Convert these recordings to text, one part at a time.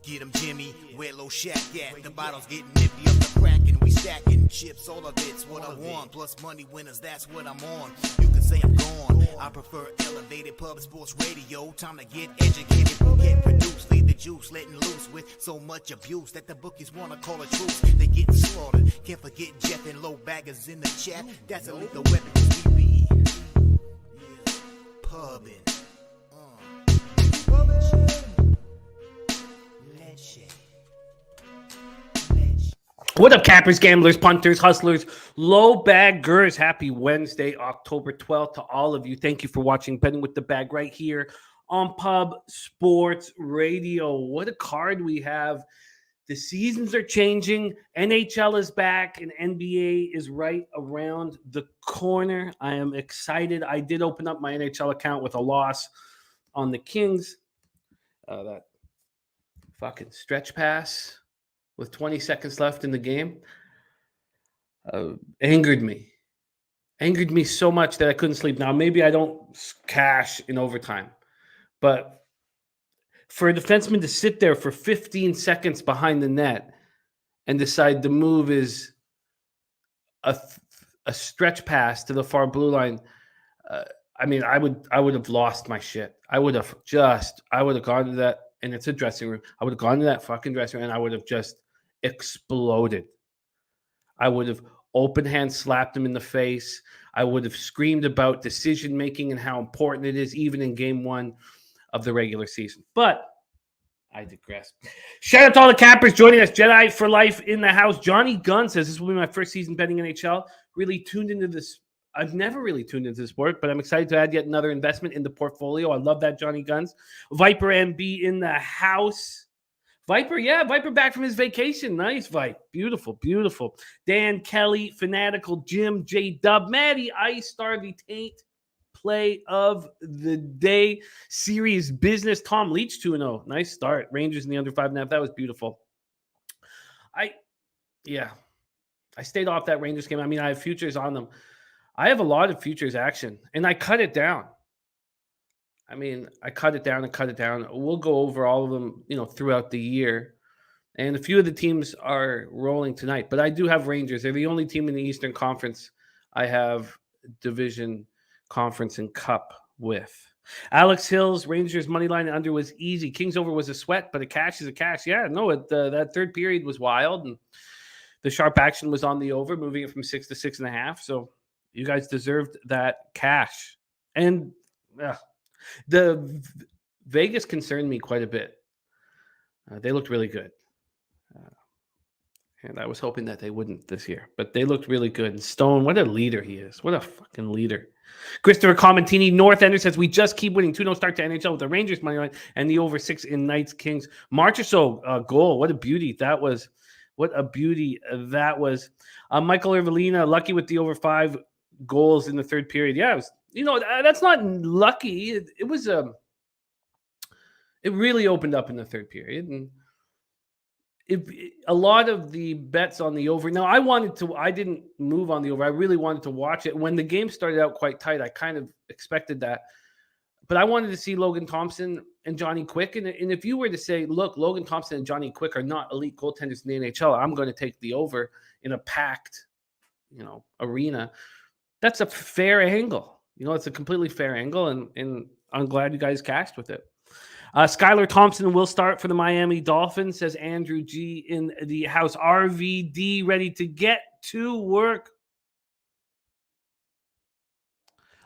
Get 'em Jimmy, where low shack at? The bottles getting nippy up the Kraken. We stacking chips, all of it's what I want. Plus money winners, that's what I'm on. You can say I'm gone. I prefer elevated public sports radio. Time to get educated, get produced. Leave the juice, letting loose with so much abuse that the bookies wanna call a truce. They getting slaughtered. Can't forget Jeff and low baggers in the chat. That's a lethal weapon 'cause we be pubbing. What up, cappers, gamblers, punters, hustlers, low baggers? Happy Wednesday, October 12th to all of you. Thank you for watching Betting with the Bag right here on Pub Sports Radio. What a card we have. The seasons are changing. NHL is back and NBA is right around the corner. I am excited. I did open up my NHL account with a loss on the Kings. That fucking stretch pass with 20 seconds left in the game angered me. Angered me so much that I couldn't sleep. Now, maybe I don't cash in overtime, but for a defenseman to sit there for 15 seconds behind the net and decide the move is a stretch pass to the far blue line, I mean, I would have lost my shit. I would have gone to that, and it's a dressing room. I would have gone to that fucking dressing room, and I would have just exploded. I would have open hand slapped him in the face. I would have screamed about decision making and how important it is, even in game one of the regular season. But I digress. Shout out to all the cappers joining us. Jedi for life in the house. Johnny Gunn says, this will be my first season betting NHL. Really tuned into this. I've never really tuned into the sport, but I'm excited to add yet another investment in the portfolio. I love that, Johnny Guns. Viper MB in the house. Viper back from his vacation. Nice, Vipe. Beautiful, beautiful. Dan Kelly, Fanatical, Jim, J-Dub, Maddie, Ice, Starvey, Taint, play of the day. Serious business. Tom Leach 2-0. Nice start. Rangers in the under 5.5. That was beautiful. I stayed off that Rangers game. I mean, I have futures on them. I have a lot of futures action, and I cut it down. I mean, I cut it down. We'll go over all of them, throughout the year. And a few of the teams are rolling tonight. But I do have Rangers. They're the only team in the Eastern Conference I have division, conference, and cup with. Alex Hills, Rangers money line under was easy. Kings over was a sweat, but a cash is a cash. Yeah, no, that third period was wild. And the sharp action was on the over, moving it from 6 to 6.5. So you guys deserved that cash. And the Vegas concerned me quite a bit. They looked really good. And I was hoping that they wouldn't this year. But they looked really good. And Stone, what a leader he is. What a fucking leader. Christopher Comentini, North Ender says, we just keep winning. 2-0 start to NHL with the Rangers money line and the over 6 in Knights Kings. March or so goal. What a beauty that was. What a beauty that was. Michael Ervelina, lucky with the over 5 goals in the third period. Yeah, it was, that's not lucky. It was it really opened up in the third period, and a lot of the bets on the over. Now, I didn't move on the over. I really wanted to watch it. When the game started out quite tight, I kind of expected that, but I wanted to see Logan Thompson and Johnny Quick. And if you were to say, look, Logan Thompson and Johnny Quick are not elite goaltenders in the NHL, I'm going to take the over in a packed, arena. That's a fair angle. It's a completely fair angle, and I'm glad you guys cashed with it. Skylar Thompson will start for the Miami Dolphins, says Andrew G. in the house. RVD ready to get to work.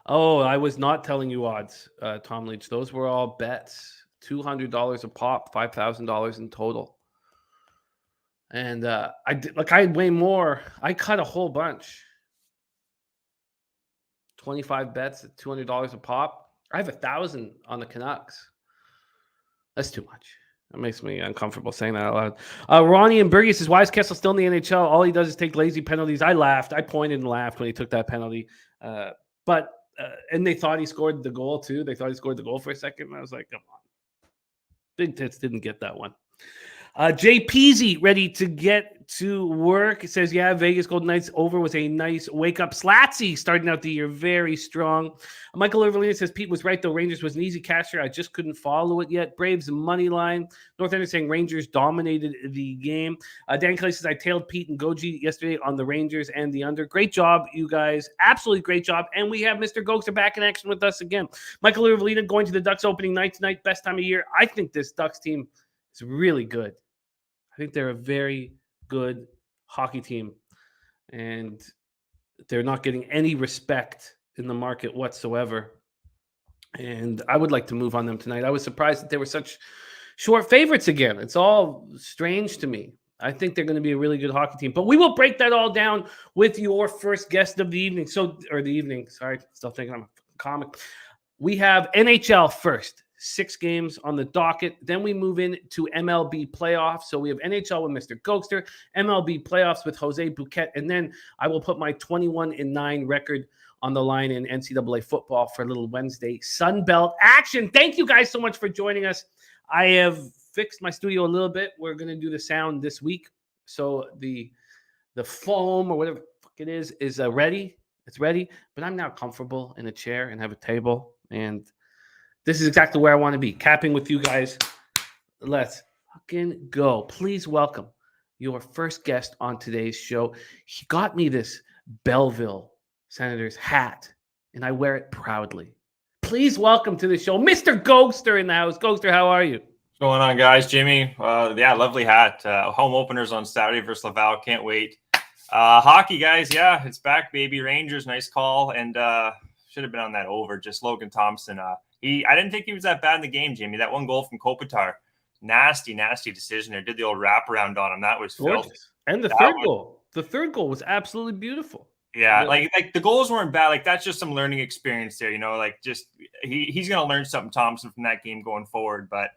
Oh, I was not telling you odds, Tom Leach. Those were all bets. $200 a pop, $5,000 in total. And I had way more. I cut a whole bunch. 25 bets at $200 a pop. I have 1,000 on the Canucks. That's too much. That makes me uncomfortable saying that out loud. Ronnie and Bergie says, why is Kessel still in the NHL? All he does is take lazy penalties. I laughed. I pointed and laughed when he took that penalty. But they thought he scored the goal too. They thought he scored the goal for a second. And I was like, come on. Big Tits didn't get that one. Jay Peasy ready to get to work. It says, yeah, Vegas Golden Knights over was a nice wake-up. Slatsy starting out the year very strong. Michael Irvelina says, Pete was right, though. Rangers was an easy casher. I just couldn't follow it yet. Braves money line. North Ender saying Rangers dominated the game. Dan Kelly says, I tailed Pete and Goji yesterday on the Rangers and the under. Great job, you guys. Absolutely great job. And we have Mr. Gogster back in action with us again. Michael Irvelina going to the Ducks opening night tonight. Best time of year. I think this Ducks team is really good. I think they're a very good hockey team, and they're not getting any respect in the market whatsoever. And I would like to move on them tonight. I was surprised that they were such short favorites again. It's all strange to me. I think they're going to be a really good hockey team, but we will break that all down with your first guest of the evening. Still thinking I'm a comic. We have NHL first. 6 games on the docket. Then we move into MLB playoffs. So we have NHL with Mr. Gogster, MLB playoffs with Jose Bouquett, and then I will put my 21-9 record on the line in NCAA football for a little Wednesday Sunbelt action. Thank you guys so much for joining us. I have fixed my studio a little bit. We're going to do the sound this week. So the foam or whatever the fuck it is ready. It's ready, but I'm now comfortable in a chair and have a table, and this is exactly where I want to be, capping with you guys. Let's fucking go. Please welcome your first guest on today's show. He got me this Belleville Senators hat, and I wear it proudly. Please welcome to the show, Mr. Gogster in the house. Gogster, how are you? What's going on, guys? Jimmy, lovely hat. Home openers on Saturday versus Laval. Can't wait. Hockey, guys, yeah, it's back, baby. Rangers, nice call, and should have been on that over. Just Logan Thompson. I didn't think he was that bad in the game, Jimmy. That one goal from Kopitar, nasty decision there. Did the old wraparound on him. That was filthy. And the third goal was absolutely beautiful. Yeah, like the goals weren't bad. Like that's just some learning experience there, like just he's gonna learn something, Thompson, from that game going forward. But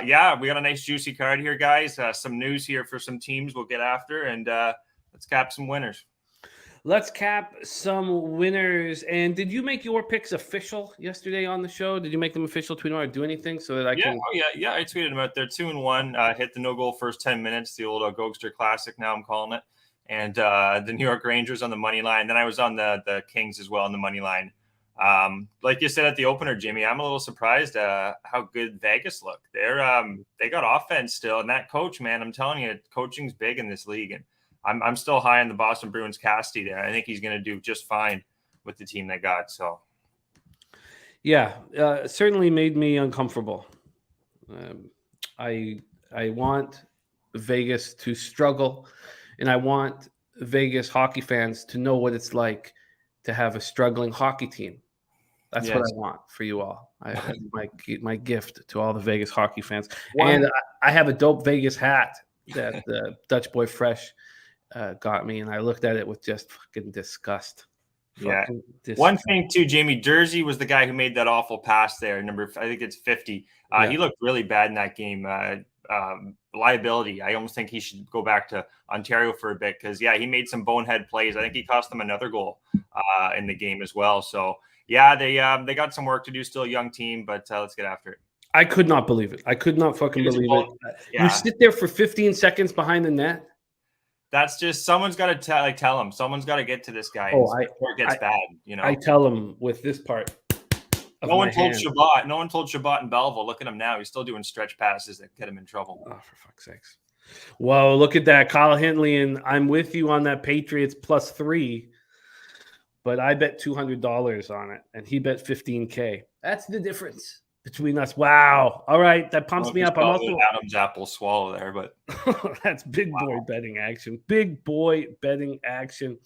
we got a nice juicy card here, guys. Some news here for some teams we'll get after, and let's cap some winners. Let's cap some winners. And did you make your picks official yesterday on the show? Did you make them official? Tweet or do anything so that I can? Yeah. I tweeted them out there. 2-1. Hit the no goal first 10 minutes. The old Gogster Classic. Now I'm calling it. And the New York Rangers on the money line. Then I was on the Kings as well on the money line. Like you said at the opener, Jimmy, I'm a little surprised how good Vegas looked. They got offense still, and that coach, man, I'm telling you, coaching's big in this league, and I'm still high on the Boston Bruins Casty there. I think he's going to do just fine with the team they got. So, yeah, certainly made me uncomfortable. I want Vegas to struggle, and I want Vegas hockey fans to know what it's like to have a struggling hockey team. That's what I want for you all. My gift to all the Vegas hockey fans. And I have a dope Vegas hat that the Dutch Boy Fresh got me, and I looked at it with just fucking disgust. One thing too, Jamie, Jersey was the guy who made that awful pass there. I think it's 50. He looked really bad in that game. Liability. I almost think he should go back to Ontario for a bit because he made some bonehead plays. I think he cost them another goal in the game as well. So they got some work to do. Still a young team, but let's get after it. I could not believe it. I could not fucking believe it. Yeah. You sit there for 15 seconds behind the net. That's just someone's got to tell him. Someone's got to get to this guy before it gets bad. I tell him with this part. No one told Shabbat in Belleville. Look at him now. He's still doing stretch passes that get him in trouble. Oh, for fuck's sakes. Well, look at that. Kyle Hintley, and I'm with you on that Patriots +3, but I bet $200 on it, and he bet $15K. That's the difference between us. Wow. All right. That pumps me up. I'm also Adam's apple swallow there, but that's big boy betting action. Big boy betting action.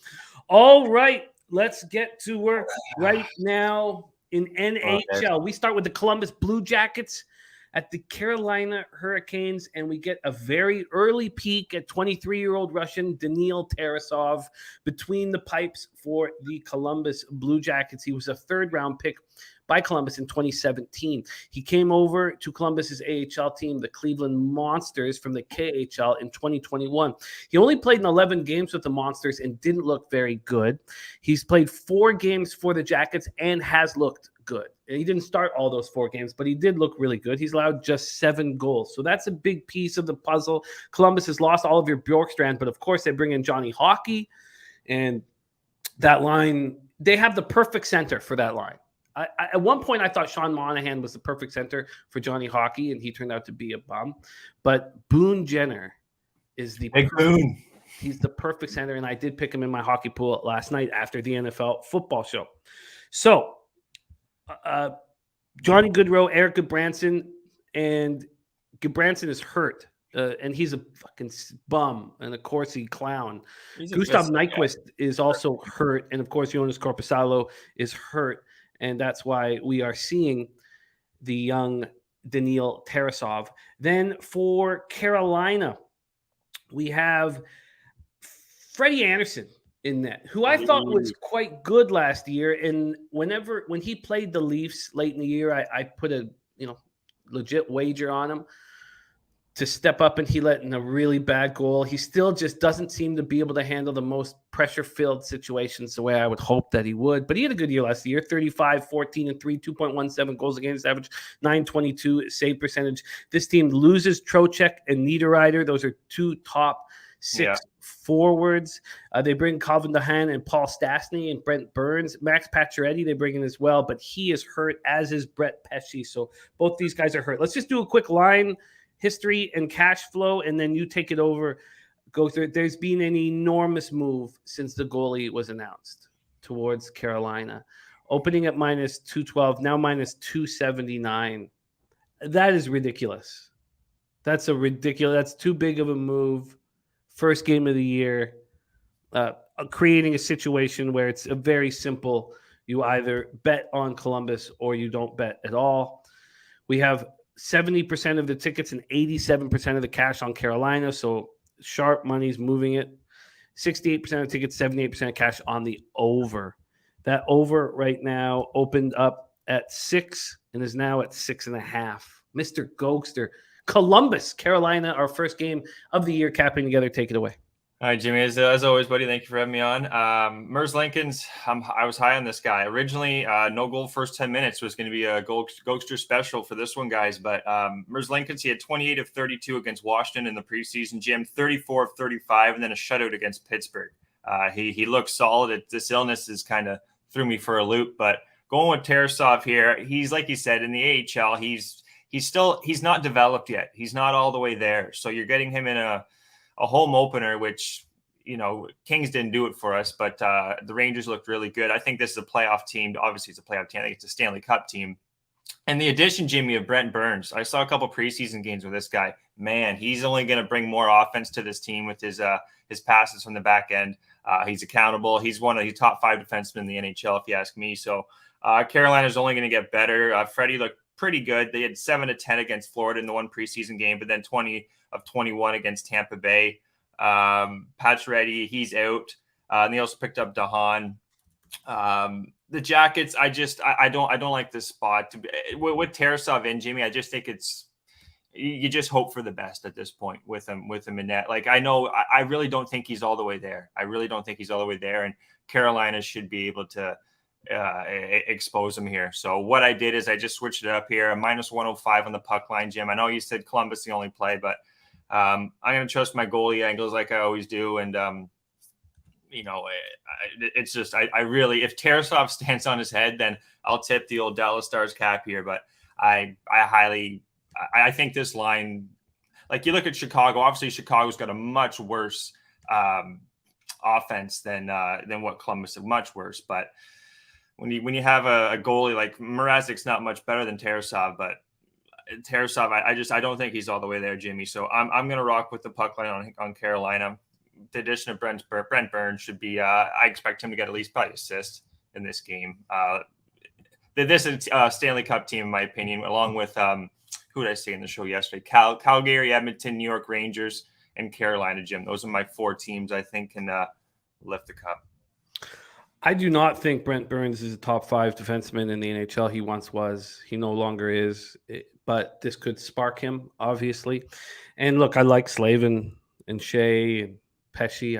All right. Let's get to work right now in NHL. We start with the Columbus Blue Jackets at the Carolina Hurricanes, and we get a very early peek at 23-year-old Russian Daniil Tarasov between the pipes for the Columbus Blue Jackets. He was a third-round pick by Columbus in 2017. He came over to Columbus's AHL team, the Cleveland Monsters, from the KHL in 2021. He only played in 11 games with the Monsters and didn't look very good. He's played 4 games for the Jackets and has looked good. He didn't start all those 4 games, but he did look really good. He's allowed just 7 goals. So that's a big piece of the puzzle. Columbus has lost all of your Bjorkstrand, but of course they bring in Johnny Hockey. And that line, they have the perfect center for that line. At one point, I thought Sean Monahan was the perfect center for Johnny Hockey, and he turned out to be a bum. But Boone Jenner is the Boone. He's the perfect center, and I did pick him in my hockey pool last night after the NFL football show. So, Johnny Gaudreau, Eric Goodbranson, and Goodbranson is hurt, and he's a fucking bum and a Corsi clown. Gustav Nyquist is also hurt, and of course, Jonas Korpisalo is hurt, and that's why we are seeing the young Daniil Tarasov. Then for Carolina, we have Freddie Anderson in net, who I thought was quite good last year. And when he played the Leafs late in the year, I put a legit wager on him to step up, and he let in a really bad goal. He still just doesn't seem to be able to handle the most pressure-filled situations the way I would hope that he would. But he had a good year last year, 35, 14, and 3, 2.17 goals against average, 922 save percentage. This team loses Trocheck and Niederreiter. Those are 2 top 6 forwards. They bring Calvin DeHaan and Paul Stastny and Brent Burns. Max Pacioretty they bring in as well, but he is hurt, as is Brett Pesce. So both these guys are hurt. Let's just do a quick line history and cash flow, and then you take it over. Go through it. There's been an enormous move since the goalie was announced towards Carolina. Opening at minus 212, now minus 279. That is ridiculous. That's too big of a move. First game of the year, creating a situation where it's a very simple. You either bet on Columbus or you don't bet at all. We have 70% of the tickets and 87% of the cash on Carolina. So sharp money's moving it. 68% of tickets, 78% of cash on the over. That over right now opened up at 6 and is now at 6.5. Mr. Gogster. Columbus, Carolina, our first game of the year, capping together. Take it away. All right, Jimmy, as always, buddy, thank you for having me on. Mers Lincoln's, I was high on this guy. Originally, no goal first 10 minutes was going to be a Gogster special for this one, guys. But Mers Lincoln's, he had 28 of 32 against Washington in the preseason, Jim, 34 of 35, and then a shutout against Pittsburgh. He looks solid. This illness is kind of threw me for a loop. But going with Tarasov here, he's, like you said, in the AHL, he's not developed yet. He's not all the way there. So you're getting him in a home opener, which, Kings didn't do it for us, but the Rangers looked really good. I think this is a playoff team. Obviously, it's a playoff team. I think it's a Stanley Cup team. And the addition, Jimmy, of Brent Burns. I saw a couple preseason games with this guy. Man, he's only going to bring more offense to this team with his passes from the back end. He's accountable. He's one of the top 5 defensemen in the NHL, if you ask me. So Carolina's only going to get better. Freddie looked pretty good. They had 7 of 10 against Florida in the one preseason game, but then 20 of 21 against Tampa Bay. Pacioretty, he's out. And they also picked up DeHaan. The Jackets, I don't like this spot. With Tarasov in, Jimmy, I just think you just hope for the best at this point with him in net. Like, I really don't think he's all the way there. And Carolina should be able to expose him here. So what I did is I just switched it up here. A minus 105 on the puck line, Jim. I know you said Columbus the only play, but I'm going to trust my goalie angles like I always do. And, it's just, I really, if Tarasov stands on his head, then I'll tip the old Dallas Stars cap here. But I think this line, like you look at Chicago, obviously Chicago's got a much worse offense than what Columbus is, much worse. But when you have a goalie like Mrazek's not much better than Tarasov, but Tarasov, I don't think he's all the way there, Jimmy. So I'm going to rock with the puck line on Carolina. The addition of Brent Burns should be, I expect him to get at least probably assist in this game. This is a Stanley Cup team, in my opinion, along with, who did I say in the show yesterday? Calgary, Edmonton, New York Rangers, and Carolina, Jim. Those are my 4 teams I think can lift the cup. I do not think Brent Burns is a top 5 defenseman in the NHL. He once was. He no longer is. But this could spark him, obviously. And look, I like Slavin and Shea and Pesce.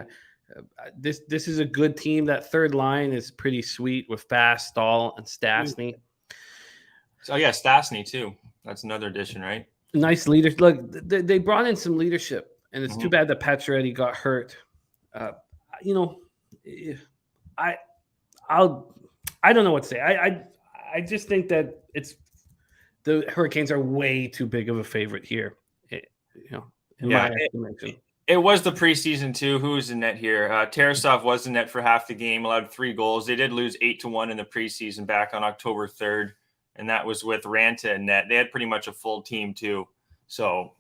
This is a good team. That third line is pretty sweet with Fast, Stahl, and Stastny. So yeah, Stastny too. That's another addition, right? Nice leader. Look, they brought in some leadership, and it's too bad that Pacioretty got hurt. You know, I don't know what to say. I just think that the Hurricanes are way too big of a favorite here. My estimation. It was the preseason too. Who was in net here? Tarasov was in net for half the game, allowed 3 goals. They did lose 8-1 in the preseason back on October 3rd, and that was with Ranta in net. They had pretty much a full team too. So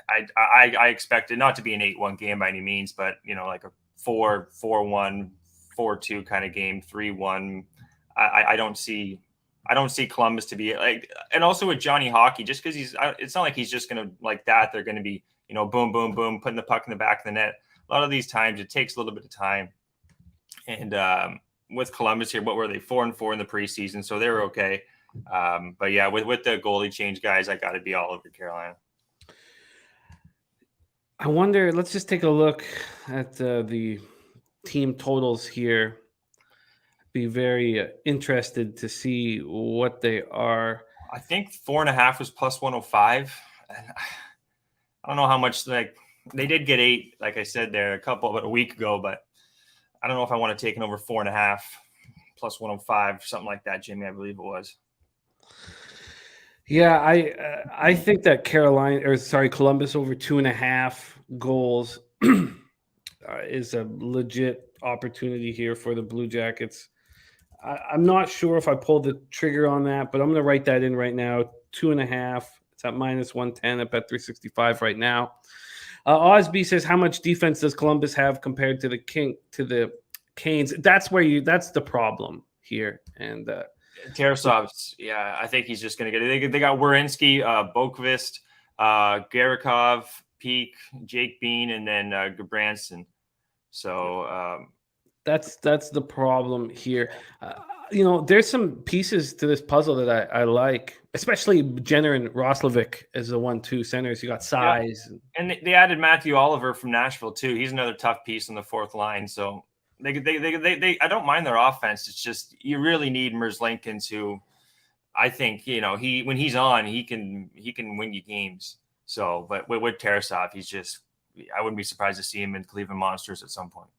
I expected not to be an 8-1 game by any means, but like a 4-1, 4-2 kind of game, 3-1. I don't see Columbus to be like, and also with Johnny Hockey, just because it's not like he's just going to like that. They're going to be, boom, boom, boom, putting the puck in the back of the net. A lot of these times it takes a little bit of time. And with Columbus here, what were they? 4-4 in the preseason. So they were okay. But yeah, with the goalie change, guys, I got to be all over Carolina. I wonder, let's just take a look at the team totals here. Be very interested to see what they are. I think 4.5 was plus 105. I don't know how much, like, they did get 8, like I said there a week ago, but I don't know if I want to take an over 4.5 plus 105, something like that, Jimmy, I believe it was. Yeah, I think that Columbus over 2.5 goals is a legit opportunity here for the Blue Jackets. I'm not sure if I pulled the trigger on that, but I'm going to write that in right now. 2.5. It's at minus 110 at bet 365 right now. Osby says, how much defense does Columbus have compared to the Canes? That's the problem here. And Tarasov, yeah, I think he's just going to get it. They got Werenski, Boqvist, Garikov, Peak, Jake Bean, and then Gabranson. So that's the problem here. There's some pieces to this puzzle that I like, especially Jenner and Roslovic as the 1-2 centers. You got size. Yeah. And they added Matthew Oliver from Nashville too. He's another tough piece on the fourth line. So they I don't mind their offense. It's just you really need Merzlikins, who I think when he's on, he can win you games. So, but with Tarasov, I wouldn't be surprised to see him in Cleveland Monsters at some point.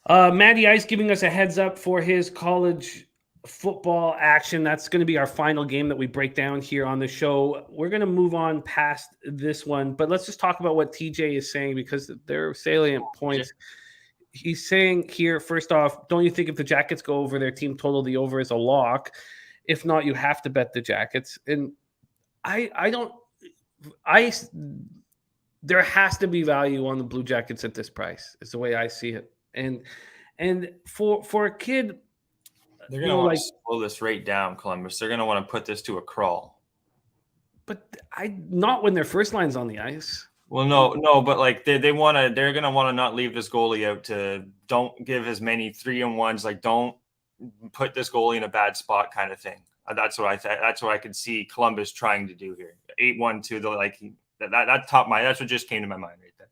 Matty Ice giving us a heads up for his college football action. That's going to be our final game that we break down here on the show. We're going to move on past this one, but let's just talk about what TJ is saying, because they're salient points. He's saying here, first off, don't you think if the Jackets go over their team total, the over is a lock? If not, you have to bet the Jackets. And there has to be value on the Blue Jackets at this price, is the way I see it. And for a kid, they're going to want to slow this rate down, Columbus. They're going to want to put this to a crawl. But not when their first line's on the ice. Well, no, but like they're going to want to not leave this goalie out. Don't give as many 3-on-1s. Like, don't put this goalie in a bad spot, kind of thing. That's what I could see Columbus trying to do here. 8-1-2. That's what just came to my mind right there.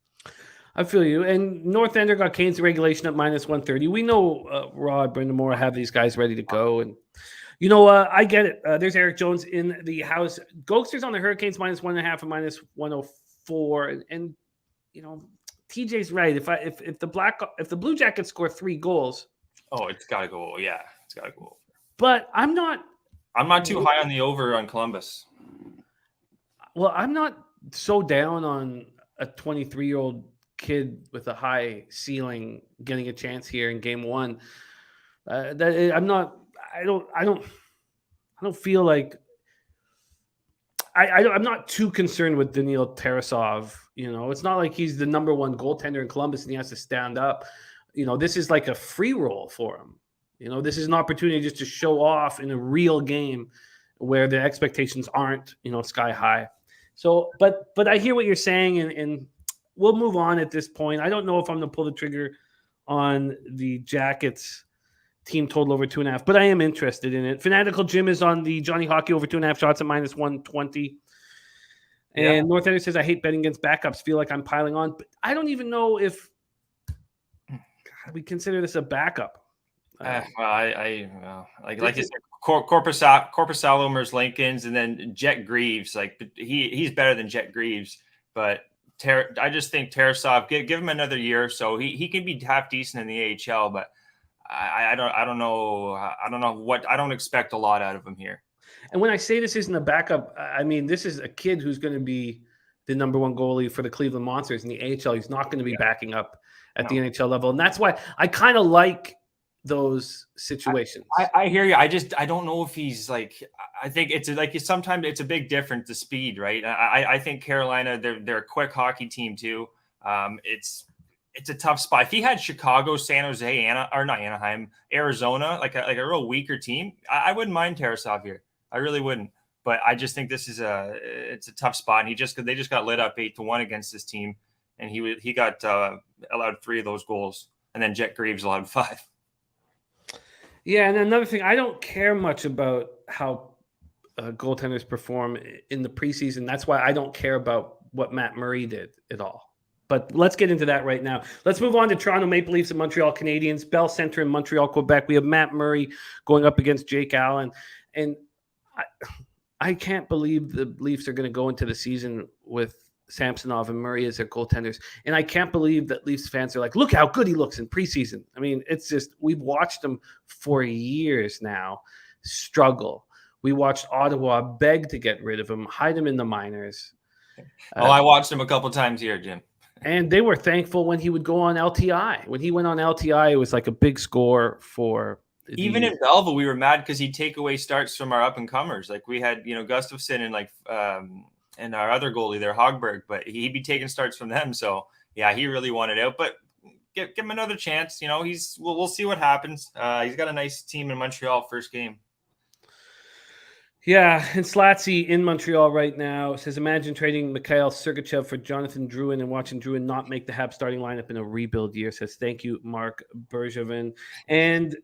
I feel you. And North Ender got Canes regulation at minus 130. We know Rod Brindamore have these guys ready to go. And, I get it. There's Eric Jones in the house. Gogster's on the Hurricanes minus 1.5 and minus 104. And TJ's right. If the Blue Jackets score 3 goals. Oh, it's got to go. Yeah, it's got to go. But I'm not too high on the over on Columbus. Well, I'm not so down on a 23-year-old kid with a high ceiling getting a chance here in game 1. I'm not. I don't feel like. I'm not too concerned with Daniil Tarasov. It's not like he's the number 1 goaltender in Columbus and he has to stand up. This is like a free roll for him. This is an opportunity just to show off in a real game where the expectations aren't, sky high. So, but I hear what you're saying, and we'll move on at this point. I don't know if I'm going to pull the trigger on the Jackets team total over 2.5, but I am interested in it. Fanatical Jim is on the Johnny Hockey over 2.5 shots at minus 120. And North Ender says, I hate betting against backups. Feel like I'm piling on, but I don't even know if we consider this a backup. Like you said, Corpusalo, Lincolns, and then Jet Greaves. Like he's better than Jet Greaves, but I just think Tarasov, give him another year or so. He can be half decent in the AHL, but I don't know. I don't expect a lot out of him here. And when I say this isn't a backup, I mean this is a kid who's going to be the number one goalie for the Cleveland Monsters in the AHL. He's not going to be backing up at the NHL level, and that's why I kind of like those situations. I hear you. I don't know if he's like. I think sometimes it's a big difference, the speed, right? I think Carolina, they're a quick hockey team too. It's a tough spot. If he had Chicago, San Jose, Anaheim, Arizona, like a real weaker team, I wouldn't mind Tarasov here. I really wouldn't. But I just think this is it's a tough spot. And they just got lit up 8-1 against this team, and he got allowed 3 of those goals, and then Jet Greaves allowed 5. Yeah, and another thing, I don't care much about how goaltenders perform in the preseason. That's why I don't care about what Matt Murray did at all. But let's get into that right now. Let's move on to Toronto Maple Leafs and Montreal Canadiens. Bell Center in Montreal, Quebec. We have Matt Murray going up against Jake Allen. And I can't believe the Leafs are going to go into the season with Samsonov and Murray as their goaltenders. And I can't believe that Leafs fans are like, look how good he looks in preseason. I mean, it's just, we've watched him for years now struggle. We watched Ottawa beg to get rid of him, hide him in the minors. I watched him a couple times here, Jim. And they were thankful when he would go on LTI. When he went on LTI, it was like a big score for even in Belleville. We were mad because he'd take away starts from our up and comers. Like we had, Gustafsson and our other goalie there, Hogberg, but he'd be taking starts from them. So yeah, he really wanted out. But give him another chance. We'll see what happens. He's got a nice team in Montreal first game. Yeah, and Slatsy in Montreal right now says, imagine trading Mikhail Sergachev for Jonathan Drouin and watching Drouin not make the Habs starting lineup in a rebuild year. Says, thank you, Mark Bergevin. And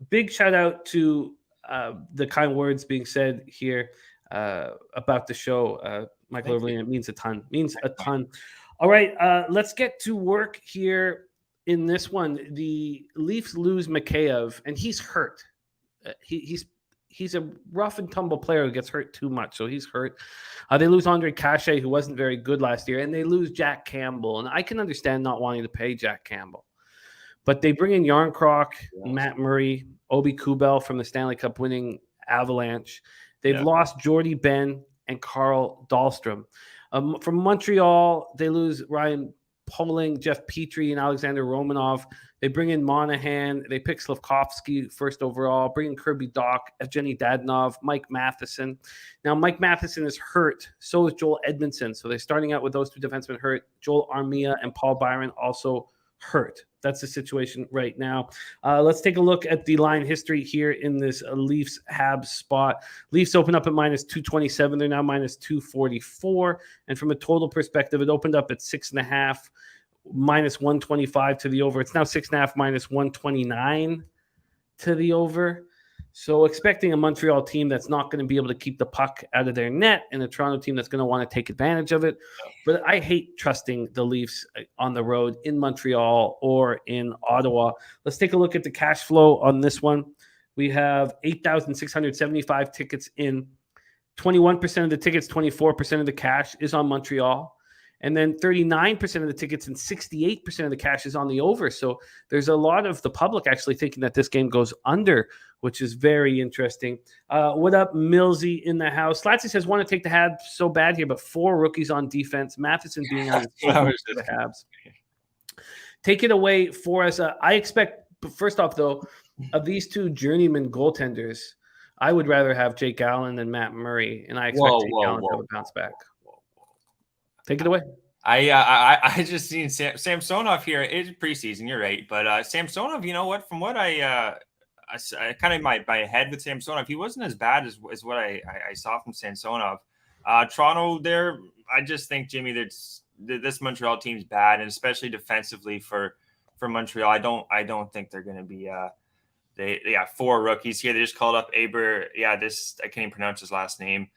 big shout out to the kind words being said here about the show. Michael Irving, it means a ton. All right, let's get to work here in this one. The Leafs lose Mikheyev, and he's hurt. He's a rough and tumble player who gets hurt too much, so he's hurt. They lose Andre Cachet, who wasn't very good last year, and they lose Jack Campbell. And I can understand not wanting to pay Jack Campbell. But they bring in Yarncroc, Matt Murray, Obi Kubel from the Stanley Cup winning Avalanche. They've lost Jordy Ben and Carl Dahlstrom. From Montreal, they lose Ryan Poling, Jeff Petrie, and Alexander Romanov. They bring in Monahan. They pick Slavkovsky first overall, bring in Kirby Dach, Evgeny Dadonov, Mike Matheson. Now, Mike Matheson is hurt. So is Joel Edmondson. So they're starting out with those 2 defensemen hurt. Joel Armia and Paul Byron also hurt. That's the situation right now. Let's take a look at the line history here in this Leafs-Habs spot. Leafs open up at minus 227. They're now minus 244. And from a total perspective, it opened up at 6.5, minus 125 to the over. It's now 6.5, minus 129 to the over. So expecting a Montreal team that's not going to be able to keep the puck out of their net and a Toronto team that's going to want to take advantage of it. But I hate trusting the Leafs on the road in Montreal or in Ottawa. Let's take a look at the cash flow on this one. We have 8,675 tickets in. 21% of the tickets, 24% of the cash is on Montreal. And then 39% of the tickets and 68% of the cash is on the over. So there's a lot of the public actually thinking that this game goes under, which is very interesting. What up, Millsy in the house? Slatsy says, want to take the Habs so bad here, but 4 rookies on defense. Matheson being on the Habs. Take it away for us. I expect, first off, though, of these 2 journeyman goaltenders, I would rather have Jake Allen than Matt Murray, and I expect Jake Allen to have a bounce back. Take it away. I just seen Samsonov here. It's preseason, you're right, but Samsonov, you know what? From what I kind of my head with Samsonov, he wasn't as bad as what I saw from Samsonov. Toronto, there, I just think, Jimmy, this Montreal team's bad, and especially defensively for Montreal. I don't think they're going to be. They got 4 rookies here. They just called up Aber. I can't even pronounce his last name.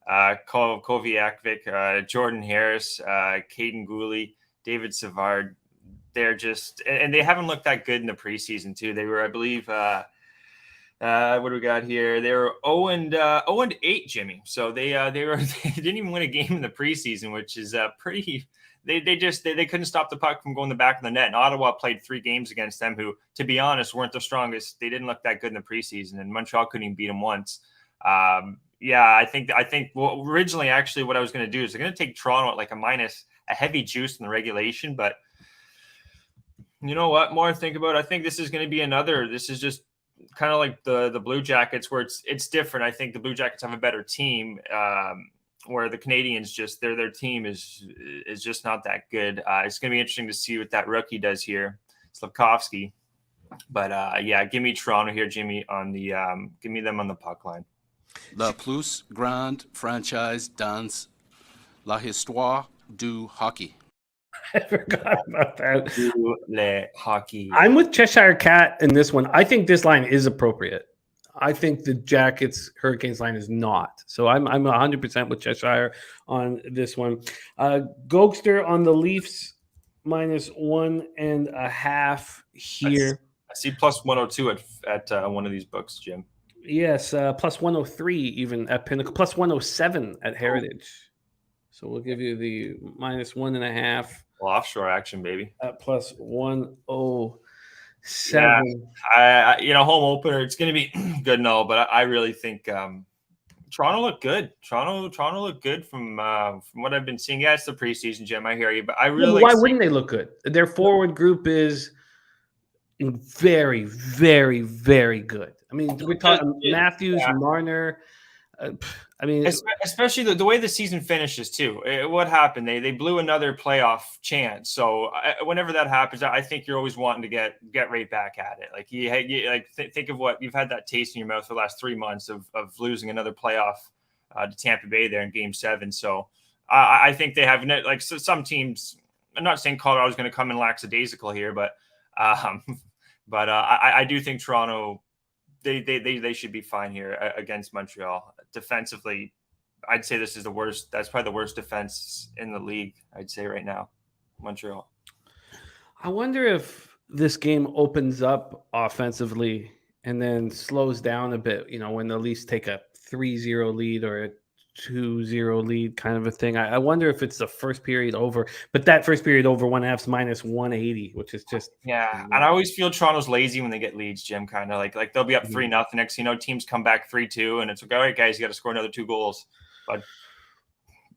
Kovacevic, Jordan Harris, Caden Gooley, David Savard. They're just, and they haven't looked that good in the preseason too. They were, I believe, What do we got here? They were 0-8, Jimmy. So they didn't even win a game in the preseason, which is pretty. They couldn't stop the puck from going the back of the net. And Ottawa played 3 games against them, who, to be honest, weren't the strongest. They didn't look that good in the preseason, and Montreal couldn't even beat them once. I think originally, actually, what I was going to do is I'm going to take Toronto at like a heavy juice in the regulation. But you know what? More I think about it, I think this is going to be this is just kind of like the Blue Jackets, where it's different. I think the Blue Jackets have a better team, where the Canadiens just their team is just not that good. It's going to be interesting to see what that rookie does here, Slafkovsky. But give me Toronto here, Jimmy, on the give me them on the puck line. La plus grande franchise dans la histoire du hockey. I forgot about that. Le hockey. I'm with Cheshire Cat in this one. I think this line is appropriate. I think the Jackets Hurricanes line is not. So I'm 100% with Cheshire on this one. Gogster on the Leafs -1.5 here. I see plus 102 at one of these books, Jim. Yes, plus 103 even at Pinnacle, plus 107 at Heritage. So we'll give you the -1.5. Well, offshore action, baby. At plus 107. Yeah, home opener. It's going to be good and all, but I really think Toronto looked good. Toronto looked good from what I've been seeing. Yeah, it's the preseason, Jim. I hear you, but I really why wouldn't they look good? Their forward group is very, very, very good. I mean, we're talking Matthews, Marner. Especially the way the season finishes too. What happened? They blew another playoff chance. So whenever that happens, I think you're always wanting to get right back at it. Like think of what you've had, that taste in your mouth for the last 3 months of losing another playoff to Tampa Bay there in Game 7. So I think they have some teams. I'm not saying Colorado's going to come in lackadaisical here, but I do think Toronto. They should be fine here against Montreal. Defensively, I'd say this is the worst. That's probably the worst defense in the league, I'd say right now, Montreal. I wonder if this game opens up offensively and then slows down a bit, when the Leafs take a 3-0 lead or a 2-0 lead kind of a thing. I wonder if it's the first period over, but that first period over 1/2 -180, which is just and I always feel Toronto's lazy when they get leads, Jim. Kind of like they'll be up 3-0. Next, teams come back 3-2, and it's like, all right, guys, you got to score another 2 goals. But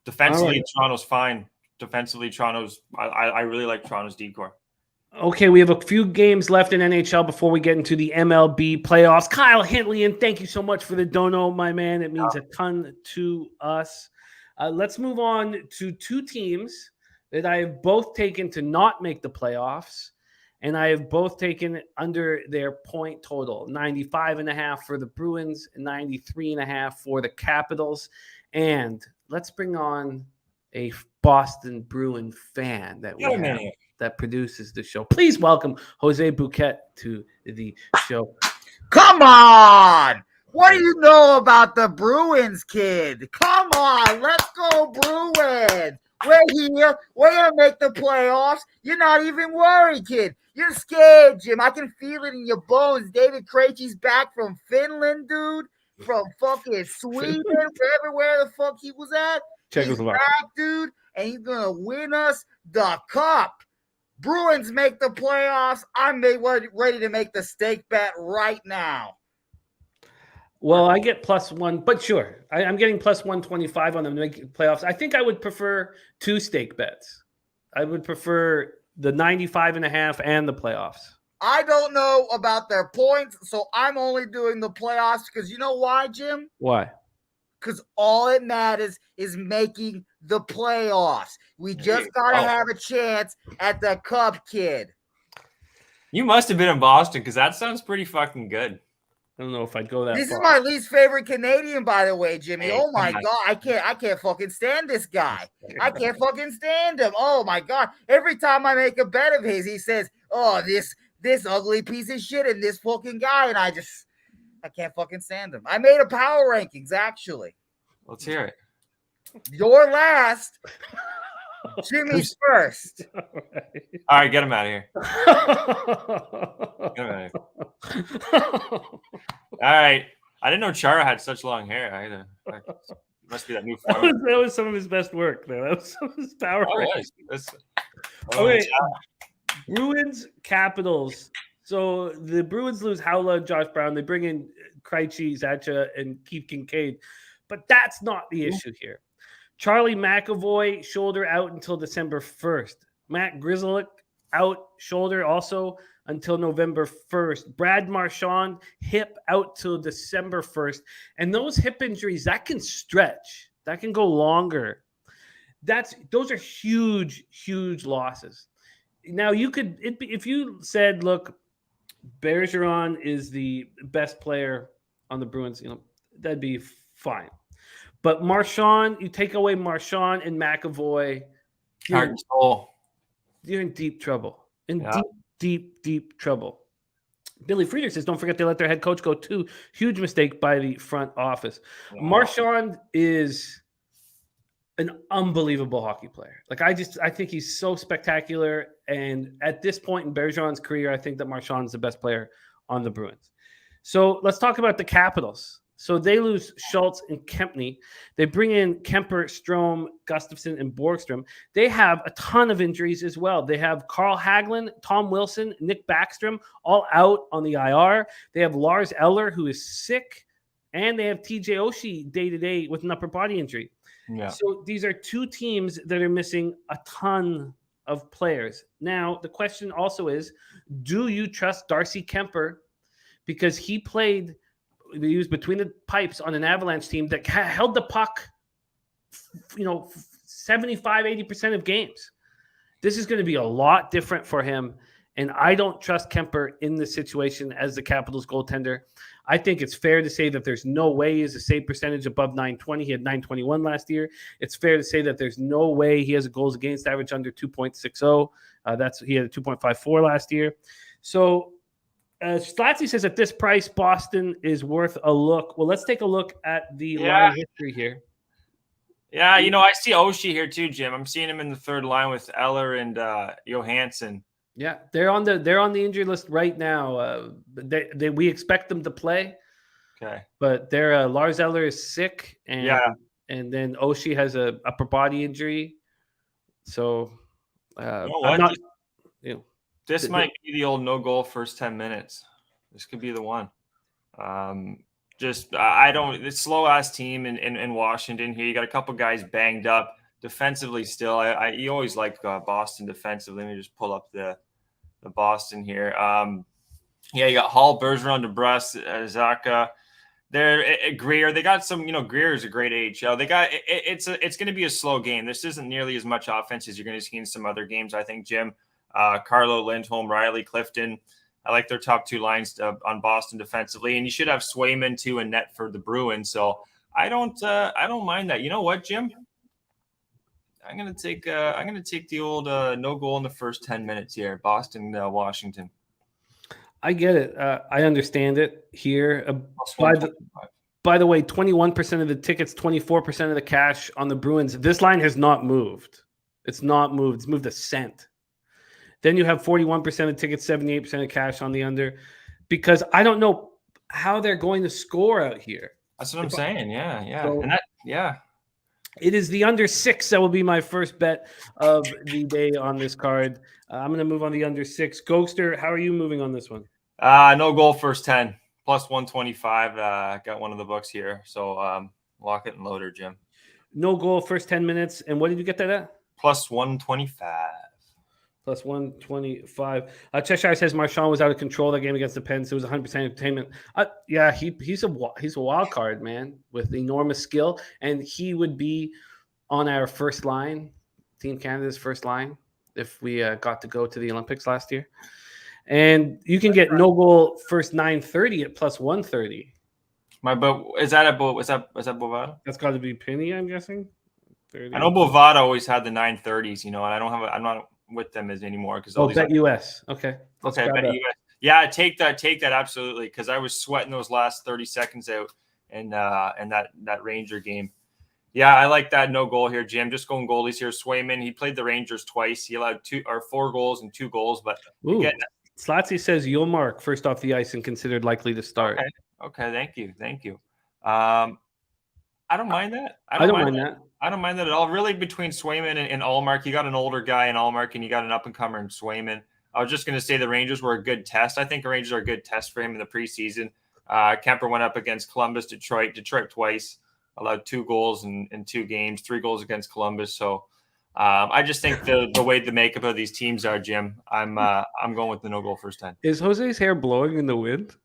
defensively, Toronto's fine. Defensively, I really like Toronto's decor. Okay, we have a few games left in NHL before we get into the MLB playoffs. Kyle Hintley, and thank you so much for the dono, my man. It means a ton to us. Let's move on to 2 teams that I have both taken to not make the playoffs, and I have both taken under their point total, 95.5 for the Bruins and 93.5 for the Capitals. And let's bring on a Boston Bruin fan that produces the show. Please welcome Jose Bouquett to the show. Come on! What do you know about the Bruins, kid? Come on, let's go Bruins! We're here. We're going to make the playoffs. You're not even worried, kid. You're scared, Jim. I can feel it in your bones. David Krejci's back from Finland, dude. From fucking Sweden, everywhere the fuck he was at. He's back, dude, and he's going to win us the cup. Bruins make the playoffs. I'm ready to make the stake bet right now. Well, I get +1, but sure. I'm getting +125 on them to make playoffs. I think I would prefer 2 stake bets. I would prefer the 95.5 and the playoffs. I don't know about their points, so I'm only doing the playoffs because you know why, Jim? Why? Because all it matters is making the playoffs. We just got to have a chance at the cup, kid. You must have been in Boston because that sounds pretty fucking good. I don't know if I'd go that This far. is my least favorite Canadian, by the way, Jimmy. Oh my God. I can't fucking stand this guy. I can't fucking stand him. Oh my God. Every time I make a bet of his, he says, oh, this ugly piece of shit and this fucking guy. And I can't fucking stand him. I made a power rankings, actually. Let's hear it. You're last. Jimmy's first. All right, get him out of here. Get him out of here. All right. I didn't know Chara had such long hair. Must be that new format. That was some of his best work, though. That was some of his power. Okay. Bruins, Capitals. So the Bruins lose Howla and Josh Brown. They bring in Krejci, Zacha, and Keith Kincaid. But that's not the issue here. Charlie McAvoy, shoulder out until December 1st. Matt Grzelcyk, out shoulder also until November 1st. Brad Marchand, hip out till December 1st. And those hip injuries, that can stretch. That can go longer. Those are huge, huge losses. Now, if you said, look, Bergeron is the best player on the Bruins, that'd be fine. But Marchand, you take away Marchand and McAvoy, you're in deep trouble. Deep trouble. Billy Frieder says, don't forget they let their head coach go too. Huge mistake by the front office. Wow. Marchand is an unbelievable hockey player. I think he's so spectacular. And at this point in Bergeron's career, I think that Marchand is the best player on the Bruins. So let's talk about the Capitals. So they lose Schultz and Kempny. They bring in Kemper, Strome, Gustafsson, and Borgstrom. They have a ton of injuries as well. They have Carl Hagelin, Tom Wilson, Nick Backstrom, all out on the IR. They have Lars Eller, who is sick. And they have TJ Oshie day-to-day with an upper body injury. Yeah. So these are two teams that are missing a ton of players. Now, the question also is, do you trust Darcy Kemper? Because he was between the pipes on an Avalanche team that held the puck, 75, 80% of games. This is going to be a lot different for him. And I don't trust Kemper in this situation as the Capitals goaltender. I think it's fair to say that there's no way he has a save percentage above 920. He had 921 last year. It's fair to say that there's no way he has a goals against average under 2.60. He had a 2.54 last year. So Stlatzy says at this price, Boston is worth a look. Well, let's take a look at the line history here. Yeah, I see Oshie here too, Jim. I'm seeing him in the third line with Eller and Johansson. Yeah, they're on the injury list right now. We expect them to play. Okay, but Lars Eller is sick, and then Oshie has a upper body injury. So this might be the old no goal first 10 minutes. This could be the one. It's slow ass team in Washington here. You got a couple guys banged up defensively still. You always like Boston defensively. Let me just pull up the Boston here. You got Hall, Bergeron, DeBrus, Zaka. Greer. They got some. Greer is a great AHL. They got it's going to be a slow game. This isn't nearly as much offense as you're going to see in some other games. I think, Jim. Carlo, Lindholm, Riley, Clifton. I like their top two lines on Boston defensively, and you should have Swayman too in net for the Bruins. So I don't mind that. You know what, Jim? I'm gonna take the old no goal in the first 10 minutes here, Boston, Washington. I get it. I understand it here. By the way, 21% of the tickets, 24% of the cash on the Bruins. This line has not moved. It's not moved. It's moved a cent. Then you have 41% of tickets, 78% of cash on the under, because I don't know how they're going to score out here. That's what I'm saying. Yeah. It is the under 6 that will be my first bet of the day on this card. I'm going to move on the under 6. Gogster, how are you moving on this one? No goal first 10, plus 125. Got one of the books here. So lock it and load her, Jim. No goal first 10 minutes. And what did you get that at? Plus 125. Plus 125. Cheshire says Marchand was out of control that game against the Pens. It was 100% entertainment. He's a wild card, man, with enormous skill. And he would be on our first line, Team Canada's first line, if we got to go to the Olympics last year. And you can get no goal first 930 at plus 130. Is that Bovada? That's got to be Penny, I'm guessing. 30. I know Bovada always had the 930s, and I'm not with them anymore because bet US. Okay. Bet US. Yeah, take that absolutely, because I was sweating those last 30 seconds out in that Ranger game. Yeah, I like that no goal here, Jim. Just going goalies here. Swayman, he played the Rangers twice. He allowed 4 goals and 2 goals. But again, Slatsy says Yulmark first off the ice and considered likely to start. Okay. Thank you. I don't mind that. I don't mind that. I don't mind that at all. Really, between Swayman and Allmark, you got an older guy in Allmark, and you got an up-and-comer in Swayman. I was just going to say the Rangers were a good test. I think the Rangers are a good test for him in the preseason. Kemper went up against Columbus, Detroit twice, allowed 2 goals in 2 games, 3 goals against Columbus. So I just think the way the makeup of these teams are, Jim, I'm going with the no goal first 10. Is Jose's hair blowing in the wind?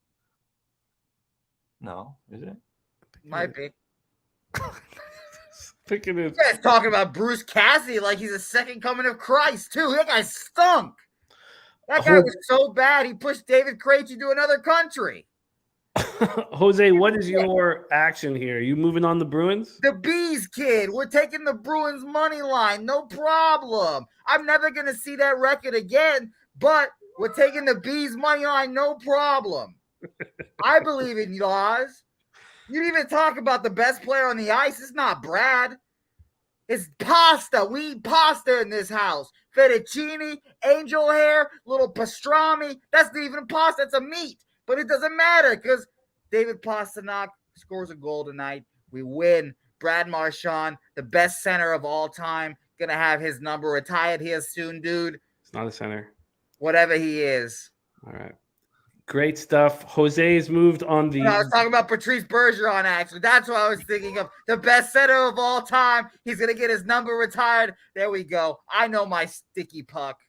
No, is it? Might be. Think it is. You guys talking about Bruce Cassidy like he's a second coming of Christ, too. That guy stunk. That guy was so bad, he pushed David Krejci to another country. Jose, what is your action here? You moving on the Bruins? The Bees, kid. We're taking the Bruins money line. No problem. I'm never going to see that record again, but we're taking the Bees money line. No problem. I believe in yours. You didn't even talk about the best player on the ice. It's not Brad. It's pasta. We eat pasta in this house. Fettuccine, angel hair, little pastrami. That's not even pasta. It's a meat. But it doesn't matter because David Pastrnak scores a goal tonight. We win. Brad Marchand, the best center of all time, going to have his number retired here soon, dude. It's not a center. Whatever he is. All right. Great stuff. Jose has moved on the... I was talking about Patrice Bergeron, actually. That's what I was thinking of. The best center of all time. He's going to get his number retired. There we go. I know my sticky puck.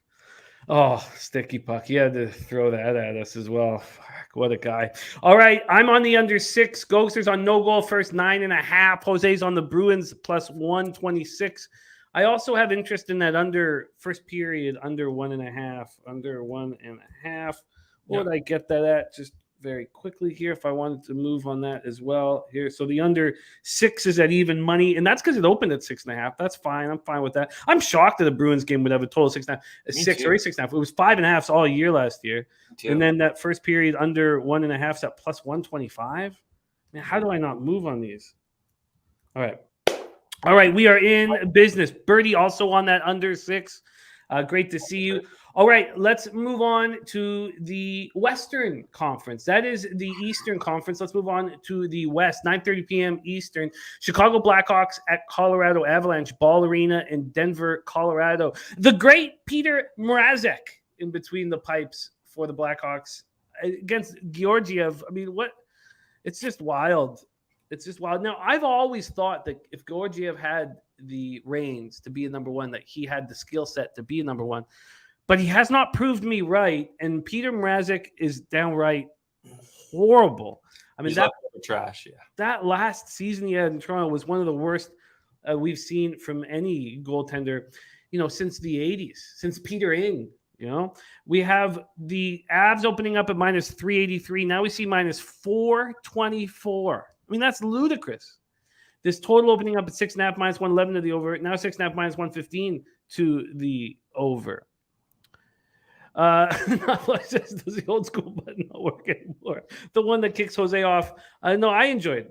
Oh, sticky puck. He had to throw that at us as well. Fuck, what a guy. All right. I'm on the under 6. Gogster's on no goal first 9.5. Jose's on the Bruins plus 126. I also have interest in that under first period, under 1.5. Under 1.5. What would I get that at? Just very quickly here if I wanted to move on that as well here. So the under 6 is at even money, and that's because it opened at 6.5. That's fine. I'm fine with that. I'm shocked that the Bruins game would have a total 6.5, 6 or 6.5. It was 5.5 all year last year. And then that first period under 1.5 is at plus 125. Man, how do I not move on these? All right. We are in business. Birdie also on that under 6. Great to see you. All right, let's move on to the Western Conference. That is the Eastern Conference. Let's move on to the West. 9:30 p.m. Eastern. Chicago Blackhawks at Colorado Avalanche, Ball Arena in Denver, Colorado. The great Peter Mrazek in between the pipes for the Blackhawks against Georgiev. I mean, what? It's just wild. It's just wild. Now, I've always thought that if Georgiev had the reins to be a number one, that he had the skill set to be a number one. But he has not proved me right, and Peter Mrazek is downright horrible. I mean, that trash. Yeah, that last season he had in Toronto was one of the worst we've seen from any goaltender, since the '80s, since Peter Ing. We have the Avs opening up at minus 383. Now we see minus 424. I mean, that's ludicrous. This total opening up at 6.5 minus 111 to the over. Now 6.5 minus 115 to the over. Does the old school button not work anymore? The one that kicks Jose off. No, I enjoyed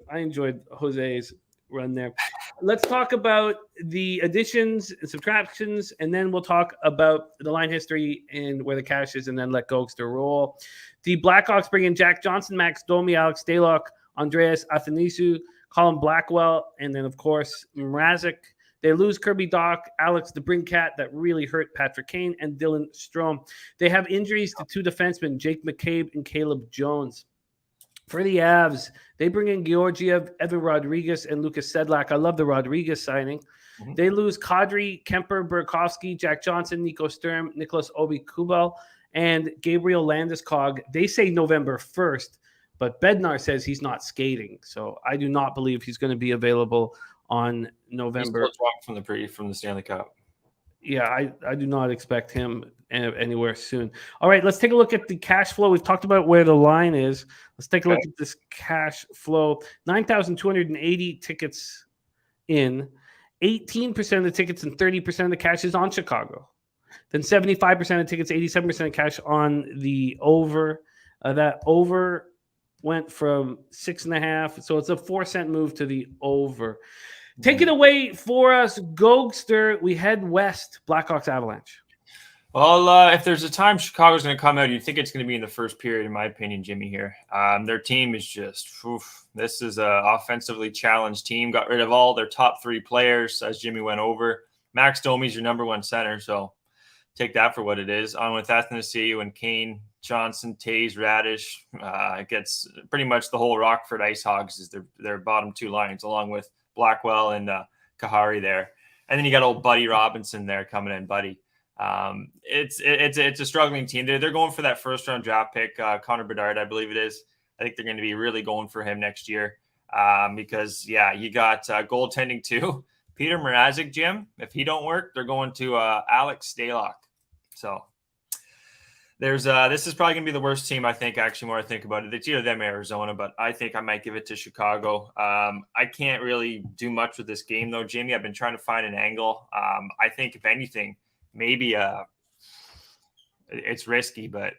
Jose's run there. Let's talk about the additions and subtractions, and then we'll talk about the line history and where the cash is, and then let Gogster roll. The Blackhawks bring in Jack Johnson, Max Domi, Alex Stalock, Andreas Athanasiou, Colin Blackwell, and then, of course, Mrazek. They lose Kirby Doc, Alex DeBrincat, that really hurt Patrick Kane, and Dylan Strome. They have injuries to 2 defensemen, Jake McCabe and Caleb Jones. For the Avs, they bring in Georgiev, Evan Rodriguez, and Lucas Sedlak. I love the Rodriguez signing. Mm-hmm. They lose Kadri, Kemper, Burakovsky, Jack Johnson, Nico Sturm, Nicholas Obi-Kubel, and Gabriel Landeskog. They say November 1st, but Bednar says he's not skating. So I do not believe he's going to be available on November. He's still from the Stanley Cup. Yeah, I do not expect him anywhere soon. All right, let's take a look at the cash flow. We've talked about where the line is. Let's take a look at this cash flow. 9,280 tickets in. 18% of the tickets and 30% of the cash is on Chicago. Then 75% of tickets, 87% of cash on the over. That over went from 6.5, so it's a 4-cent move to the over. Take it away for us, Gogster. We head west, Blackhawks Avalanche. Well, if there's a time Chicago's going to come out, you'd think it's going to be in the first period, in my opinion, Jimmy, here. Their team is just, this is an offensively challenged team. Got rid of all their top 3 players, as Jimmy went over. Max Domi's your number 1 center, so take that for what it is. On with Athanasiou and Kane, Johnson, Taves, Radish. Gets pretty much the whole Rockford Ice Hogs is their bottom 2 lines, along with Blackwell and Kahari there. And then you got old Buddy Robinson there coming in, Buddy. It's a struggling team. They're going for that first round draft pick, Connor Bedard, I believe it is. I think they're going to be really going for him next year because you got goaltending too. Peter Mrazek, Jim. If he don't work, they're going to Alex Stalock. So there's this is probably going to be the worst team, I think. Actually, more I think about it, it's either them or Arizona, but I think I might give it to Chicago. I can't really do much with this game though, Jimmy. I've been trying to find an angle. I think if anything, maybe it's risky, but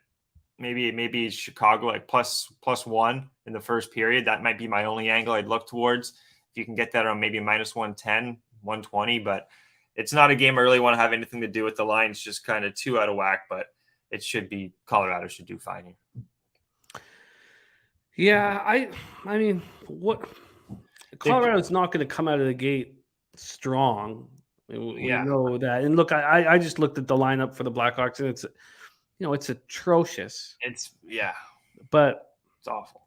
maybe Chicago like plus 1 in the first period. That might be my only angle I'd look towards. If you can get that on maybe minus 110, 120, but it's not a game I really want to have anything to do with. The line's just kind of too out of whack, but it should be Colorado should do fine here. Yeah, I mean, what Colorado's not going to come out of the gate strong. We know that. And look, I just looked at the lineup for the Blackhawks, and it's atrocious. But it's awful.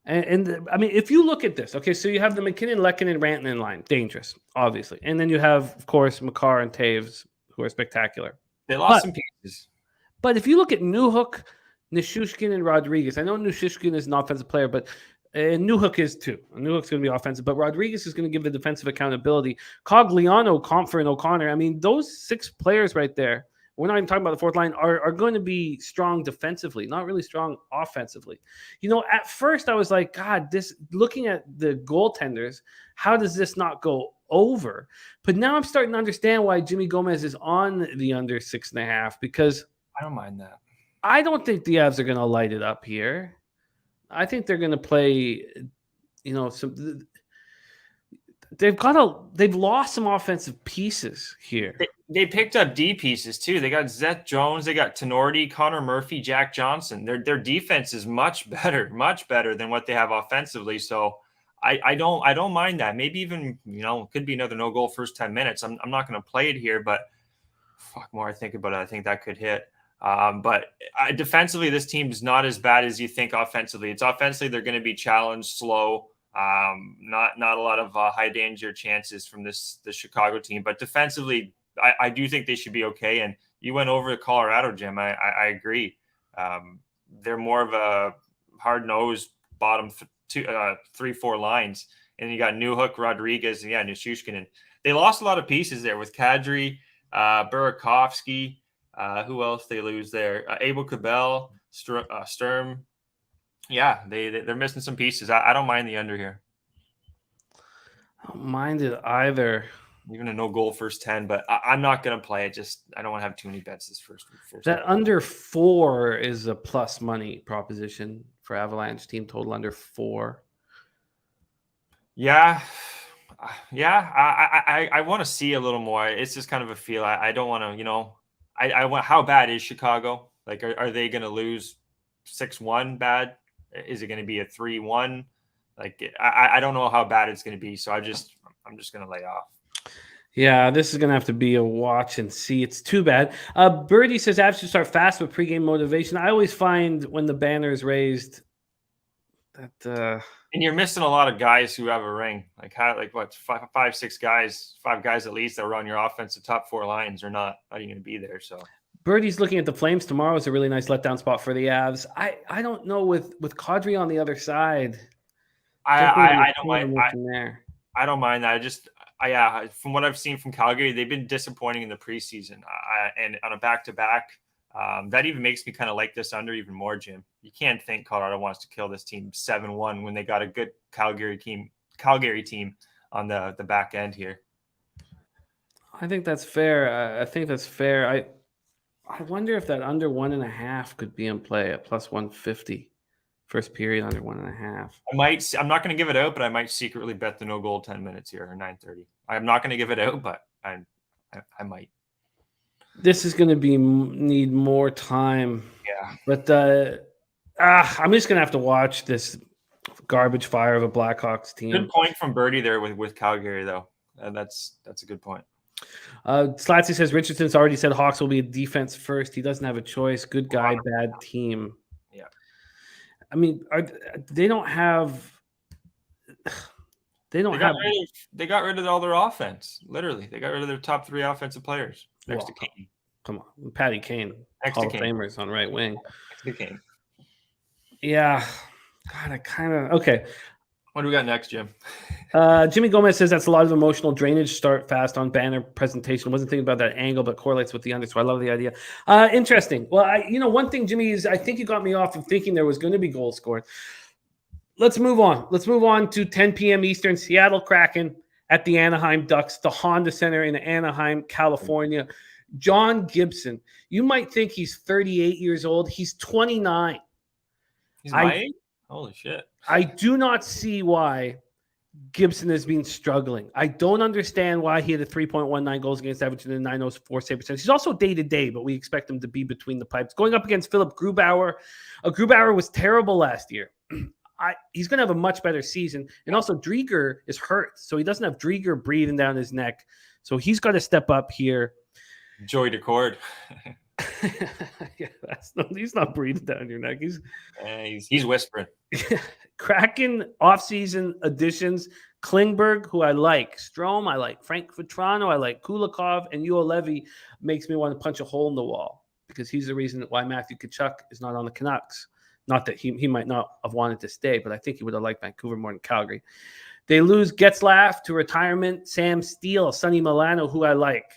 And I mean, if you look at this, okay, so you have the McKinnon, Lehkonen, Rantanen line, dangerous, obviously. And then you have, of course, Makar and Taves, who are spectacular. They lost some pieces. But if you look at Newhook, Nichushkin, and Rodriguez, I know Nichushkin is an offensive player, but Newhook is too. Newhook's going to be offensive, but Rodriguez is going to give the defensive accountability. Cogliano, Comfer, and O'Connor. I mean, those 6 players right there, we're not even talking about the 4th line, are going to be strong defensively, not really strong offensively. At first I was like, God, looking at the goaltenders, how does this not go over? But now I'm starting to understand why Jimmy Gomez is on the under 6.5, because I don't mind that. I don't think the Avs are going to light it up here. I think they're going to play, they've lost some offensive pieces here. They picked up D pieces too. They got Zeth Jones, they got Tenorti, Connor Murphy, Jack Johnson. Their defense is much better than what they have offensively. So I don't mind that. Maybe even, could be another no goal first 10 minutes. I'm not going to play it here, but more I think about it, I think that could hit. But defensively, this team is not as bad as you think offensively. It's offensively, they're going to be challenged, slow, not a lot of high danger chances from the Chicago team. But defensively, I do think they should be okay. And you went over to Colorado, Jim. I agree. They're more of a hard-nosed bottom 3-4 lines. And you got Newhook, Rodriguez, and Nichushkin. And they lost a lot of pieces there with Kadri, Burakovsky. Who else they lose there? Abel Cabell, Sturm. Yeah, they're missing some pieces. I don't mind the under here. I don't mind it either. Even a no goal first 10, but I'm not going to play it. I don't want to have too many bets this first. That under 4 is a plus money proposition for Avalanche team total under 4. Yeah. I want to see a little more. It's just kind of a feel. I don't want to, I want. How bad is Chicago? Like, are they going to lose 6-1 bad? Is it going to be a 3-1? Like, I don't know how bad it's going to be. So I'm just going to lay off. Yeah, this is going to have to be a watch and see. It's too bad. Birdie says, Avs should start fast with pregame motivation. I always find when the banner is raised that... And you're missing a lot of guys who have a ring. Five, 6 guys, 5 guys at least that were on your offensive top 4 lines are not even going to be there. So Birdie's looking at the Flames tomorrow is a really nice letdown spot for the Avs. I don't know with Kadri on the other side. I don't mind. I don't mind that. From what I've seen from Calgary, they've been disappointing in the preseason. And on a back-to-back, that even makes me kind of like this under even more, Jim. You can't think Colorado wants to kill this team 7-1 when they got a good Calgary team on the back end here. I think that's fair. I wonder if that under 1.5 could be in play at plus 150. First period under 1.5. I'm not going to give it out, but I might secretly bet the no goal 10 minutes here or 9:30. I'm not going to give it out, but I might. This is going to need more time. Yeah. But I'm just going to have to watch this garbage fire of a Blackhawks team. Good point from Birdie there with Calgary, though. That's a good point. Slatsy says Richardson's already said Hawks will be a defense first. He doesn't have a choice. Good guy, bad team. Yeah. I mean, they don't have. They got rid of all their offense. Literally, they got rid of their top 3 offensive players next to Kane. Come on, Patty Kane, next Hall to of Kane. Famers on right wing. Next to Kane. Yeah, God, I kind of okay. What do we got next, Jim? Jimmy Gomez says that's a lot of emotional drainage. Start fast on banner presentation. Wasn't thinking about that angle, but correlates with the under. So I love the idea. Interesting. Well, one thing, Jimmy, is I think you got me off of thinking there was going to be goals scored. Let's move on. Let's move on to 10 p.m. Eastern. Seattle Kraken at the Anaheim Ducks, the Honda Center in Anaheim, California. John Gibson. You might think he's 38 years old. He's 29. He's my age? Holy shit. I do not see why Gibson has been struggling. I don't understand why he had a 3.19 goals against average and a 904 save percentage. He's also day-to-day, but we expect him to be between the pipes. Going up against Philip Grubauer. Grubauer was terrible last year. He's going to have a much better season. And also, Drieger is hurt, so he doesn't have Drieger breathing down his neck. So he's got to step up here. Joy Decord. Yeah, he's not breathing down your neck. He's whispering. Kraken offseason additions. Klingberg, who I like. Strome, I like. Frank Vetrano, I like. Kulikov, and Yuo Levy makes me want to punch a hole in the wall because he's the reason why Matthew Tkachuk is not on the Canucks. Not that he might not have wanted to stay, but I think he would have liked Vancouver more than Calgary. They lose Getzlaf to retirement. Sam Steele, Sonny Milano, who I like.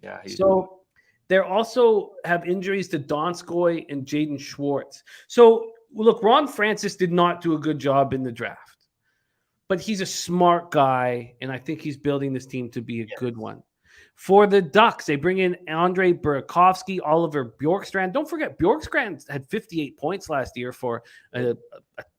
Yeah. So they also have injuries to Donskoy and Jaden Schwartz. So look, Ron Francis did not do a good job in the draft, but he's a smart guy, and I think he's building this team to be a good one. For the Ducks, they bring in Andre Burakovsky, Oliver Bjorkstrand. Don't forget, Bjorkstrand had 58 points last year for a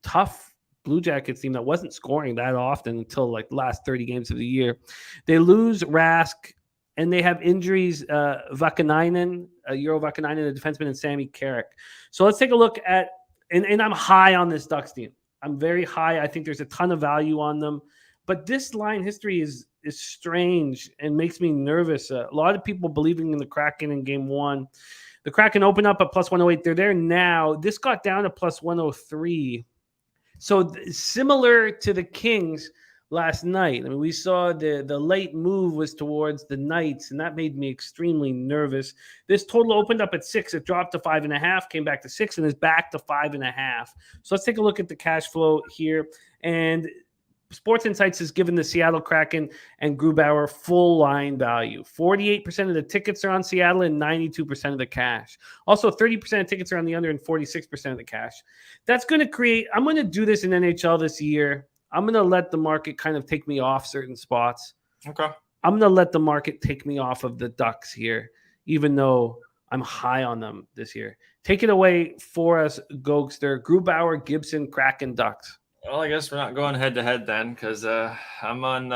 tough Blue Jackets team that wasn't scoring that often until like the last 30 games of the year. They lose Rask, and they have injuries, Vakanainen, Euro Vakanainen, the defenseman, and Sammy Carrick. So let's take a look at, and I'm high on this Ducks team. I'm very high. I think there's a ton of value on them. But this line history is strange and makes me nervous. A lot of people believing in the Kraken in game 1. The Kraken opened up at plus 108. They're there now. This got down to plus 103. So similar to the Kings last night. I mean, we saw the late move was towards the Knights, and that made me extremely nervous. This total opened up at 6. It dropped to 5.5, came back to 6, and is back to 5.5. So let's take a look at the cash flow here. And Sports Insights has given the Seattle Kraken and Grubauer full line value. 48% of the tickets are on Seattle and 92% of the cash. Also, 30% of tickets are on the under and 46% of the cash. That's going to create – I'm going to do this in NHL this year. I'm going to let the market kind of take me off certain spots. Okay. I'm going to let the market take me off of the Ducks here, even though I'm high on them this year. Take it away for us, Gogster. Grubauer, Gibson, Kraken, Ducks. Well, I guess we're not going head to head then, because I'm on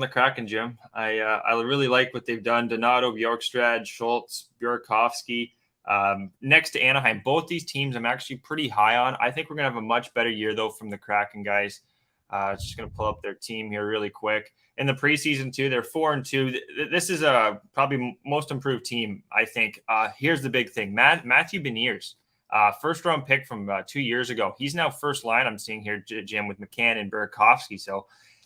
the Kraken, Jim. I really like what they've done. Donato, Bjorkstrand, Schultz, Burakovsky. Next to Anaheim, both these teams I'm actually pretty high on. I think we're gonna have a much better year though from the Kraken guys. Just gonna pull up their team here really quick. In the preseason too, they're 4-2. This is a probably most improved team, I think. Here's the big thing: Matthew Beniers. First round pick from 2 years ago. He's now first line. I'm seeing here, Jim, with McCann and Burakovsky. So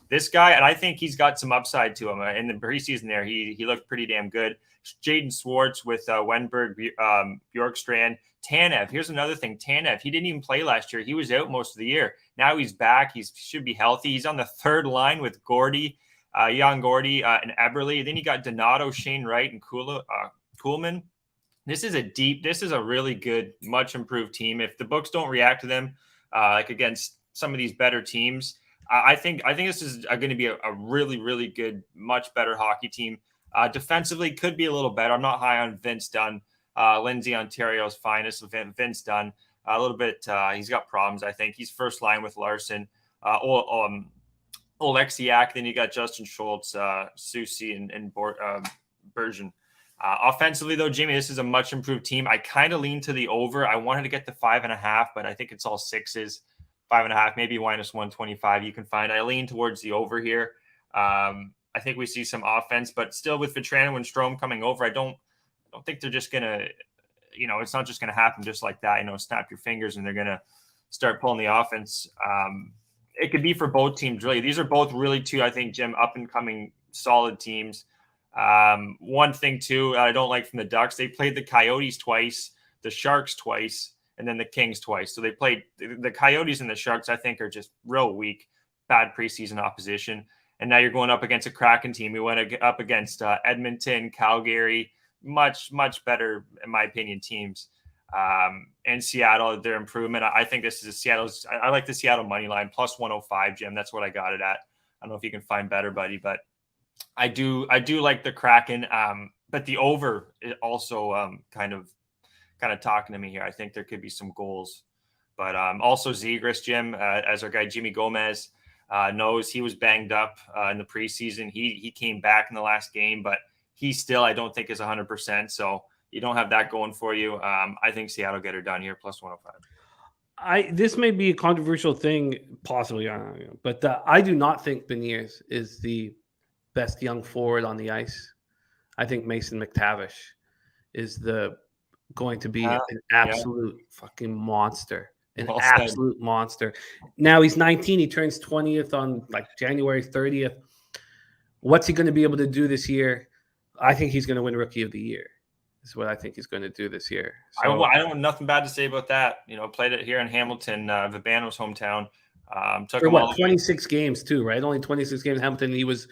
this guy, and I think he's got some upside to him. In the preseason there, he looked pretty damn good. Jaden Schwartz with Wenberg, Bjorkstrand, Tanev. Here's another thing. Tanev, he didn't even play last year. He was out most of the year. Now he's back. He should be healthy. He's on the third line with Gordy, Jan Gordy, and Eberle. Then you got Donato, Shane Wright, and Kuhlman. This is a really good, much improved team. If the books don't react to them, like against some of these better teams, I think this is going to be a really, really good, much better hockey team. Defensively, could be a little better. I'm not high on Vince Dunn, Lindsay Ontario's finest, Vince Dunn. a little bit. He's got problems. I think he's first line with Larson, Oleksiak. Then you got Justin Schultz, Susi, and Bergen. Offensively, though, Jimmy, this is a much improved team. I kind of lean to the over. I wanted to get the 5.5, but I think it's all sixes. 5.5, maybe minus 125. You can find. I lean towards the over here. I think we see some offense, but still with Vetrano and Strome coming over, I don't think they're just gonna. It's not just gonna happen just like that. Snap your fingers and they're gonna start pulling the offense. It could be for both teams, really. These are both really two, I think, Jim, up and coming solid teams. One thing too, I don't like from the Ducks. They played the Coyotes twice, the Sharks twice, and then the Kings twice. So they played the Coyotes and the Sharks, I think, are just real weak, bad preseason opposition. And now you're going up against a Kraken team. We went up against Edmonton, Calgary, much, much better, in my opinion, teams. And Seattle, their improvement. I think this is I like the Seattle money line, plus 105, Jim. That's what I got it at. I don't know if you can find better, buddy, but I do like the Kraken. But the over is also kind of talking to me here. I think there could be some goals. But also Zegras, Jim, as our guy Jimmy Gomez knows, he was banged up in the preseason. He came back in the last game, but he still, I don't think, is 100%. So you don't have that going for you. I think Seattle get her done here, plus 105. This may be a controversial thing, possibly, but I do not think Beniers is the best young forward on the ice. I think Mason McTavish is going to be an absolute fucking monster. Absolute monster. Now he's 19. He turns 20th on January 30th. What's he going to be able to do this year? I think he's going to win Rookie of the Year. Is what I think he's going to do this year. So, I don't have nothing bad to say about that. Played it here in Hamilton, Vibano's hometown. Took for what, 26 games too, right? Only 26 games in Hamilton. He was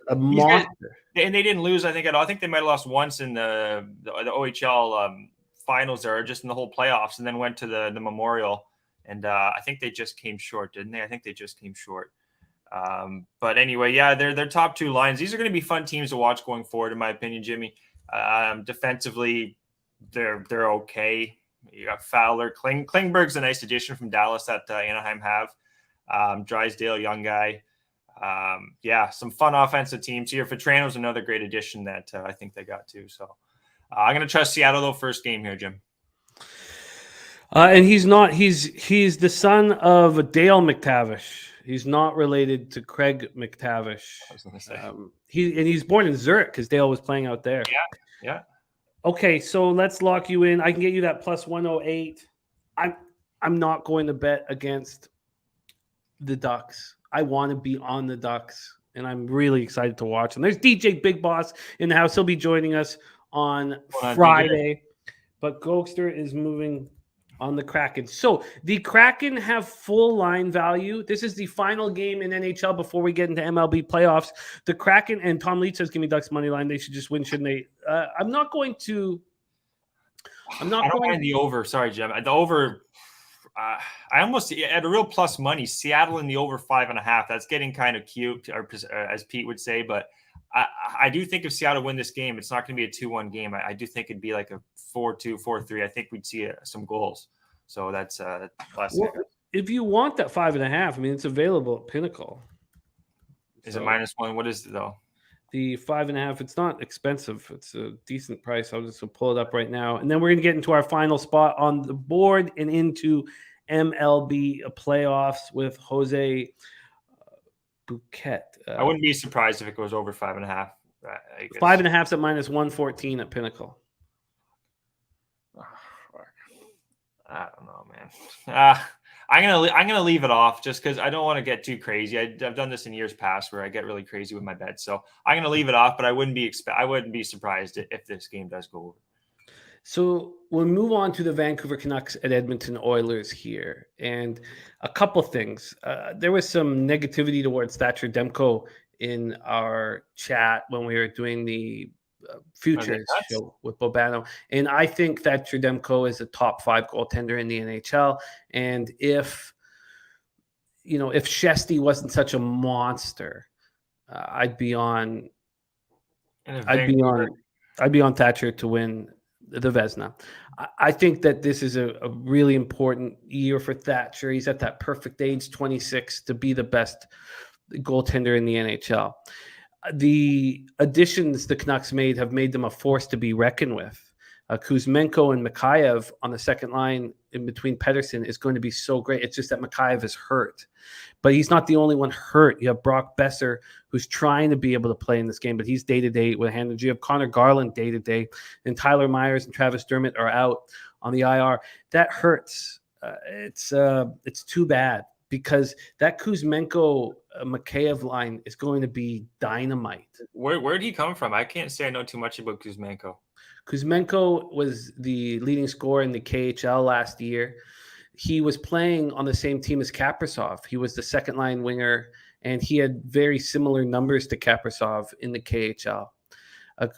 a monster. And they didn't lose, I think, at all. I think they might have lost once in the OHL finals there, just in the whole playoffs, and then went to the Memorial. And I think they just came short, didn't they? I think they just came short. But anyway, yeah, they're top two lines. These are going to be fun teams to watch going forward, in my opinion, Jimmy. Defensively, they're okay. You got Fowler. Klingberg's a nice addition from Dallas that Anaheim have. Drysdale, young guy. Some fun offensive teams here. Vetrano's another great addition that I think they got too. So I'm going to trust Seattle, though, first game here, Jim. And he's not. He's the son of Dale McTavish. He's not related to Craig McTavish. I was going to say. He's born in Zurich because Dale was playing out there. Yeah. Okay, so let's lock you in. I can get you that plus 108. I'm not going to bet against the Ducks. I want to be on the Ducks, and I'm really excited to watch them. There's DJ Big Boss in the house. He'll be joining us on Friday. But Gogster is moving on the Kraken. So the Kraken have full line value. This is the final game in NHL before we get into MLB playoffs. The Kraken, and Tom Leach says, give me Ducks money line. They should just win, shouldn't they? I'm not going to. I don't mind the over. Sorry, Jim. The over. I almost at a real plus money. Seattle in the over 5.5. That's getting kind of cute, or as Pete would say. But I do think if Seattle win this game, it's not going to be a 2-1 game. I do think it'd be like a 4-2, 4-3. I think we'd see some goals. So that's plus. Well, if you want that 5.5, I mean, it's available at Pinnacle. Is it -1? What is it though? The 5.5. It's not expensive. It's a decent price. I'll just pull it up right now, and then we're gonna get into our final spot on the board and into MLB playoffs with Jose Bouquett. I wouldn't be surprised if it goes over 5.5. 5.5's at -114 at Pinnacle. I don't know, man. I'm gonna leave it off just because I don't want to get too crazy. I've done this in years past where I get really crazy with my bets, so I'm gonna leave it off. But I wouldn't be surprised if this game does go over. So we'll move on to the Vancouver Canucks at Edmonton Oilers here, and a couple things. There was some negativity towards Thatcher Demko in our chat when we were doing the futures show with Bobano, and I think that Demko is a top 5 goaltender in the NHL. And if Shesty wasn't such a monster, I'd be on Thatcher to win the Vezina. I think that this is a really important year for Thatcher. He's at that perfect age, 26, to be the best goaltender in the NHL. The additions the Canucks have made them a force to be reckoned with. Kuzmenko and Mikheyev on the second line in between Pettersson is going to be so great. It's just that Mikheyev is hurt. But he's not the only one hurt. You have Brock Besser, who's trying to be able to play in this game, but he's day-to-day with a hand injury. You have Connor Garland day-to-day, and Tyler Myers and Travis Dermott are out on the IR. That hurts. It's too bad, because that Kuzmenko Mikheyev line is going to be dynamite. Where did he come from? I can't say I know too much about Kuzmenko. Kuzmenko was the leading scorer in the KHL last year. He was playing on the same team as Kaprizov. He was the second line winger, and he had very similar numbers to Kaprizov in the KHL.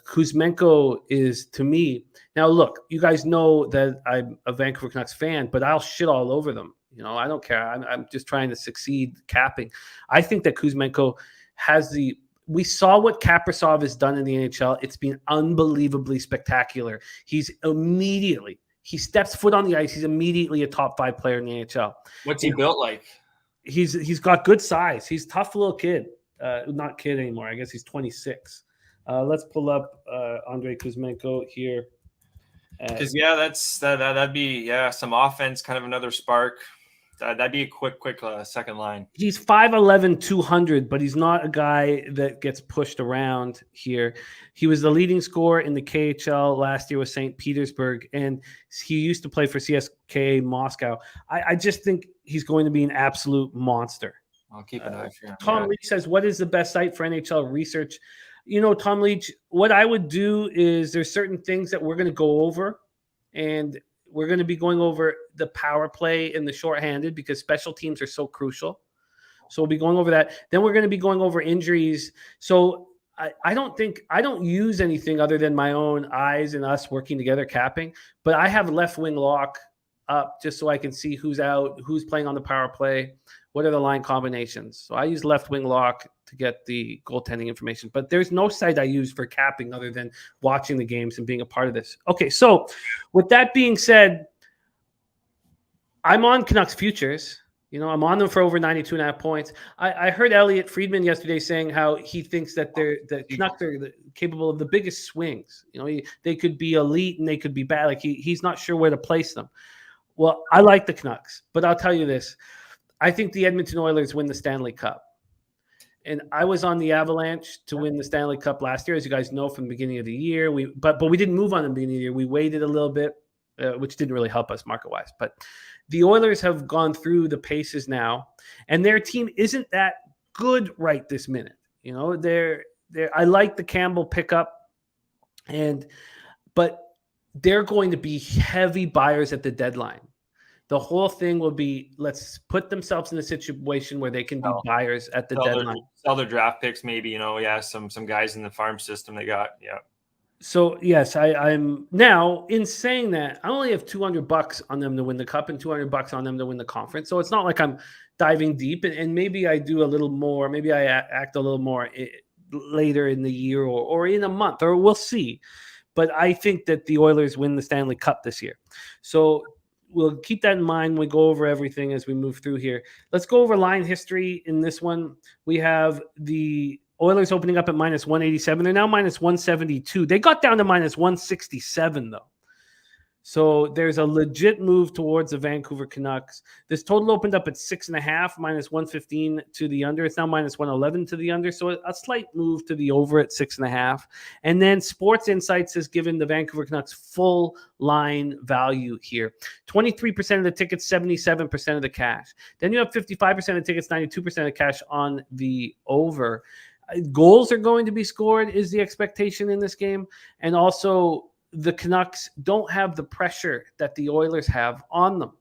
Kuzmenko is, to me, now look, you guys know that I'm a Vancouver Canucks fan, but I'll shit all over them. I don't care. I'm just trying to succeed capping. I think that Kuzmenko has we saw what Kaprizov has done in the NHL. It's been unbelievably spectacular. He steps foot on the ice. He's immediately a top 5 player in the NHL. What's he built like? He's got good size. He's a tough little kid. Not kid anymore. I guess he's 26. Let's pull up Andrei Kuzmenko here. Because that'd be some offense, kind of another spark. That'd be a quick second line. He's 5'11", 200, but he's not a guy that gets pushed around here. He was the leading scorer in the KHL last year with St. Petersburg, and he used to play for CSKA Moscow. I just think he's going to be an absolute monster. I'll keep an eye for him. Tom Leach says, what is the best site for NHL research? Tom Leach, what I would do is there's certain things that we're going to go over, and we're going to be going over the power play and the shorthanded, because special teams are so crucial. So we'll be going over that. Then we're going to be going over injuries. So I don't use anything other than my own eyes and us working together capping, but I have left wing lock up just so I can see who's out, who's playing on the power play, what are the line combinations. So I use left wing lock to get the goaltending information, but there's no site I use for capping other than watching the games and being a part of this. Okay, so with that being said, I'm on Canucks futures. I'm on them for over 92.5 points. I heard Elliot Friedman yesterday saying how he thinks that the Canucks are capable of the biggest swings. They could be elite and they could be bad. Like he's not sure where to place them. Well, I like the Canucks, but I'll tell you this. I think the Edmonton Oilers win the Stanley Cup. And I was on the Avalanche to win the Stanley Cup last year, as you guys know, from the beginning of the year. But we didn't move on the beginning of the year. We waited a little bit, which didn't really help us market-wise. But the Oilers have gone through the paces now, and their team isn't that good right this minute. I like the Campbell pickup, but they're going to be heavy buyers at the deadline. The whole thing will be, let's put themselves in a situation where they can be buyers at the deadline. Sell their draft picks, maybe, some guys in the farm system they got. Yeah. So, yes, I'm now, in saying that, I only have $200 on them to win the cup and $200 on them to win the conference. So it's not like I'm diving deep, and maybe I do a little more. Maybe I act a little more later in the year or in a month, or we'll see. But I think that the Oilers win the Stanley Cup this year. So we'll keep that in mind when we go over everything as we move through here. Let's go over line history in this one. We have the Oilers opening up at minus 187. They're now minus 172. They got down to minus 167, though. So there's a legit move towards the Vancouver Canucks. This total opened up at 6.5, minus 115 to the under. It's now minus 111 to the under. So a slight move to the over at 6.5. And then Sports Insights has given the Vancouver Canucks full line value here. 23% of the tickets, 77% of the cash. Then you have 55% of the tickets, 92% of the cash on the over. Goals are going to be scored is the expectation in this game. And also, the Canucks don't have the pressure that the Oilers have on them.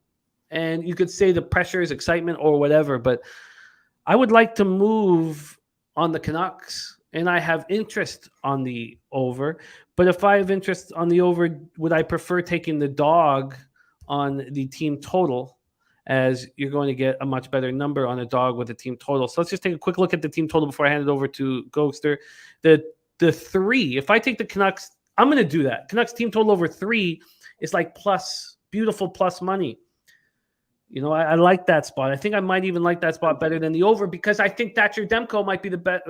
And you could say the pressure is excitement or whatever, but I would like to move on the Canucks, and I have interest on the over. But if I have interest on the over, would I prefer taking the dog on the team total, as you're going to get a much better number on a dog with a team total. So let's just take a quick look at the team total before I hand it over to Gogster. The 3, if I take the Canucks I'm going to do that. Canucks team total over 3 is like beautiful plus money. I like that spot. I think I might even like that spot better than the over because I think Thatcher Demko might be the best,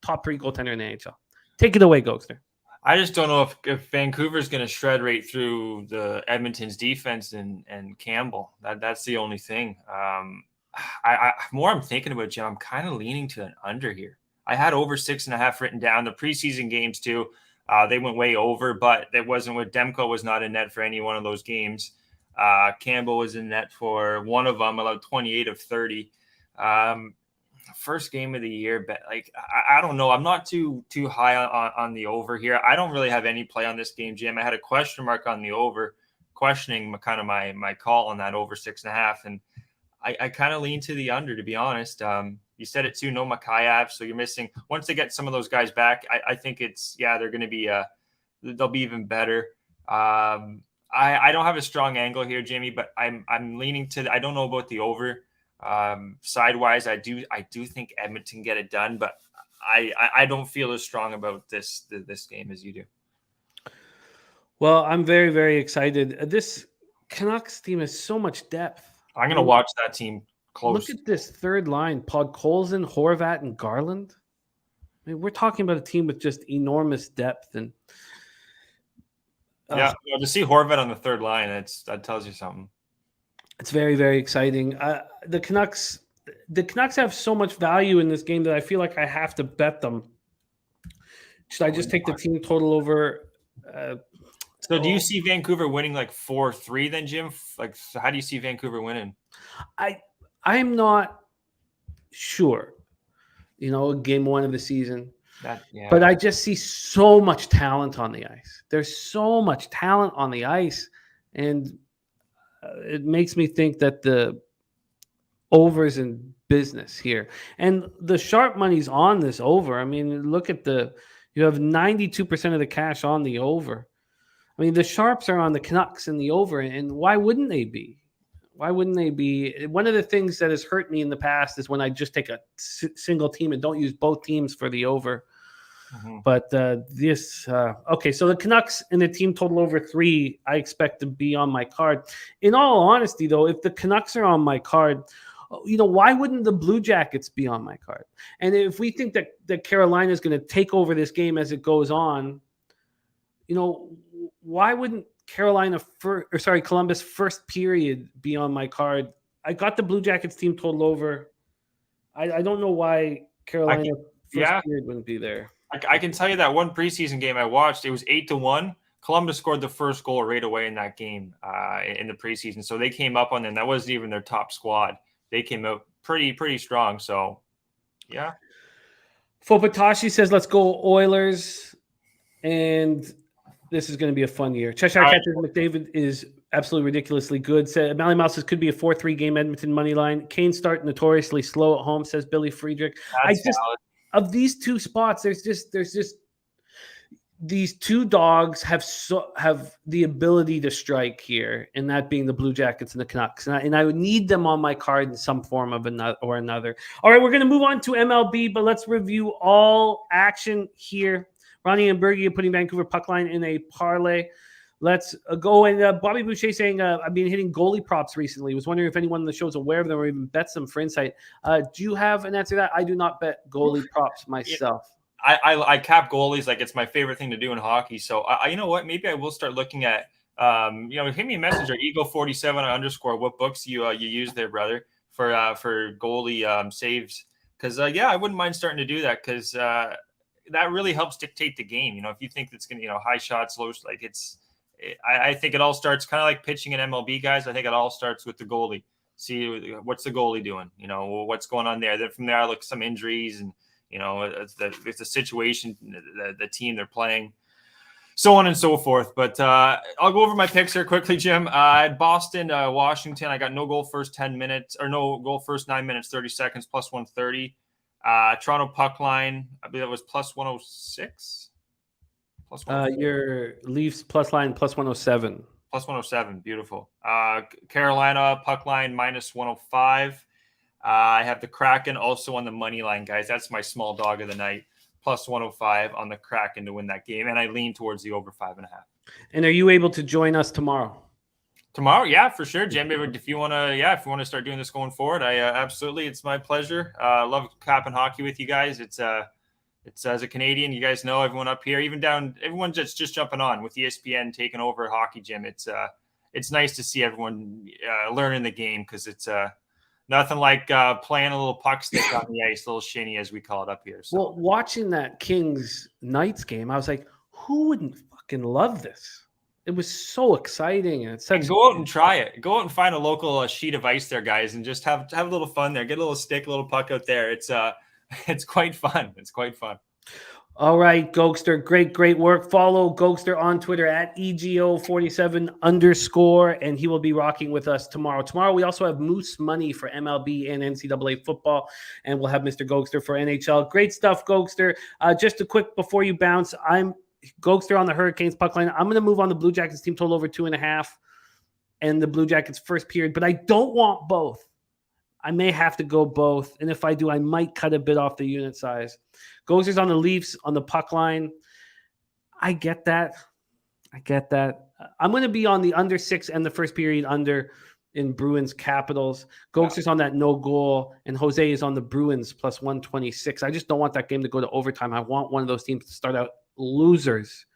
top 3 goaltender in the NHL. Take it away, Gogster. I just don't know if Vancouver's going to shred right through the Edmonton's defense and Campbell. That's the only thing. More I'm thinking about, Jim, I'm kind of leaning to an under here. I had over 6.5 written down. The preseason games too, they went way over, but it wasn't with Demko was not in net for any one of those games. Campbell was in net for one of them, allowed 28 of 30. First game of the year, but I don't know. I'm not too high on the over here. I don't really have any play on this game, Jim. I had a question mark on the over, questioning kind of my call on that over 6.5, and I kind of lean to the under, to be honest. You said it too, no Mikheyev, so you're missing. Once they get some of those guys back, I think they're going to be they'll be even better. I don't have a strong angle here, Jimmy, but I'm leaning to. I don't know about the over. Sidewise, I do think Edmonton get it done, but I don't feel as strong about this game as you do. Well, I'm very, very excited. This Canucks team has so much depth. I'm going to watch that team close. Look at this third line: Podkolzin, Horvat, and Garland. I mean, we're talking about a team with just enormous depth, and to see Horvat on the third line, that tells you something. It's very, very exciting. The Canucks have so much value in this game that I feel like I have to bet them. Should I just take the team total over? So do you see Vancouver winning 4-3 then, Jim? So how do you see Vancouver winning? I'm not sure. Game 1 of the season. But I just see so much talent on the ice. There's so much talent on the ice, and it makes me think that the over's in business here. And the sharp money's on this over. I mean, look at you have 92% of the cash on the over. I mean, the sharps are on the Canucks and the over, and why wouldn't they be? Why wouldn't they be? One of the things that has hurt me in the past is when I just take a single team and don't use both teams for the over. Mm-hmm. But okay, so the Canucks and the team total over 3, I expect to be on my card. In all honesty, though, if the Canucks are on my card, why wouldn't the Blue Jackets be on my card? And if we think that Carolina is going to take over this game as it goes on, why wouldn't Columbus first period be on my card? I got the Blue Jackets team total over. I don't know why Carolina first period wouldn't be there. I can tell you that one preseason game I watched, it was 8-1. Columbus scored the first goal right away in that game in the preseason. So they came up on them. That wasn't even their top squad. They came out pretty strong. So, yeah. Fopatashi says, let's go Oilers. And this is going to be a fun year. Cheshire Catcher McDavid is absolutely ridiculously good. Mally Mouse says, could be a 4-3 game Edmonton money line. Kane start notoriously slow at home, says Billy Friedrich. Of these two spots, there's just these two dogs have the ability to strike here, and that being the Blue Jackets and the Canucks. And I would need them on my card in some form of another. All right, we're going to move on to MLB, but let's review all action here. Ronnie and Bergie are putting Vancouver puck line in a parlay. Let's go. And Bobby Boucher saying, I've been hitting goalie props recently. Was wondering if anyone on the show is aware of them or even bets them for insight. Do you have an answer to that? I do not bet goalie props myself. I cap goalies like it's my favorite thing to do in hockey. So you know what? Maybe I will start looking at hit me a message or Eagle47_ what books you use there, brother, for goalie saves. Because I wouldn't mind starting to do that because that really helps dictate the game. If you think it's going to high shots, low, I think it all starts kind of like pitching in MLB, guys. I think it all starts with the goalie. See what's the goalie doing? What's going on there. Then from there, I look at some injuries and. It's the situation, the team they're playing, so on and so forth. But I'll go over my picks here quickly, Jim. At Boston, Washington, I got no goal first 10 minutes or no goal first 9 minutes, 30 seconds, plus 130. Toronto puck line, I believe it was plus 106. Your Leafs plus line plus 107. Plus 107, beautiful. Carolina puck line minus 105. I have the Kraken also on the money line, guys. That's my small dog of the night. plus 105 on the Kraken to win that game. And I lean towards the over 5.5. And are you able to join us tomorrow? Tomorrow, yeah, for sure, Jim. If you want to start doing this going forward, I absolutely, it's my pleasure. Love capping hockey with you guys. It's as a Canadian, you guys know everyone up here, even down, everyone just jumping on with ESPN taking over hockey, Jim. It's nice to see everyone learning the game, because it's nothing like playing a little puck stick on the ice, a little shinny as we call it up here. So. Well, watching that Kings Knights game, I was like, who wouldn't fucking love this? It was so exciting. And go out and try it. Go out and find a local sheet of ice there, guys, and just have a little fun there. Get a little stick, a little puck out there. It's quite fun. It's quite fun. All right, Gogster, great work. Follow Gogster on Twitter at EGO47_, and he will be rocking with us tomorrow. Tomorrow, we also have Moose Money for MLB and NCAA football, and we'll have Mr. Gogster for NHL. Great stuff, Gogster. Just a quick before you bounce, I'm Gogster on the Hurricanes puck line. I'm going to move on the Blue Jackets team total over 2.5 and the Blue Jackets first period, but I don't want both. I may have to go both, and if I do, I might cut a bit off the unit size. Gogster's on the Leafs on the puck line. I get that. I'm going to be on the under 6 and the first period under in Bruins Capitals. Gogster's on that no goal, and Jose is on the Bruins plus 126. I just don't want that game to go to overtime. I want one of those teams to start out losers.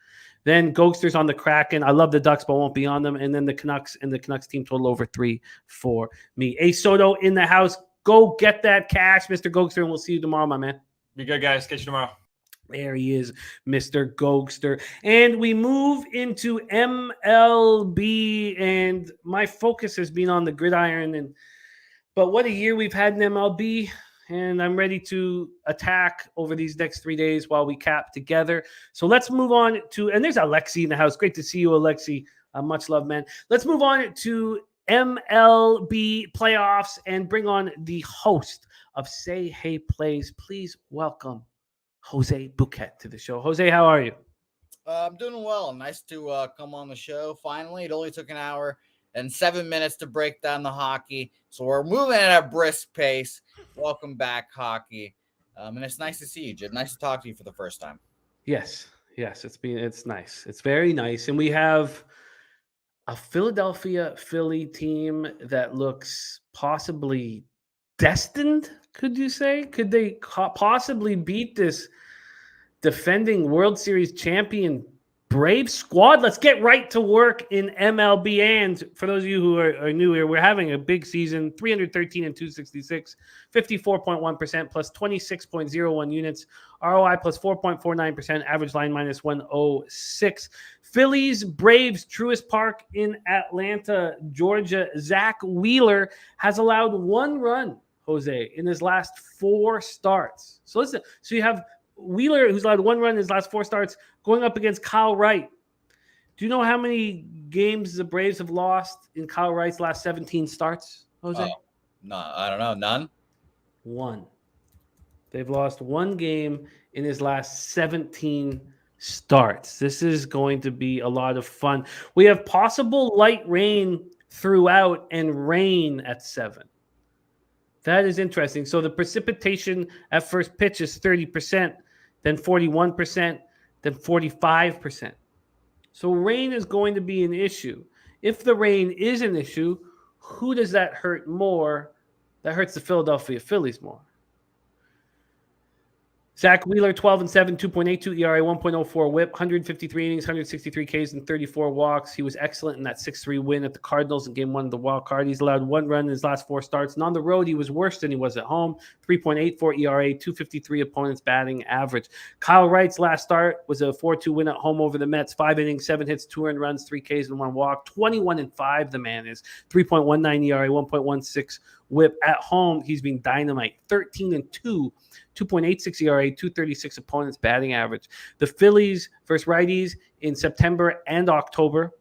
Then Gogster's on the Kraken. I love the Ducks, but won't be on them. And then the Canucks and the Canucks team total over 3 for me. Ace Soto in the house. Go get that cash, Mr. Gogster, and we'll see you tomorrow, my man. Be good, guys. Catch you tomorrow. There he is, Mr. Gogster. And we move into MLB, and my focus has been on the gridiron. But what a year we've had in MLB. And I'm ready to attack over these next 3 days while we cap together. So let's move on to, and there's Alexi in the house. Great to see you, Alexi. Much love, man. Let's move on to MLB playoffs and bring on the host of Say Hey Plays. Please welcome Jose Bouquett to the show. Jose, how are you? I'm doing well. Nice to come on the show. Finally, it only took an hour and 7 minutes to break down the hockey. So we're moving at a brisk pace. Welcome back, hockey. And it's nice to see you, Jid. Nice to talk to you for the first time. Yes, it's nice. It's very nice. And we have a Philadelphia Philly team that looks possibly destined, could you say? Could they possibly beat this defending World Series champion Brave squad? Let's get right to work in MLB. And for those of you who are new here, we're having a big season, 313 and 266, 54.1% plus 26.01 units, ROI plus 4.49%, average line minus 106. Phillies, Braves, Truist Park in Atlanta, Georgia. Zach Wheeler has allowed 1 run, Jose, in his last 4 starts. So listen, so you have Wheeler, who's allowed 1 run in his last 4 starts, going up against Kyle Wright. Do you know how many games the Braves have lost in Kyle Wright's last 17 starts, Jose? No, I don't know. None? 1. They've lost 1 game in his last 17 starts. This is going to be a lot of fun. We have possible light rain throughout and rain at 7. That is interesting. So the precipitation at first pitch is 30%, then 41%, then 45%. So rain is going to be an issue. If the rain is an issue, who does that hurt more? That hurts the Philadelphia Phillies more. Zach Wheeler, 12-7, 2.82 ERA, 1.04 WHIP, 153 innings, 163 Ks, and 34 walks. He was excellent in that 6-3 win at the Cardinals in Game 1 of the wild card. He's allowed 1 run in his last 4 starts. And on the road, he was worse than he was at home. 3.84 ERA, 253 opponents batting average. Kyle Wright's last start was a 4-2 win at home over the Mets. 5 innings, 7 hits, 2 earned runs, 3 Ks, and 1 walk. 21-5 the man is. 3.19 ERA, 1.16 WHIP. At home, he's been dynamite. 13-2. 2.86 ERA, 236 opponents batting average. The Phillies versus righties in September and October,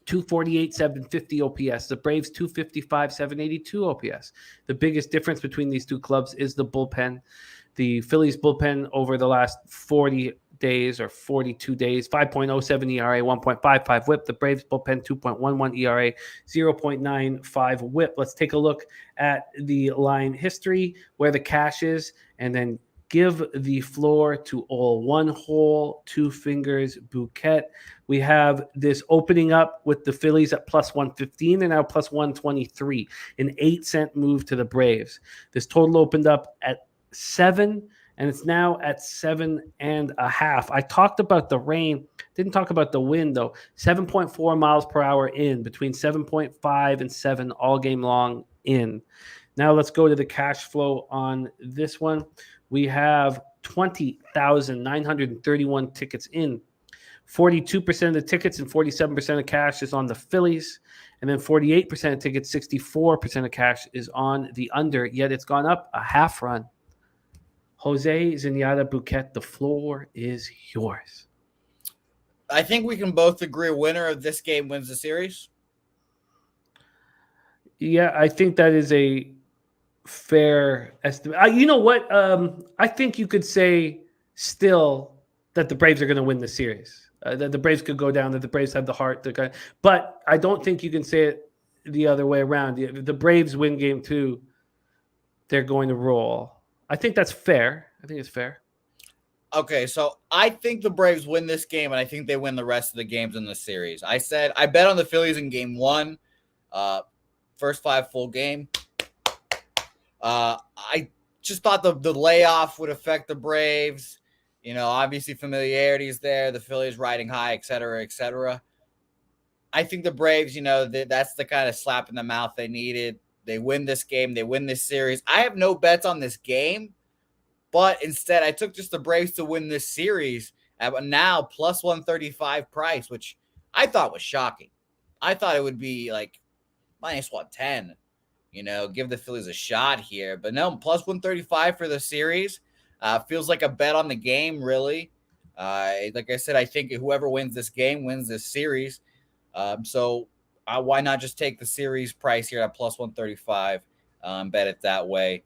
248, 750 OPS. The Braves, 255, 782 OPS. The biggest difference between these two clubs is the bullpen. The Phillies bullpen over the last 40 days or 42 days, 5.07 ERA, 1.55 WHIP. The Braves bullpen, 2.11 ERA, 0.95 WHIP. Let's take a look at the line history, where the cash is, and then give the floor to all one hole, two fingers Bouquett. We have this opening up with the Phillies at plus 115. They're now plus 123, an 8-cent move to the Braves. This total opened up at 7, and it's now at 7.5. I talked about the rain, didn't talk about the wind though. 7.4 miles per hour in, between 7.5 and 7 all game long in. Now let's go to the cash flow on this one. We have 20,931 tickets in. 42% of the tickets and 47% of cash is on the Phillies. And then 48% of tickets, 64% of cash is on the under. Yet it's gone up a half run. Jose Bouquett, the floor is yours. I think we can both agree a winner of this game wins the series. Yeah, I think that is a fair estimate. You know what? I think you could say still that the Braves are going to win the series. That the Braves could go down, that the Braves have the heart. But I don't think you can say it the other way around. If the Braves win game 2, they're going to roll. I think that's fair. I think it's fair. Okay, so I think the Braves win this game, and I think they win the rest of the games in the series. I said I bet on the Phillies in game 1, first 5 full game. I just thought the layoff would affect the Braves. You know, obviously familiarity is there. The Phillies riding high, et cetera, et cetera. I think the Braves, you know, that's the kind of slap in the mouth they needed. They win this game. They win this series. I have no bets on this game, but instead I took just the Braves to win this series at now plus 135 price, which I thought was shocking. I thought it would be like minus 110, you know, give the Phillies a shot here. But no, plus 135 for the series. Feels like a bet on the game, really. Like I said, I think whoever wins this game wins this series. So why not just take the series price here at plus 135 bet it that way.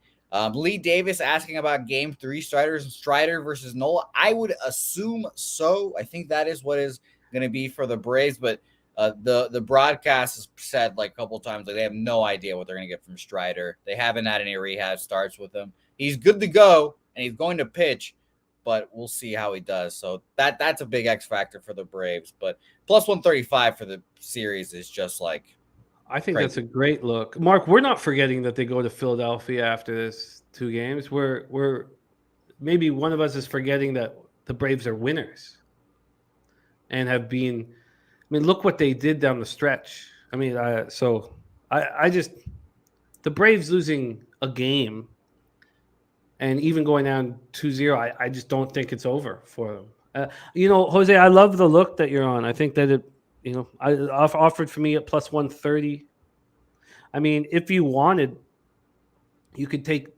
Lee Davis asking about game 3, Strider versus Nola. I would assume so. I think that is what is going to be for the Braves, but the broadcast has said like a couple times like they have no idea what they're going to get from Strider. They haven't had any rehab starts with him. He's good to go, and he's going to pitch, but we'll see how he does. So that's a big X factor for the Braves. But plus 135 for the series is just like I think crazy. That's a great look. Mark, we're not forgetting that they go to Philadelphia after this 2 games. We're maybe one of us is forgetting that the Braves are winners and have been. I mean, look what they did down the stretch. I mean, I just the Braves losing a game and even going down 2-0, I just don't think it's over for them. You know, Jose, I love the look that you're on. I think that it, you know, I offered for me at plus 130. I mean, if you wanted, you could take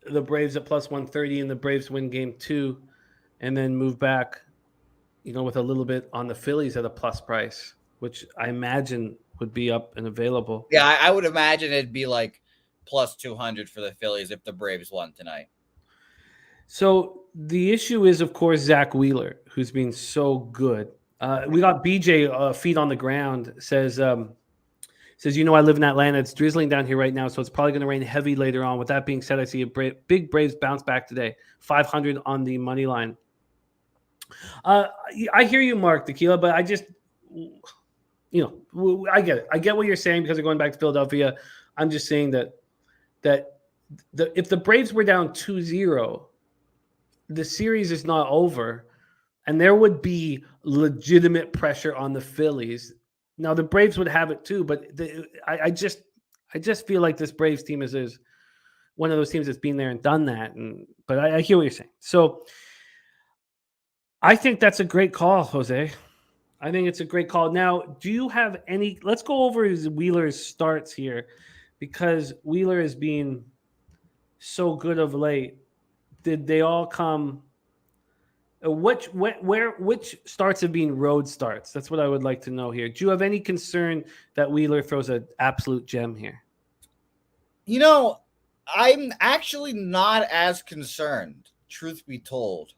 the Braves at plus 130 and the Braves win game 2 and then move back, you know, with a little bit on the Phillies at a plus price, which I imagine would be up and available. Yeah, I would imagine it'd be like plus 200 for the Phillies if the Braves won tonight. So the issue is, of course, Zach Wheeler, who's been so good. We got BJ feet on the ground, says, you know, I live in Atlanta. It's drizzling down here right now, so it's probably going to rain heavy later on. With that being said, I see a big Braves bounce back today. 500 on the money line. I hear you, Mark Tequila, but I just, you know, I get it. I get what you're saying because they're going back to Philadelphia. I'm just saying that if the Braves were down 2-0, the series is not over, and there would be legitimate pressure on the Phillies. Now the Braves would have it too, but I just feel like this Braves team is one of those teams that's been there and done that. But I hear what you're saying. So I think that's a great call, Jose. I think it's a great call. Now, do you have any? Let's go over Wheeler's starts here, because Wheeler has been so good of late. Did they all come? Which starts have been road starts? That's what I would like to know here. Do you have any concern that Wheeler throws an absolute gem here? You know, I'm actually not as concerned, truth be told.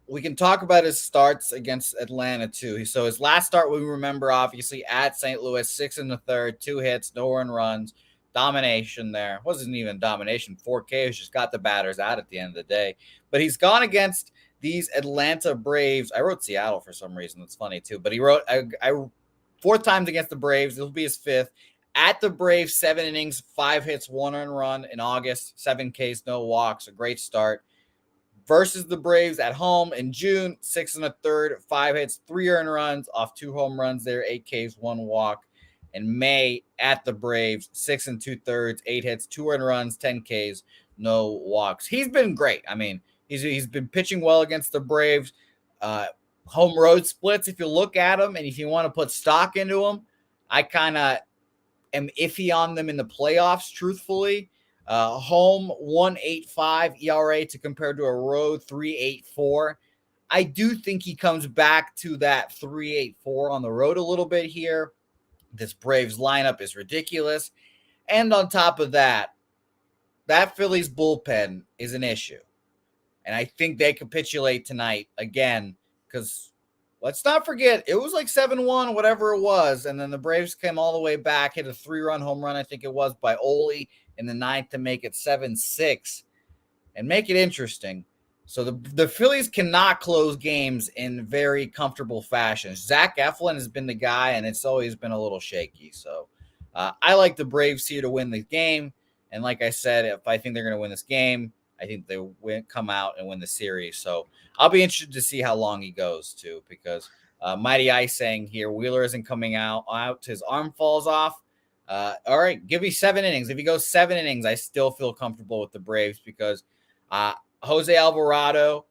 We can talk about his starts against Atlanta too. So his last start, we remember, obviously at St. Louis, 6 1/3, 2 hits, no earned runs, domination there. Wasn't even domination. 4Ks just got the batters out at the end of the day. But he's gone against these Atlanta Braves. I wrote Seattle for some reason. That's funny too. But he wrote I 4 times against the Braves. This will be his 5th. At the Braves, 7 innings, 5 hits, 1 earned run in August, 7 Ks, no walks. A great start. Versus the Braves at home in June, 6 1/3, 5 hits, 3 earned runs off 2 home runs there, 8 Ks, 1 walk. In May at the Braves, 6 2/3, 8 hits, 2 earned runs, 10 Ks, no walks. He's been great. I mean, he's been pitching well against the Braves. Home road splits, if you look at them and if you want to put stock into them, I kind of am iffy on them in the playoffs, truthfully. Home 1.85 ERA to compare to a road 3.84. I do think he comes back to that 3.84 on the road a little bit here. This Braves lineup is ridiculous. And on top of that, that Phillies bullpen is an issue. And I think they capitulate tonight again because let's not forget, it was like 7-1, whatever it was. And then the Braves came all the way back, hit a 3-run home run, I think it was, by Ole in the 9th to make it 7-6 and make it interesting. So the Phillies cannot close games in very comfortable fashion. Zach Eflin has been the guy, and it's always been a little shaky. So I like the Braves here to win the game. And like I said, if I think they're going to win this game, I think they come out and win the series. So I'll be interested to see how long he goes, too, because Mighty Ice saying here, Wheeler isn't coming out. His arm falls off. All right, give me 7 innings. If he goes 7 innings, I still feel comfortable with the Braves because Jose Alvarado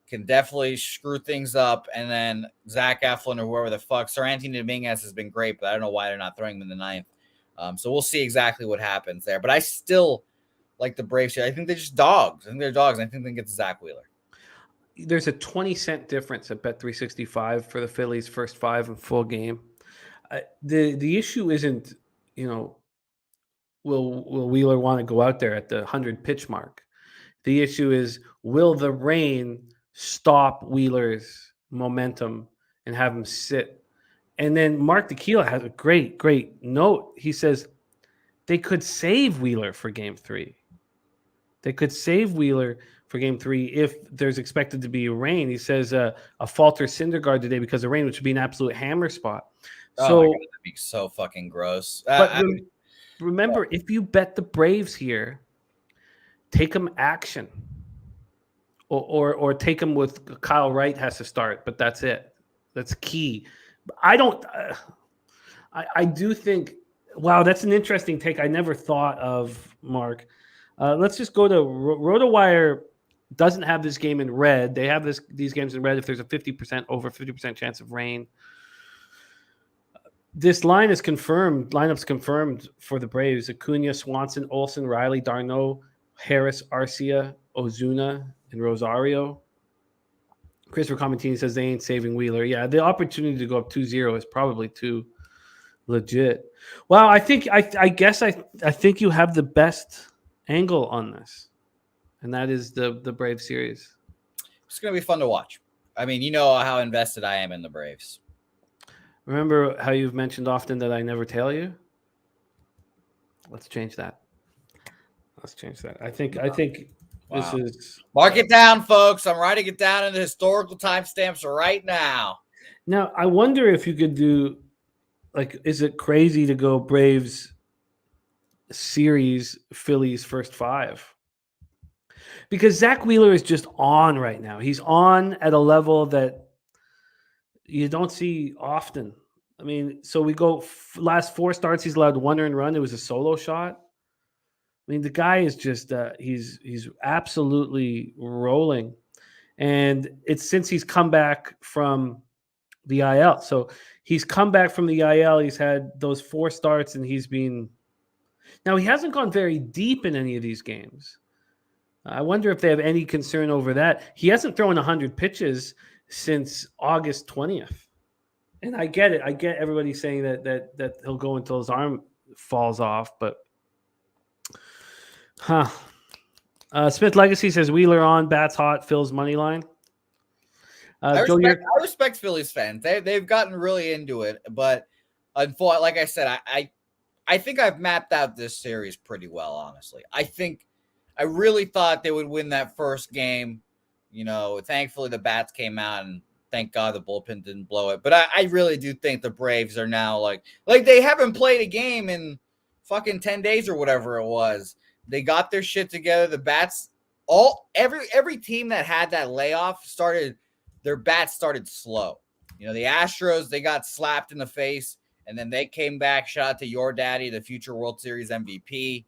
can definitely screw things up. And then Zach Eflin or whoever the fuck. Sir Anthony Dominguez has been great, but I don't know why they're not throwing him in the 9th. So we'll see exactly what happens there. But I still like the Braves here. I think they're just dogs. I think they're dogs. I think they can get to Zach Wheeler. There's a 20-cent difference at Bet365 for the Phillies' first 5 in full game. The issue isn't, will Wheeler want to go out there at the 100 pitch mark? The issue is, will the rain stop Wheeler's momentum and have him sit? And then Mark Tequila has a great note. He says they could save Wheeler for game 3. They could save Wheeler for game 3 if there's expected to be rain. He says a falter Syndergaard today because of rain, which would be an absolute hammer spot. So, my God, that'd be so fucking gross. But remember, if you bet the Braves here, take them action, or take them with Kyle Wright has to start, but that's it. That's key. I do think. Wow, that's an interesting take. I never thought of, Mark. Let's just go to RotoWire. Doesn't have this game in red. They have these games in red if there's a over 50% chance of rain. This line is confirmed. Lineup's confirmed for the Braves: Acuna, Swanson, Olsen, Riley, Darno, Harris, Arcia, Ozuna, and Rosario. Christopher Comentini says they ain't saving Wheeler. Yeah, the opportunity to go up 2-0 is probably too legit. Well, I think I think you have the best angle on this, and that is the Brave series. It's going to be fun to watch. I mean, you know how invested I am in the Braves. Remember how you've mentioned often that I never tell you? Let's change that. I think Wow. This is Mark it down, folks. I'm writing it down in the historical timestamps right now. Now, I wonder if you could do, is it crazy to go Braves series, Phillies first 5? Because Zach Wheeler is just on right now. He's on at a level that you don't see often. I mean, so we go last 4 starts, he's allowed 1 earned run. It was a solo shot. I mean, the guy is just he's absolutely rolling, and it's since he's come back from the IL. So he's come back from the IL. He's had those 4 starts, and he hasn't gone very deep in any of these games. I wonder if they have any concern over that. He hasn't thrown 100 pitches since August 20th. And I get it. I get everybody saying that he'll go until his arm falls off, but Smith Legacy says Wheeler on, bats hot, Phil's money line. I respect Phillies fans. They've gotten really into it, but like I said, I think I've mapped out this series pretty well, honestly. I really thought they would win that first game. Thankfully the bats came out, and thank God the bullpen didn't blow it. But I really do think the Braves are now like they haven't played a game in fucking 10 days or whatever it was. They got their shit together. The bats, every team that had that layoff their bats started slow. The Astros, they got slapped in the face, and then they came back. Shout out to your daddy, the future World Series MVP.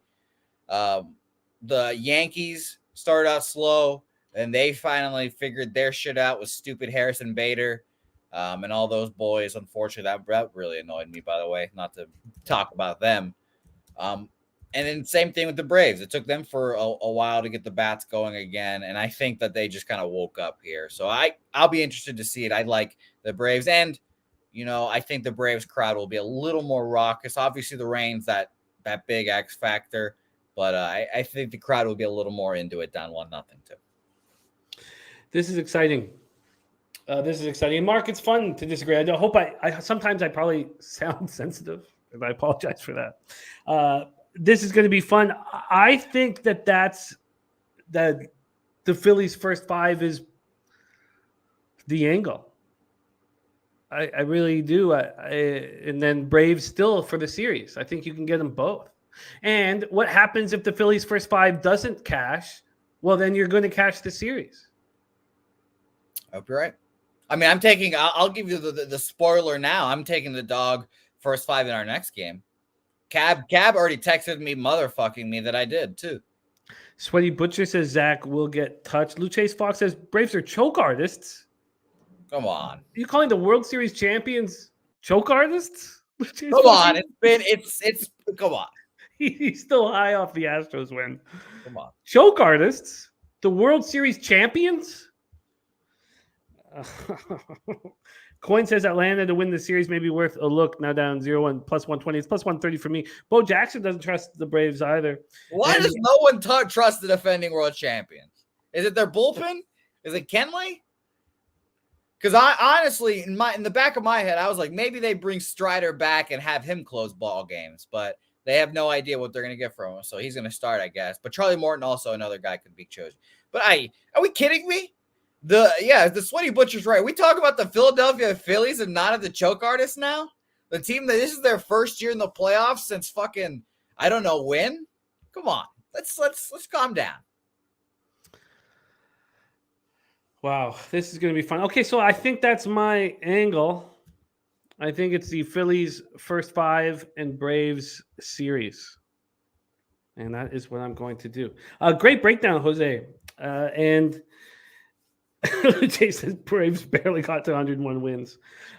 The Yankees started out slow, and they finally figured their shit out with stupid Harrison Bader and all those boys. Unfortunately, that really annoyed me, by the way, not to talk about them. And then same thing with the Braves. It took them for a while to get the bats going again, and I think that they just kind of woke up here. So I'll be interested to see it. I like the Braves, and I think the Braves crowd will be a little more raucous. Obviously, the rain's that big X factor, but I think the crowd will be a little more into it, down 1-0 too. This is exciting. Mark, it's fun to disagree. I hope sometimes I probably sound sensitive, and I apologize for that. This is going to be fun. I think that the Phillies' first 5 is the angle. I really do. And then Braves still for the series. I think you can get them both. And what happens if the Phillies' first 5 doesn't cash? Well, then you're going to cash the series. I hope you're right. I mean, I'll give you the spoiler now. I'm taking the dog first 5 in our next game. Cab already texted me motherfucking me that I did too. Sweaty Butcher says Zach will get touched. Luchase Fox says Braves are choke artists. Come on. Are you calling the World Series champions choke artists? Come on. It's come on. He's still high off the Astros win. Come on. Choke artists? The World Series champions? Coin says Atlanta to win the series may be worth a look. Now down 0-1 plus 120. It's plus 130 for me. Bo Jackson doesn't trust the Braves either. Why does no one trust the defending world champions? Is it their bullpen? Is it Kenley? Because I honestly, in the back of my head, I was like, maybe they bring Strider back and have him close ball games, but they have no idea what they're going to get from him. So he's going to start, I guess. But Charlie Morton, also another guy, could be chosen. But are we kidding me? The Sweaty Butcher's right. We talk about the Philadelphia Phillies and not at the choke artists now. The team that this is their first year in the playoffs since fucking I don't know when. Come on, let's calm down. Wow, this is going to be fun. Okay, so I think that's my angle. I think it's the Phillies first 5 and Braves series, and that is what I'm going to do. Great breakdown, Jose, and. Jason Braves barely got to 101 wins.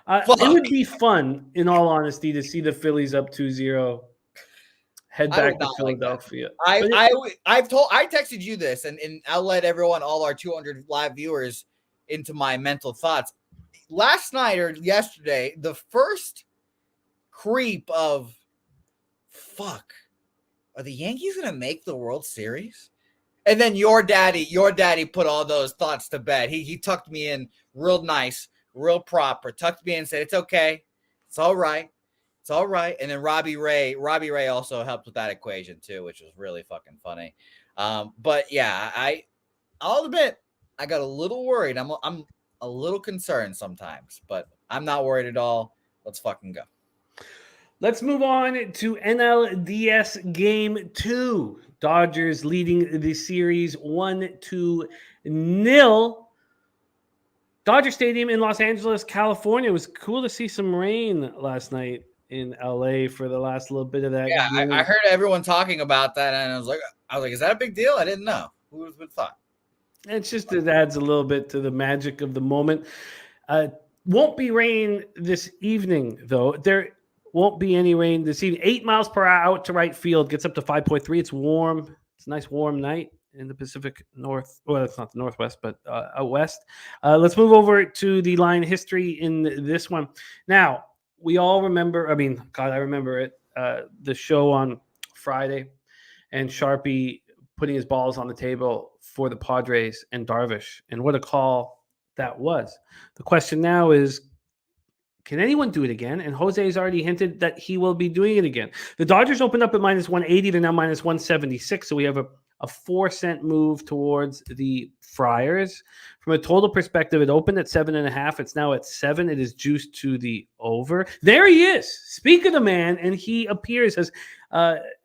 It would be fun, in all honesty, to see the Phillies up 2-0, head back to Philadelphia. I texted you this, and I'll let all our 200 live viewers into my mental thoughts. Last night or yesterday, the first creep of are the Yankees going to make the World Series? And then your daddy put all those thoughts to bed. He tucked me in real nice, real proper, tucked me in and said, it's okay. It's all right. It's all right. And then Robbie Ray also helped with that equation too, which was really fucking funny. But yeah, I'll admit I got a little worried. I'm a little concerned sometimes, but I'm not worried at all. Let's fucking go. Let's move on to NLDS Game 2. Dodgers leading the series 1-0. Dodger Stadium in Los Angeles, California. It was cool to see some rain last night in LA for the last little bit of that. Yeah, I heard everyone talking about that, and I was like, is that a big deal? I didn't know. Who would have thought? It adds a little bit to the magic of the moment. Won't be rain this evening, though. There won't be any rain this evening. 8 miles per hour out to right field. Gets up to 5.3. It's warm. It's a nice warm night in the Pacific North. Well, it's not the Northwest, but out west. Let's move over to the line history in this one. Now, we all remember, I remember it, the show on Friday and Sharpie putting his balls on the table for the Padres and Darvish. And what a call that was. The question now is, Can anyone do it again? And Jose has already hinted that he will be doing it again. The Dodgers opened up at minus 180. They're now minus 176. So we have a 4-cent move towards the Friars. From a total perspective, it opened at 7.5. It's now at 7. It is juiced to the over. There he is. Speak of the man, and he appears as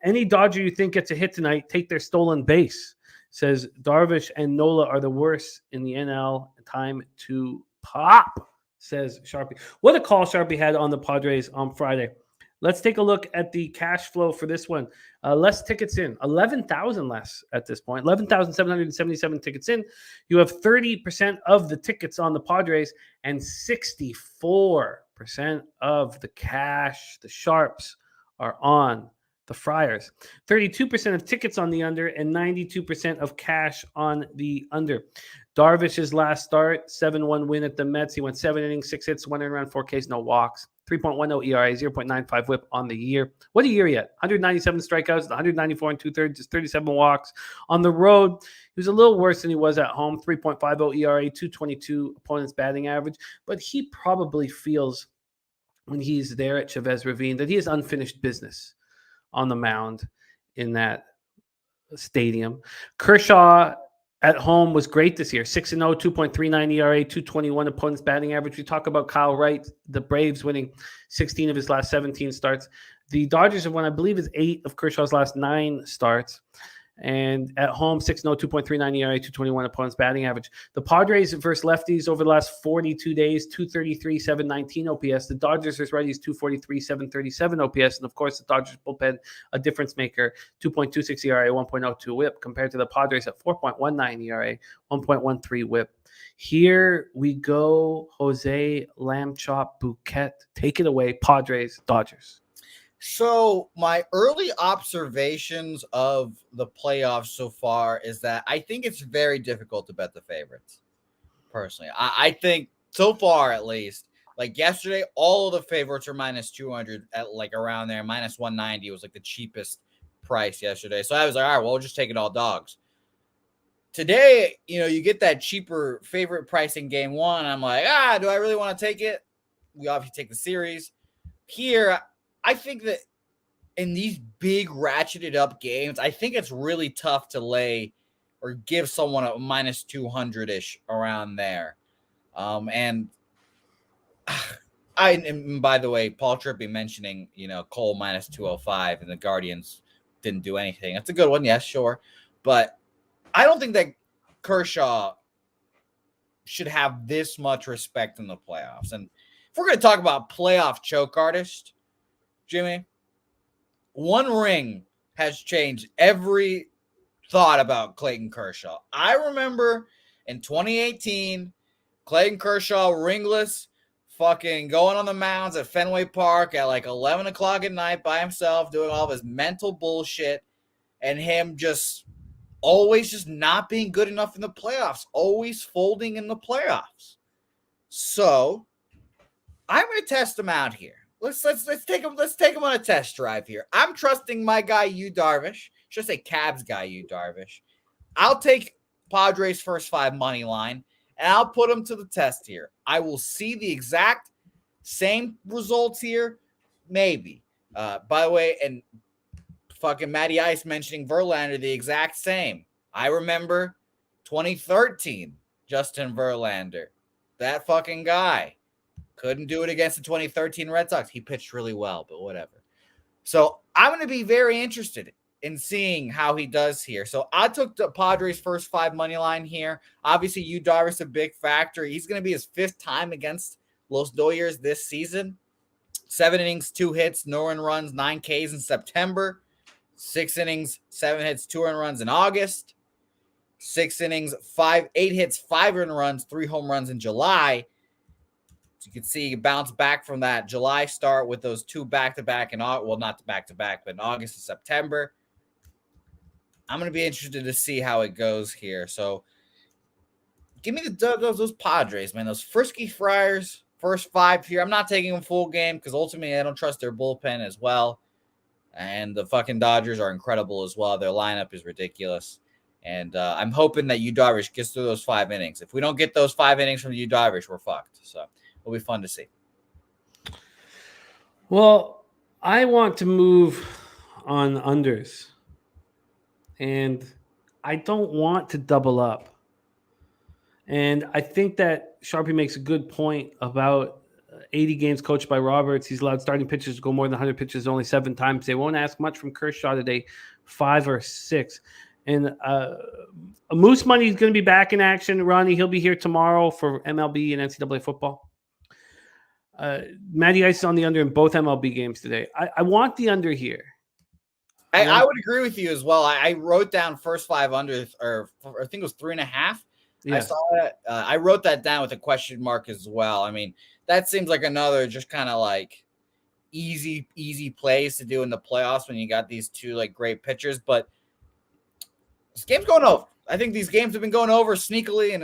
any Dodger you think gets a hit tonight, take their stolen base. Says Darvish and Nola are the worst in the NL. Time to pop, says Sharpie. What a call Sharpie had on the Padres on Friday. Let's take a look at the cash flow for this one. Less tickets in, 11,000 less at this point, 11,777 tickets in. You have 30% of the tickets on the Padres and 64% of the cash, the Sharps, are on the Friars. 32% of tickets on the under and 92% of cash on the under. Darvish's last start, 7-1 win at the Mets. He went 7 innings, 6 hits, 1 run, 4 Ks, no walks. 3.10 ERA, 0.95 whip on the year. What a year he had. 197 strikeouts, 194 and 2/3, just 37 walks. On the road, he was a little worse than he was at home. 3.50 ERA, 222 opponent's batting average. But he probably feels when he's there at Chavez Ravine that he has unfinished business on the mound in that stadium. Kershaw at home was great this year. 6-0, 2.39 ERA, 221 opponent's batting average. We talk about Kyle Wright, the Braves winning 16 of his last 17 starts. The Dodgers have won, I believe, is 8 of Kershaw's last 9 starts. And at home, 6-0, 2.39 ERA, 221 opponent's batting average. The Padres versus lefties over the last 42 days, 233, 719 OPS. The Dodgers versus righties, 243, 737 OPS. And of course, the Dodgers bullpen, a difference maker, 2.26 ERA, 1.02 whip, compared to the Padres at 4.19 ERA, 1.13 whip. Here we go, Jose Lamb Chop Bouquett. Take it away, Padres, Dodgers. So my early observations of the playoffs so far is that I think it's very difficult to bet the favorites. Personally, I think so far, at least, like yesterday, all of the favorites are minus 200 at like around there. Minus 190 was like the cheapest price yesterday. So I was like, all right, well, we'll just take it all dogs. Today, you get that cheaper favorite price in game one. I'm like, do I really want to take it? We obviously take the series. Here, I think that in these big ratcheted up games, I think it's really tough to lay or give someone a minus 200-ish around there. And by the way, Paul Trippy mentioning, Cole minus 205 and the Guardians didn't do anything. That's a good one. Yes, sure. But I don't think that Kershaw should have this much respect in the playoffs. And if we're going to talk about playoff choke artist, Jimmy, one ring has changed every thought about Clayton Kershaw. I remember in 2018, Clayton Kershaw ringless, fucking going on the mounds at Fenway Park at like 11 o'clock at night by himself, doing all of his mental bullshit, and him just always just not being good enough in the playoffs, always folding in the playoffs. So I'm going to test him out here. Let's take him on a test drive here. I'm trusting my guy Yu Darvish. Should say Cavs guy Yu Darvish. I'll take Padres first 5 money line, and I'll put him to the test here. I will see the exact same results here, maybe. By the way, and fucking Matty Ice mentioning Verlander, the exact same. I remember 2013, Justin Verlander, that fucking guy. Couldn't do it against the 2013 Red Sox. He pitched really well, but whatever. So I'm going to be very interested in seeing how he does here. So I took the Padres first 5 money line here. Obviously, Yu Darvish a big factor. He's going to be his 5th time against Los Dodgers this season. 7 innings, 2 hits, no earned runs, 9 Ks in September. 6 innings, 7 hits, 2 earned runs in August. 6 innings, 8 hits, 5 earned runs, 3 home runs in July. You can see he bounced back from that July start with those 2 back-to-back and well, not the back-to-back, but in August and September. I'm going to be interested to see how it goes here. So give me those Padres, man. Those frisky Friars, first 5 here. I'm not taking them full game because ultimately I don't trust their bullpen as well. And the fucking Dodgers are incredible as well. Their lineup is ridiculous. And I'm hoping that Yu Darvish gets through those 5 innings. If we don't get those 5 innings from Yu Darvish, we're fucked. So it'll be fun to see. Well, I want to move on unders, and I don't want to double up. And I think that Sharpie makes a good point about 80 games coached by Roberts. He's allowed starting pitchers to go more than 100 pitches only 7 times. They won't ask much from Kershaw today, 5 or 6. And Moose Money is going to be back in action. Ronnie, he'll be here tomorrow for MLB and NCAA football. Matty Ice is on the under in both MLB games today. I want the under here. I would agree with you as well. I wrote down first 5 under, or I think it was 3.5. Yeah. I saw that. I wrote that down with a question mark as well. I mean, that seems like another just kind of like easy plays to do in the playoffs when you got these two like great pitchers. But this game's going over. I think these games have been going over sneakily, and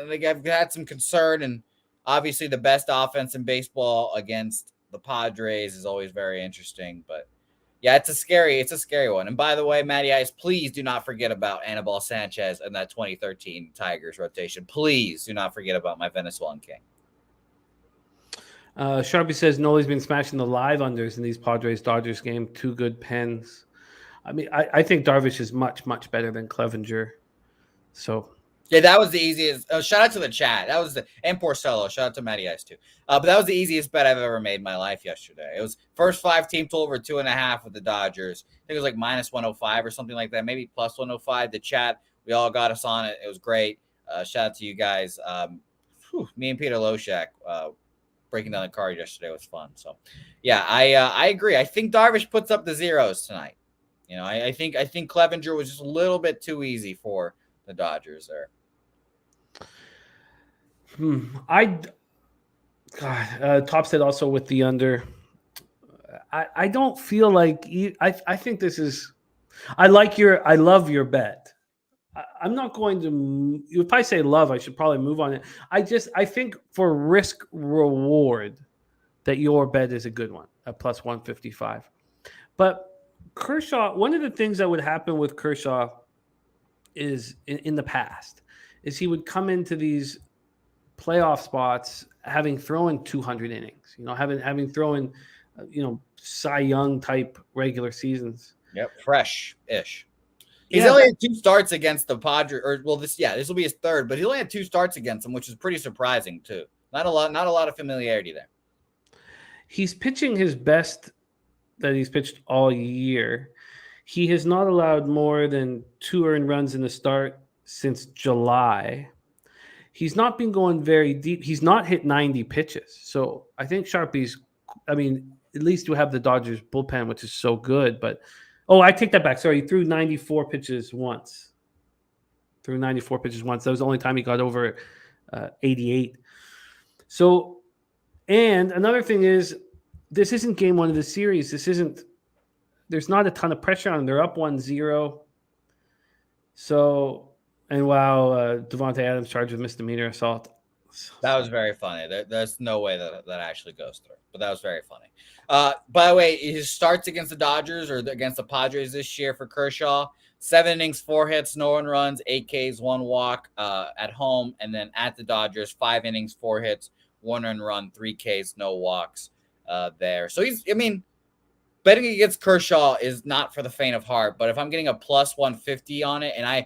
they've had some concern. And obviously, the best offense in baseball against the Padres is always very interesting. But yeah, it's a scary one. And by the way, Matty Ice, please do not forget about Anibal Sanchez and that 2013 Tigers rotation. Please do not forget about my Venezuelan king. Sharpie says Noli's been smashing the live unders in these Padres-Dodgers game. 2 good pens. I mean, I think Darvish is much, much better than Clevenger. So yeah, that was the easiest. Shout out to the chat. That was and Porcello. Shout out to Matty Ice too. But that was the easiest bet I've ever made in my life yesterday. It was first 5 team total over 2.5 with the Dodgers. I think it was like minus 105 or something like that, maybe plus 105. The chat, we all got us on it. It was great. Shout out to you guys. Me and Peter Loshak breaking down the card yesterday was fun. So yeah, I agree. I think Darvish puts up the zeros tonight. You know, I think Clevenger was just a little bit too easy for the Dodgers there. Top said also with the under. I don't feel like I think this is. I love your bet. I'm not going to. If I say love, I should probably move on it. I think for risk reward, that your bet is a good one at plus 155. But Kershaw, one of the things that would happen with Kershaw is in the past is he would come into these playoff spots having thrown 200 innings, having thrown, Cy Young type regular seasons. Yep, fresh-ish. He's only had 2 starts against the Padres, this will be his 3rd, but he only had 2 starts against them, which is pretty surprising too. Not a lot of familiarity there. He's pitching his best that he's pitched all year. He has not allowed more than 2 earned runs in the start since July. He's not been going very deep. He's not hit 90 pitches. So I think Sharpie's, at least you have the Dodgers bullpen, which is so good. But, I take that back. Sorry, he threw 94 pitches once. That was the only time he got over 88. So, and another thing is, this isn't game 1 of the series. There's not a ton of pressure on them. They're up 1-0. So, and Devontae Adams charged with misdemeanor assault. That was very funny. There's no way that actually goes through, but that was very funny. By the way, his starts against the Dodgers or against the Padres this year for Kershaw, 7 innings, 4 hits, no one runs, 8 Ks, 1 walk at home. And then at the Dodgers, 5 innings, 4 hits, 1 earned run, 3 Ks, no walks there. So betting against Kershaw is not for the faint of heart, but if I'm getting a plus 150 on it and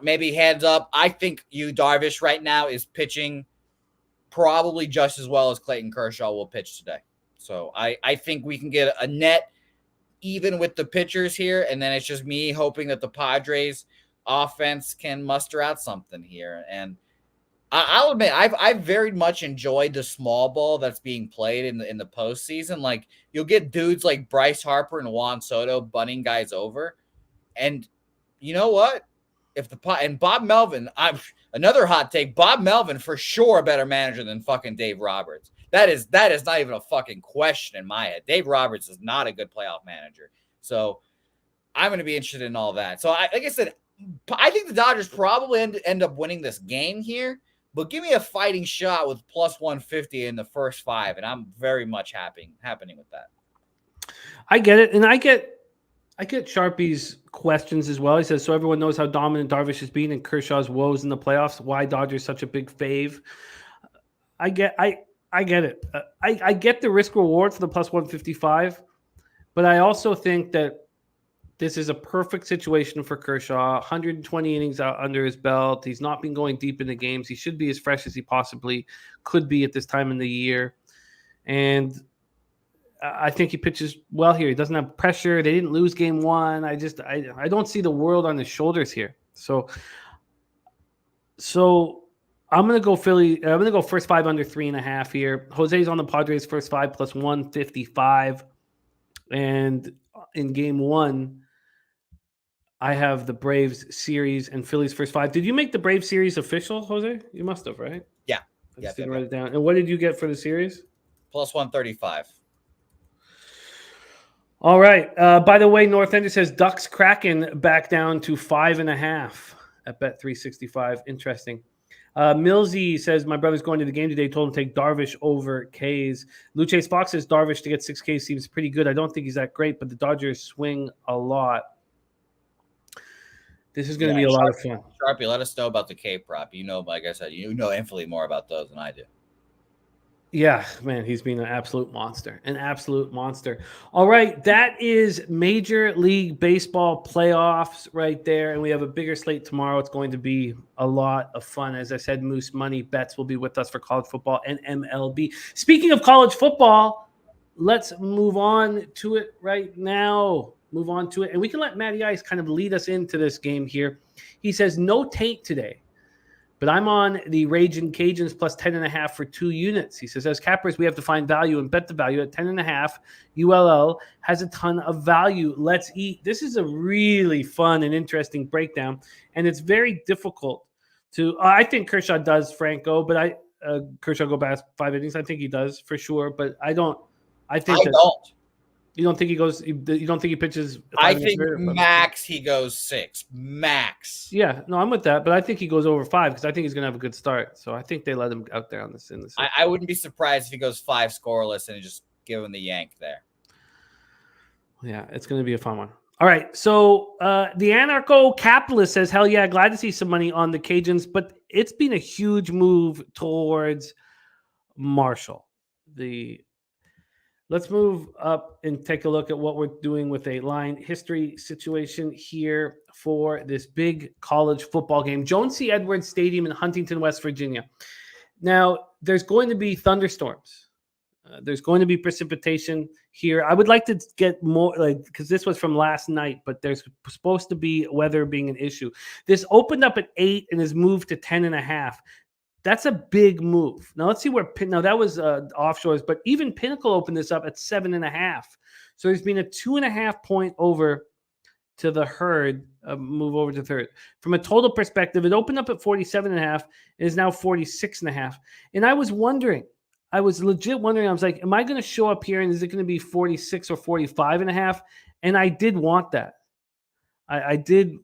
maybe hands up, I think Darvish right now is pitching probably just as well as Clayton Kershaw will pitch today. So I think we can get a net even with the pitchers here, and then it's just me hoping that the Padres offense can muster out something here. And I'll admit, I've very much enjoyed the small ball that's being played in the postseason. Like, you'll get dudes like Bryce Harper and Juan Soto bunting guys over, and you know what? Bob Melvin, another hot take. Bob Melvin for sure a better manager than fucking Dave Roberts. That is not even a fucking question in my head. Dave Roberts is not a good playoff manager. So I'm going to be interested in all that. So like I said, I think the Dodgers probably end up winning this game here. But give me a fighting shot with plus 150 in the first 5, and I'm very much happening with that. I get it, and I get Sharpie's questions as well. He says, so everyone knows how dominant Darvish has been and Kershaw's woes in the playoffs. Why Dodgers such a big fave? I get it. I get the risk reward for the plus 155, but I also think that this is a perfect situation for Kershaw. 120 innings out under his belt. He's not been going deep into games. He should be as fresh as he possibly could be at this time in the year. And I think he pitches well here. He doesn't have pressure. They didn't lose game one. I don't see the world on his shoulders here. So I'm going to go Philly. I'm going to go first 5 under 3.5 here. Jose's on the Padres first 5 plus 155. And in game one, I have the Braves series and Phillies first 5. Did you make the Braves series official, Jose? You must have, right? Yeah. I just didn't write it down. And what did you get for the series? Plus 135. All right. By the way, North Ender says Ducks Kraken back down to 5.5 at Bet365. Interesting. Millsy says, my brother's going to the game today. Told him to take Darvish over K's. Luchase Fox says Darvish to get 6 Ks seems pretty good. I don't think he's that great, but the Dodgers swing a lot. This is going to be a lot of fun. Sharpie, let us know about the K prop. You know, like I said, you know infinitely more about those than I do. Yeah, man, he's been an absolute monster. An absolute monster. All right, that is Major League Baseball playoffs right there. And we have a bigger slate tomorrow. It's going to be a lot of fun. As I said, Moose Money Bets will be with us for college football and MLB. Speaking of college football, let's move on to it right now. Move on to it. And we can let Matty Ice kind of lead us into this game here. He says, no taint today. But I'm on the Ragin' Cajuns plus 10.5 for 2 units. He says, as cappers, we have to find value and bet the value at 10.5. ULL has a ton of value. Let's eat. This is a really fun and interesting breakdown, and it's very difficult to. I think Kershaw does Franco, but Kershaw go past 5 innings. I think he does for sure, but I don't. I don't. You don't think he goes? You don't think he pitches? I think max he goes 6. Max. Yeah, no, I'm with that, but I think he goes over 5 because I think he's going to have a good start. So I think they let him out there on this. I wouldn't be surprised if he goes 5 scoreless and just give him the yank there. Yeah, it's going to be a fun one. All right, so the anarcho-capitalist says, hell yeah, glad to see some money on the Cajuns, but it's been a huge move towards Marshall. Let's move up and take a look at what we're doing with a line history situation here for this big college football game. Joan C. Edwards Stadium in Huntington, West Virginia. Now, there's going to be thunderstorms. There's going to be precipitation here. I would like to get more, because this was from last night, but there's supposed to be weather being an issue. This opened up at 8 and has moved to 10.5. That's a big move. Now let's see where that was offshores, but even Pinnacle opened this up at 7.5. So there's been a 2.5 point over to the herd, move over to third. From a total perspective, it opened up at 47.5. It is now 46.5. And I was legit wondering, I was like, am I going to show up here and is it going to be 46 or 45.5? And I did want that. I did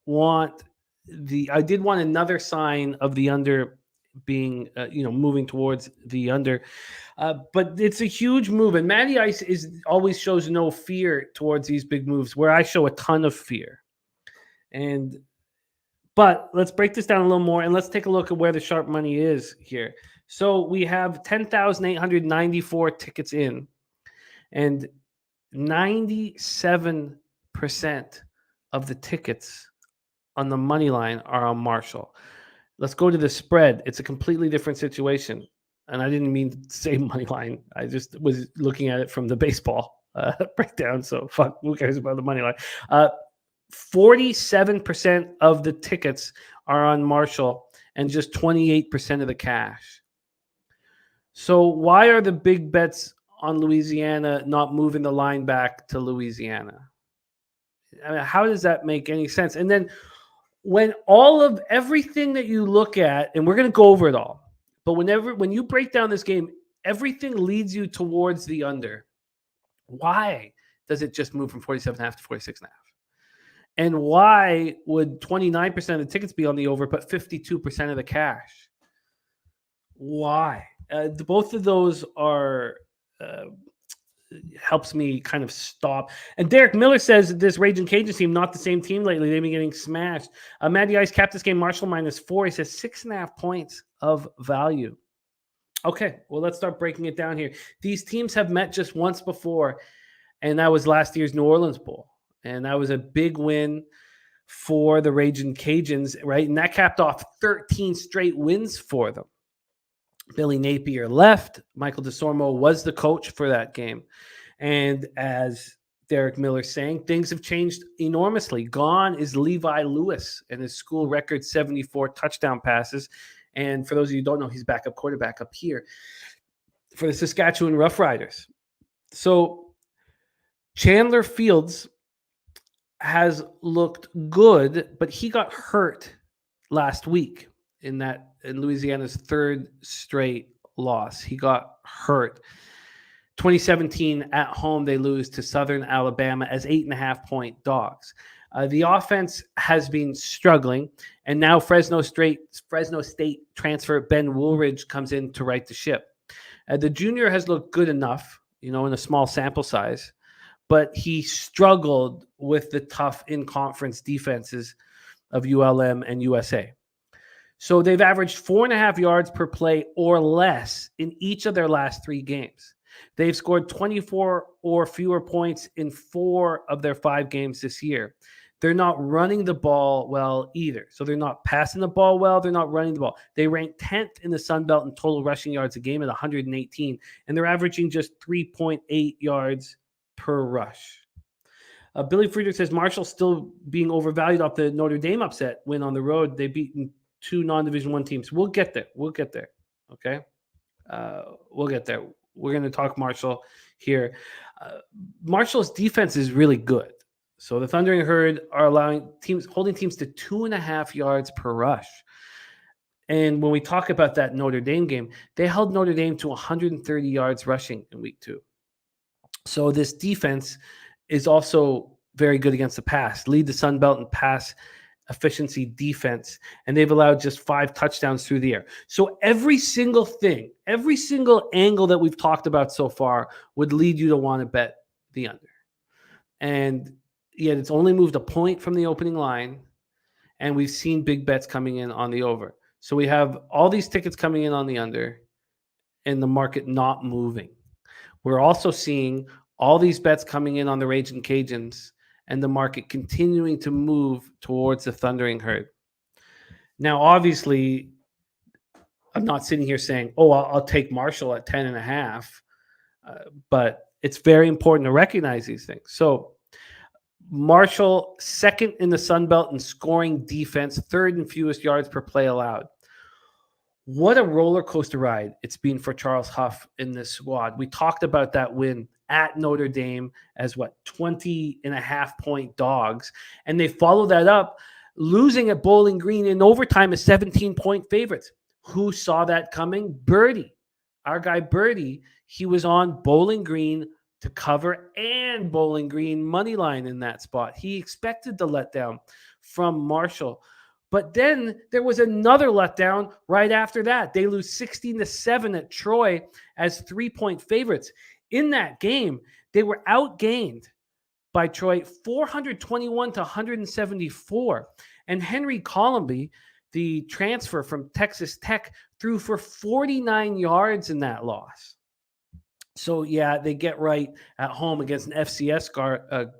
want another sign of the under being, moving towards the under. But it's a huge move. And Matty Ice always shows no fear towards these big moves, where I show a ton of fear. But let's break this down a little more and let's take a look at where the sharp money is here. So we have 10,894 tickets in, and 97% of the tickets on the money line are on Marshall. Let's go to the spread. It's a completely different situation. And I didn't mean to say money line. I just was looking at it from the baseball breakdown. So fuck, who cares about the money line? 47% of the tickets are on Marshall and just 28% of the cash. So why are the big bets on Louisiana not moving the line back to Louisiana? I mean, how does that make any sense? And then when all of everything that you look at, and we're going to go over it all, but when you break down this game, everything leads you towards the under. Why does it just move from 47.5 to 46.5? And why would 29% of the tickets be on the over, but 52% of the cash? Why? Both of those are helps me kind of stop. And Derek Miller says this Ragin' Cajun team, not the same team lately. They've been getting smashed. Matty Ice capped this game, Marshall -4. He says 6.5 points of value. Okay, well, let's start breaking it down here. These teams have met just once before, and that was last year's New Orleans Bowl. And that was a big win for the Raging Cajuns, right? And that capped off 13 straight wins for them. Billy Napier left. Michael DeSormo was the coach for that game. And as Derek Miller saying, things have changed enormously. Gone is Levi Lewis and his school record 74 touchdown passes. And for those of you who don't know, he's backup quarterback up here for the Saskatchewan Roughriders. So Chandler Fields has looked good, but he got hurt last week in Louisiana's third straight loss. He got hurt. 2017 at home, they lose to Southern Alabama as 8.5-point dogs. The offense has been struggling, and now Fresno State transfer Ben Woolridge comes in to right the ship. The junior has looked good enough, in a small sample size, but he struggled with the tough in-conference defenses of ULM and USA. So they've averaged 4.5 yards per play or less in each of their last 3 games. They've scored 24 or fewer points in 4 of their 5 games this year. They're not running the ball well either. So they're not passing the ball well. They're not running the ball. They rank 10th in the Sun Belt in total rushing yards a game at 118, and they're averaging just 3.8 yards per rush. Billy Friedrich says Marshall's still being overvalued off the Notre Dame upset win on the road. They've beaten 2 non-Division I teams. We'll get there. Okay? We'll get there. We're going to talk Marshall here. Marshall's defense is really good. So the Thundering Herd are holding teams to 2.5 yards per rush. And when we talk about that Notre Dame game, they held Notre Dame to 130 yards rushing in week 2. So this defense is also very good against the pass, lead the Sun Belt in pass efficiency defense, and they've allowed just 5 touchdowns through the air. So every single thing, every single angle that we've talked about so far would lead you to want to bet the under. And yet it's only moved a point from the opening line, and we've seen big bets coming in on the over. So we have all these tickets coming in on the under and the market not moving. We're also seeing all these bets coming in on the Raging Cajuns and the market continuing to move towards the Thundering Herd. Now, obviously, I'm not sitting here saying, I'll take Marshall at 10.5, but it's very important to recognize these things. So Marshall, second in the Sun Belt in scoring defense, third in fewest yards per play allowed. What a roller coaster ride it's been for Charles Huff in this squad. We talked about that win at Notre Dame as 20.5-point dogs. And they followed that up, losing at Bowling Green in overtime as 17-point favorites. Who saw that coming? Birdie. Our guy Birdie, he was on Bowling Green to cover and Bowling Green money line in that spot. He expected the letdown from Marshall. But then there was another letdown right after that. They lose 16-7 at Troy as 3-point favorites. In that game, they were outgained by Troy 421-174. And Henry Colomby, the transfer from Texas Tech, threw for 49 yards in that loss. So, yeah, they get right at home against an FCS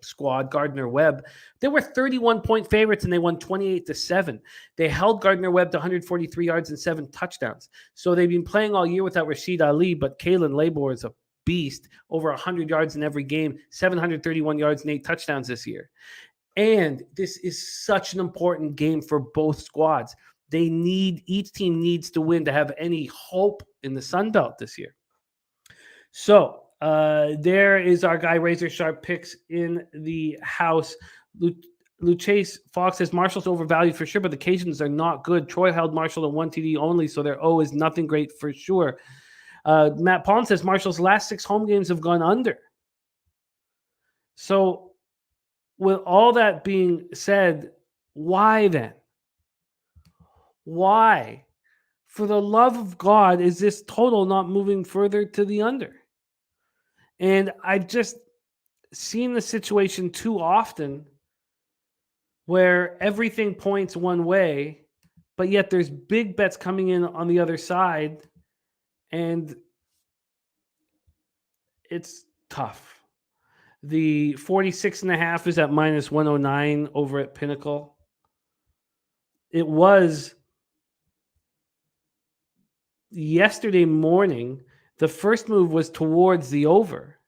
squad, Gardner-Webb. They were 31-point favorites, and they won 28-7. They held Gardner-Webb to 143 yards and 7 touchdowns. So they've been playing all year without Rashid Ali, but Kalen Labor is a beast, over 100 yards in every game, 731 yards and 8 touchdowns this year. And this is such an important game for both squads. Each team needs to win to have any hope in the Sun Belt this year. So there is our guy, Razor Sharp Picks in the house. Luchase Fox says Marshall's overvalued for sure, but the Cajuns are not good. Troy held Marshall to 1 TD only, so their O is nothing great for sure. Matt Paulin says Marshall's last 6 home games have gone under. So with all that being said, why then? Why? For the love of God, is this total not moving further to the under? And I've just seen the situation too often where everything points one way, but yet there's big bets coming in on the other side, And it's tough. The 46.5 is at minus 109 over at Pinnacle. It was yesterday morning. The first move was towards the over.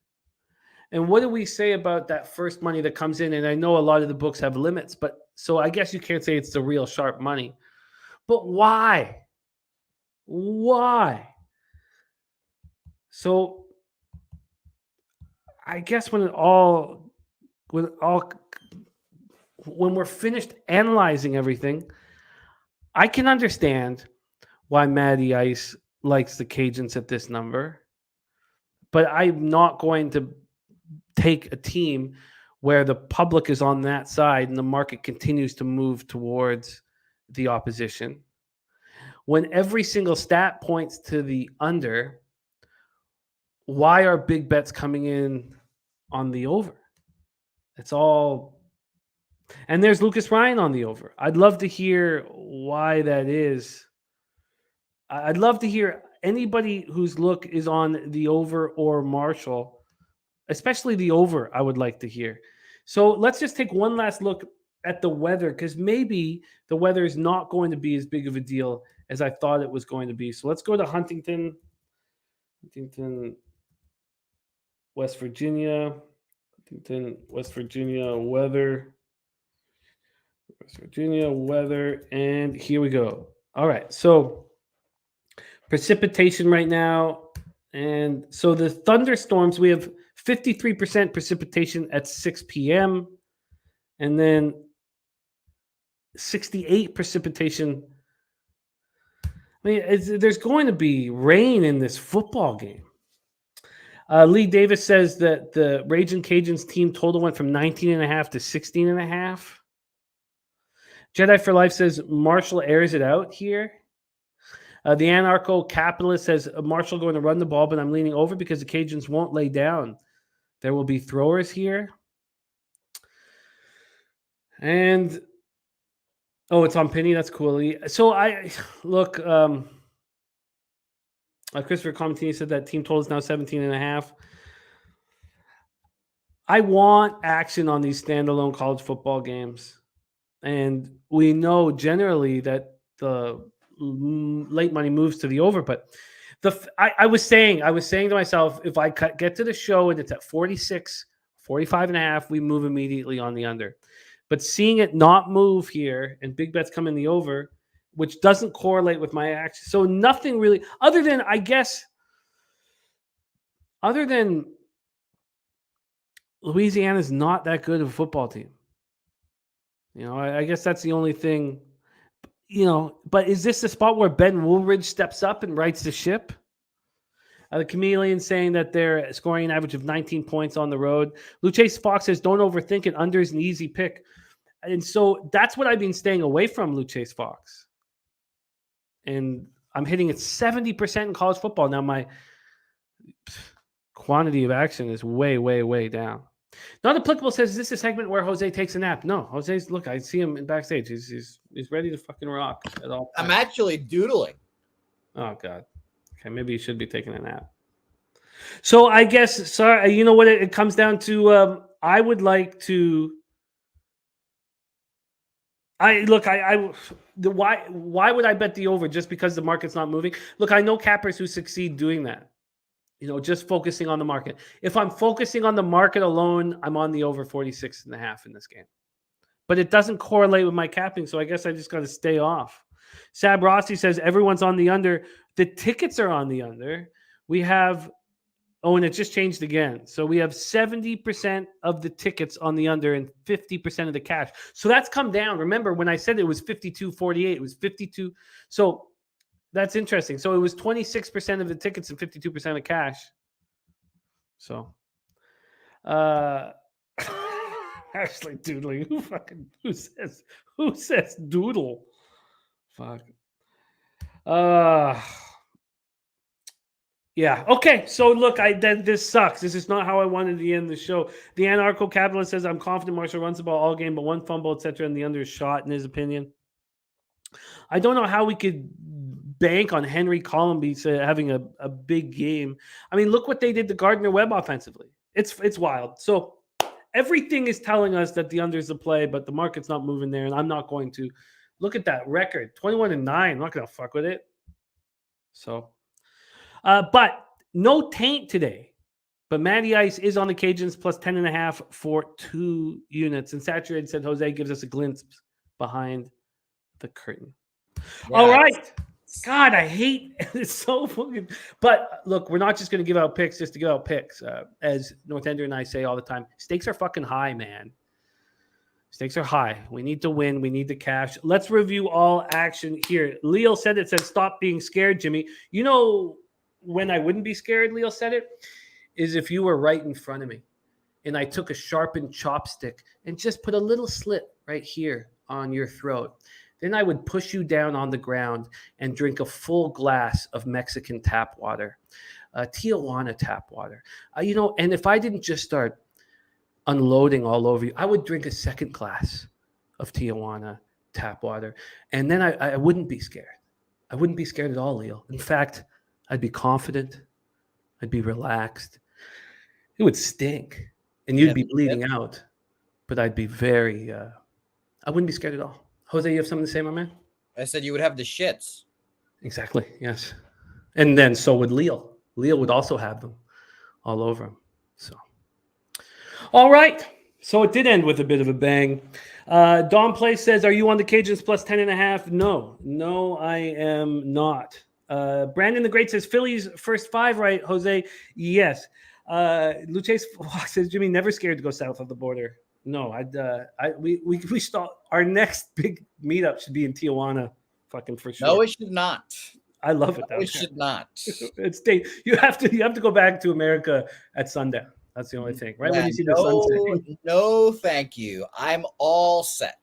And what do we say about that first money that comes in? And I know a lot of the books have limits, but so I guess you can't say it's the real sharp money. But why? Why? So I guess when we're finished analyzing everything, I can understand why Matty Ice likes the Cajuns at this number. But I'm not going to take a team where the public is on that side and the market continues to move towards the opposition. When every single stat points to the under, why are big bets coming in on the over? It's all. And there's Lucas Ryan on the over. I'd love to hear why that is. I'd love to hear anybody whose look is on the over or Marshall, especially the over, I would like to hear. So let's just take one last look at the weather, because maybe the weather is not going to be as big of a deal as I thought it was going to be. So let's go to Huntington, West Virginia. West Virginia weather. And here we go. All right. So precipitation right now. And so the thunderstorms, we have 53% precipitation at 6 p.m. and then 68 precipitation. I mean, there's going to be rain in this football game. Lee Davis says that the Ragin' Cajuns team total went from 19.5 to 16.5. Jedi for Life says Marshall airs it out here. The anarcho-capitalist says Marshall going to run the ball, but I'm leaning over because the Cajuns won't lay down. There will be throwers here. And, it's on Penny. That's cool. So I look, Christopher Comentini said that team total is now 17.5. I want action on these standalone college football games. And we know generally that the late money moves to the over, but I was saying to myself, if I get to the show and it's at 46, 45.5, we move immediately on the under. But seeing it not move here and big bets come in the over, which doesn't correlate with my action. So nothing really, other than Louisiana's not that good of a football team. I guess that's the only thing. But is this the spot where Ben Woolridge steps up and rights the ship? The Chameleon saying that they're scoring an average of 19 points on the road. Luchase Fox says, don't overthink it. Under is an easy pick. And so that's what I've been staying away from, Luchase Fox. And I'm hitting it 70% in college football. Now my quantity of action is way, way, way down. Not applicable says, is this a segment where Jose takes a nap? No, Jose's, look, I see him in backstage. He's ready to fucking rock at all times. I'm actually doodling. Oh, God. Okay, maybe you should be taking a nap. So I guess, sorry, you know what it comes down to? I would like to. Why would I bet the over just because the market's not moving? Look, I know cappers who succeed doing that. Just focusing on the market. If I'm focusing on the market alone, I'm on the over 46.5 in this game. But it doesn't correlate with my capping, so I guess I just got to stay off. Sab Rossi says everyone's on the under. The tickets are on the under. We have, and it just changed again. So we have 70% of the tickets on the under and 50% of the cash. So that's come down. Remember when I said it was 52-48, it was 52. So that's interesting. So it was 26% of the tickets and 52% of cash. So, actually doodling. Who says doodle? Fuck. Yeah. Okay. So look, this sucks. This is not how I wanted to end the show. The anarcho-capitalist says I'm confident Marshall runs the ball all game, but one fumble, etc., and the under is shot in his opinion. I don't know how we could bank on Henry Colomby having a big game. I mean, look what they did to Gardner Webb offensively. It's wild. So everything is telling us that the under's the play, but the market's not moving there, and I'm not going to. Look at that record, 21-9. I'm not going to fuck with it. So, but no taint today. But Matty Ice is on the Cajuns plus 10.5 for 2 units. And Saturated said Jose gives us a glimpse behind the curtain. Yeah. All right. God, I hate it's so fucking. But look, we're not just going to give out picks just to give out picks. As Northander and I say all the time, stakes are fucking high, man. Stakes are high. We need to win. We need to cash. Let's review all action here. Leo said it said stop being scared, Jimmy. You know when I wouldn't be scared, Leo said it, is if you were right in front of me and I took a sharpened chopstick and just put a little slit right here on your throat. Then I would push you down on the ground and drink a full glass of Mexican tap water, Tijuana tap water. And if I didn't just start unloading all over you, I would drink a second glass of Tijuana tap water. And then I wouldn't be scared. I wouldn't be scared at all, Leo. In fact, I'd be confident. I'd be relaxed. It would stink. And you'd be bleeding out. But I'd be very, I wouldn't be scared at all. Jose, you have something to say, my man? I said you would have the shits. Exactly, yes. And then so would Leo. Leo would also have them all over him. So, all right. So it did end with a bit of a bang. Don Place says, are you on the Cajuns plus 10.5? No, I am not. Brandon the Great says, Phillies first 5, right, Jose? Yes. Luce says, Jimmy, never scared to go south of the border. No, we start. Our next big meetup should be in Tijuana, fucking for sure. No, it should not. I love it. No, it should not. It's you have to go back to America at sundown. That's the only thing, right? Yeah, When you see the sunset. No, thank you. I'm all set.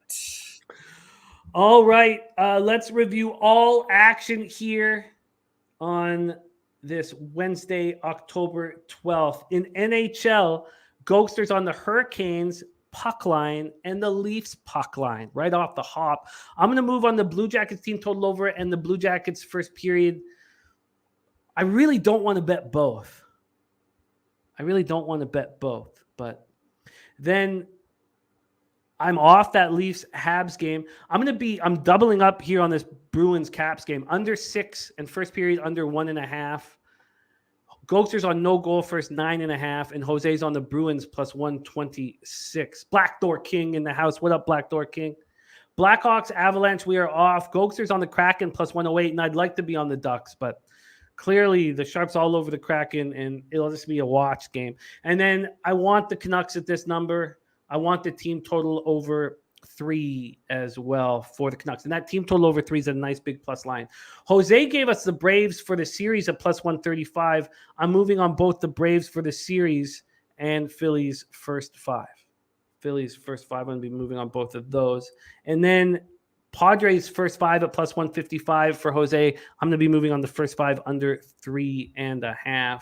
All right, let's review all action here on this Wednesday, October 12th. In NHL, Gogster's on the Hurricanes puck line and the Leafs puck line right off the hop. I'm going to move on the Blue Jackets team total over and the Blue Jackets first period. I really don't want to bet both. But then I'm off that Leafs Habs game. I'm doubling up here on this Bruins Caps game. Under 6 and first period under 1.5. Gogster's on no goal first 9.5, and Jose's on the Bruins plus 126. Blackdoor King in the house. What up, Blackdoor King? Blackhawks, Avalanche, we are off. Gogster's on the Kraken plus 108, and I'd like to be on the Ducks, but clearly the Sharps all over the Kraken, and it'll just be a watch game. And then I want the Canucks at this number. I want the team total over 3 as well for the Canucks. And that team total over 3 is a nice big plus line. Jose gave us the Braves for the series at plus 135. I'm moving on both the Braves for the series and Phillies first 5. I'm going to be moving on both of those. And then Padres first 5 at plus 155 for Jose. I'm going to be moving on the first 5 under 3.5.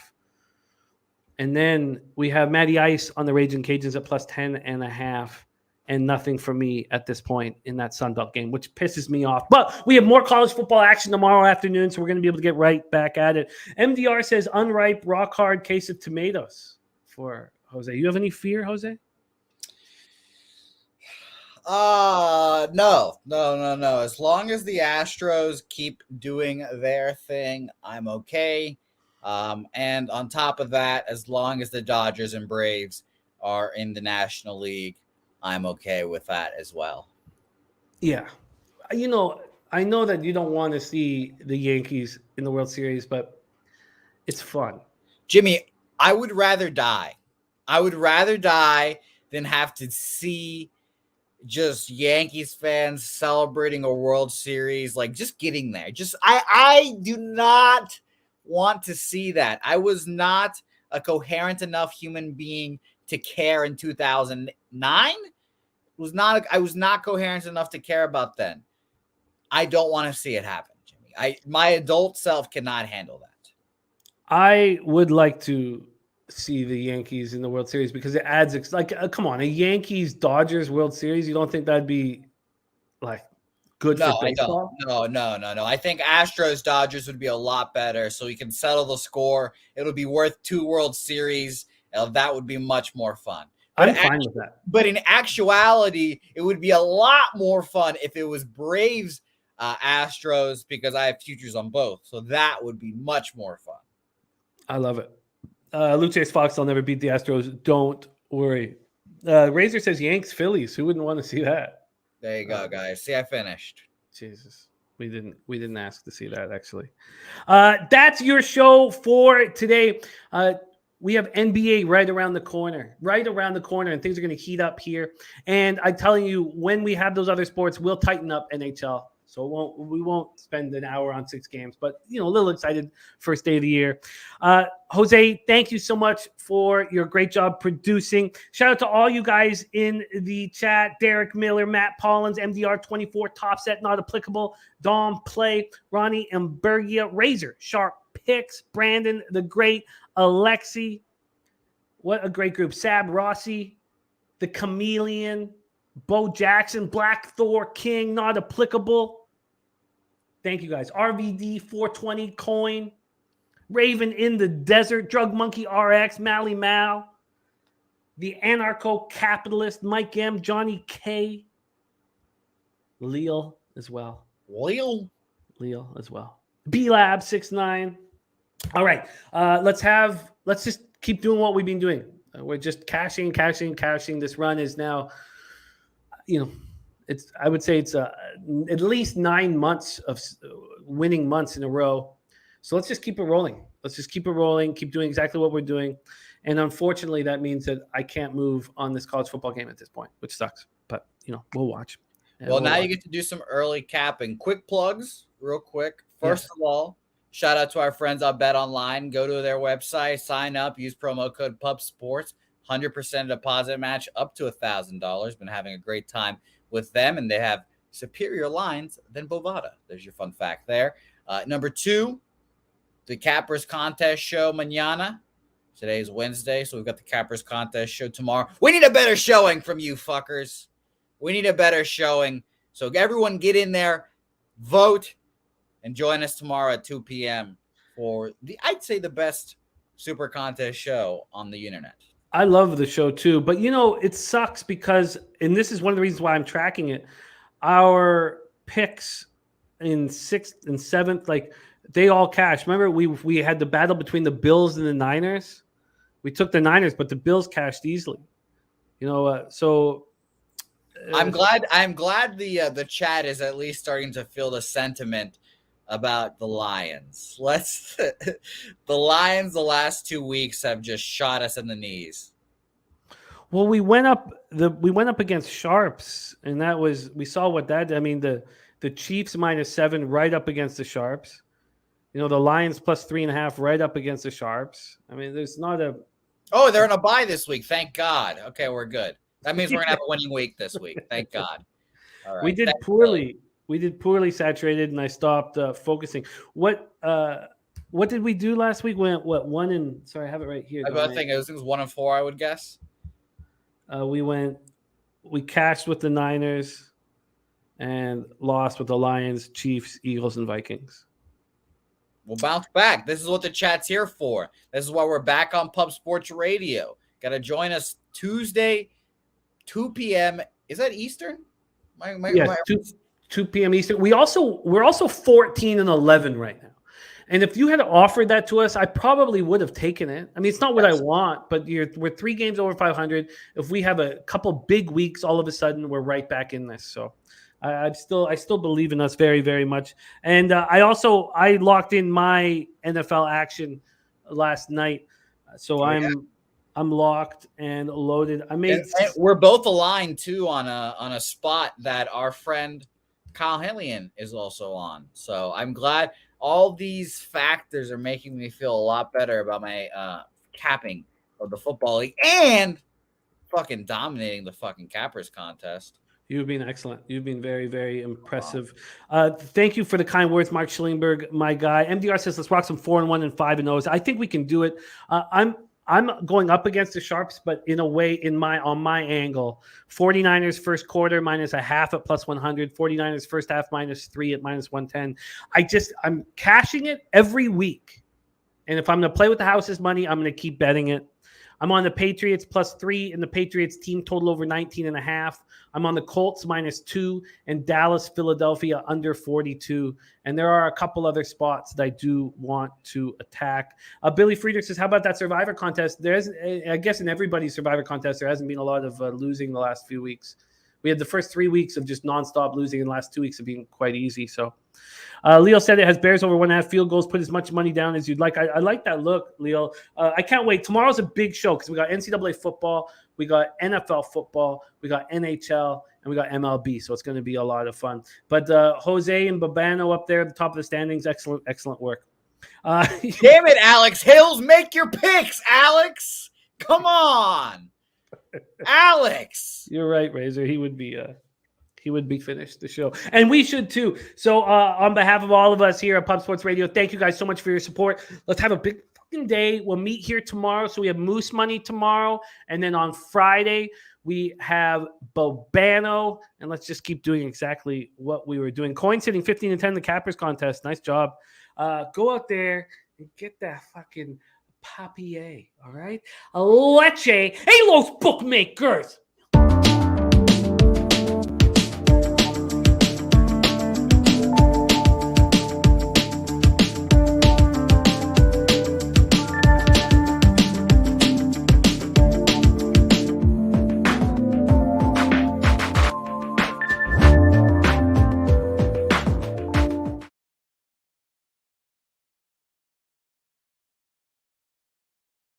And then we have Matty Ice on the Raging Cajuns at plus 10.5. And nothing for me at this point in that Sunbelt game, which pisses me off. But we have more college football action tomorrow afternoon, so we're going to be able to get right back at it. MDR says unripe, rock hard case of tomatoes for Jose. You have any fear, Jose? No. As long as the Astros keep doing their thing, I'm okay. And on top of that, as long as the Dodgers and Braves are in the National League, I'm okay with that as well. Yeah. I know that you don't want to see the Yankees in the World Series, but it's fun. Jimmy, I would rather die. Than have to see just Yankees fans celebrating a World Series, like just getting there. I do not want to see that. I was not a coherent enough human being to care in 2009. I was not coherent enough to care about then. I don't want to see it happen, Jimmy. My adult self cannot handle that. I would like to see the Yankees in the World Series because it adds come on, a Yankees Dodgers World Series. You don't think that'd be like good No, for I don't. baseball? No. I think Astros Dodgers would be a lot better, so we can settle the score. It'll be worth 2 World Series. That would be much more fun. But I'm fine with that. But in actuality, it would be a lot more fun if it was Braves Astros, because I have futures on both. So that would be much more fun. I love it. Lucius Fox, I'll never beat the Astros. Don't worry. Razor says Yanks Phillies. Who wouldn't want to see that? There you go, guys. See, I finished. Jesus. We didn't ask to see that, actually. That's your show for today. We have NBA right around the corner, and things are going to heat up here. And I'm telling you, when we have those other sports, we'll tighten up NHL. So we won't spend an hour on 6 games, but a little excited first day of the year. Jose, thank you so much for your great job producing. Shout out to all you guys in the chat: Derek Miller, Matt Pollins, MDR24, Top Set Not Applicable, Dom Play, Ronnie Ambergia, Razor Sharp Picks, Brandon the Great, Alexi, what a great group, Sab Rossi, the Chameleon, Bo Jackson, Black Thor King, Not Applicable. Thank you guys. RVD 420 Coin, Raven in the Desert, Drug Monkey RX, Mally Mal, the Anarcho Capitalist, Mike M, Johnny K, Leal as well. Leal as well. B Lab 69. All right. Let's just keep doing what we've been doing. We're just cashing. This run is now, I would say it's at least 9 months of winning months in a row. So let's just keep it rolling. Keep doing exactly what we're doing. And unfortunately, that means that I can't move on this college football game at this point, which sucks. But, we'll watch. Well, now you get to do some early capping. Quick plugs, real quick. First of all, shout out to our friends on Bet Online. Go to their website, sign up, use promo code PUBSPORTS. 100% deposit match up to $1,000. Been having a great time with them, and they have superior lines than Bovada. There's your fun fact there. Number 2, the Cappers Contest show mañana. Today is Wednesday, so we've got the Cappers Contest show tomorrow. We need a better showing from you fuckers. We need a better showing. So everyone get in there, vote, and join us tomorrow at 2 p.m. for I'd say the best Super Contest show on the internet. I love the show too, but it sucks because, and this is one of the reasons why I'm tracking it, our picks in 6th and 7th, like they all cashed. Remember, we had the battle between the Bills and the Niners. We took the Niners, but the Bills cashed easily. So I'm glad the chat is at least starting to feel the sentiment about the Lions. The Lions the last 2 weeks have just shot us in the knees. Well, we went up against Sharps, and we saw what that did. I mean, the Chiefs -7 right up against the Sharps. The Lions +3.5 right up against the Sharps. I mean, there's not a. Oh, they're on a bye this week. Thank God. Okay, we're good. That means we're gonna have a winning week this week. Thank God. All right. We did poorly. We did poorly saturated, and I stopped focusing. What did we do last week? Went what 1 and sorry, I have it right here. I think it was 1 and 4. I would guess. We cashed with the Niners, and lost with the Lions, Chiefs, Eagles, and Vikings. We'll bounce back. This is what the chat's here for. This is why we're back on Pub Sports Radio. Got to join us Tuesday, 2 p.m. Is that Eastern? Yes, 2 p.m. Eastern. We're also 14 and 11 right now. And if you had offered that to us, I probably would have taken it. I mean, it's not what I want, but we're 3 games over 500. If we have a couple big weeks, all of a sudden we're right back in this. So I still believe in us very, very much. And I locked in my NFL action last night, so I'm locked and loaded. And we're both aligned too on a spot that our friend Kyle Hellion is also on. So I'm glad. All these factors are making me feel a lot better about my capping of the football league and fucking dominating the fucking cappers contest. You've been excellent. You've been very, very impressive. Thank you for the kind words, Mark Schillingberg, my guy. MDR says let's rock some 4-1 and 5-0s. I think we can do it. I'm I'm going up against the Sharps, but in a way, on my angle, 49ers first quarter -0.5 at +100, 49ers first half -3 at -110. I'm cashing it every week. And if I'm going to play with the house's money, I'm going to keep betting it. I'm on the Patriots +3 and the Patriots team total over 19.5. I'm on the Colts -2 and Dallas, Philadelphia under 42. And there are a couple other spots that I do want to attack. Billy Friedrich says, how about that Survivor contest? I guess in everybody's Survivor contest, there hasn't been a lot of losing the last few weeks. We had the first 3 weeks of just nonstop losing, and the last 2 weeks have been quite easy. So Leo said it has Bears over 1.5 field goals. Put as much money down as you'd like. I like that look, Leo. I can't wait. Tomorrow's a big show because we got NCAA football, we got NFL football, we got NHL, and we got MLB. So it's going to be a lot of fun. But Jose and Babano up there at the top of the standings, excellent work. Damn it, Alex Hills, make your picks, Alex. Come on, Alex. You're right, Razor. He would be finished the show. And we should too. So on behalf of all of us here at Pub Sports Radio, thank you guys so much for your support. Let's have a big fucking day. We'll meet here tomorrow. So we have Moose Money tomorrow. And then on Friday, we have Bobano. And let's just keep doing exactly what we were doing. Coins hitting 15 and 10 the Cappers contest. Nice job. Go out there and get that fucking papier. All right? A leche. Hey, los bookmakers.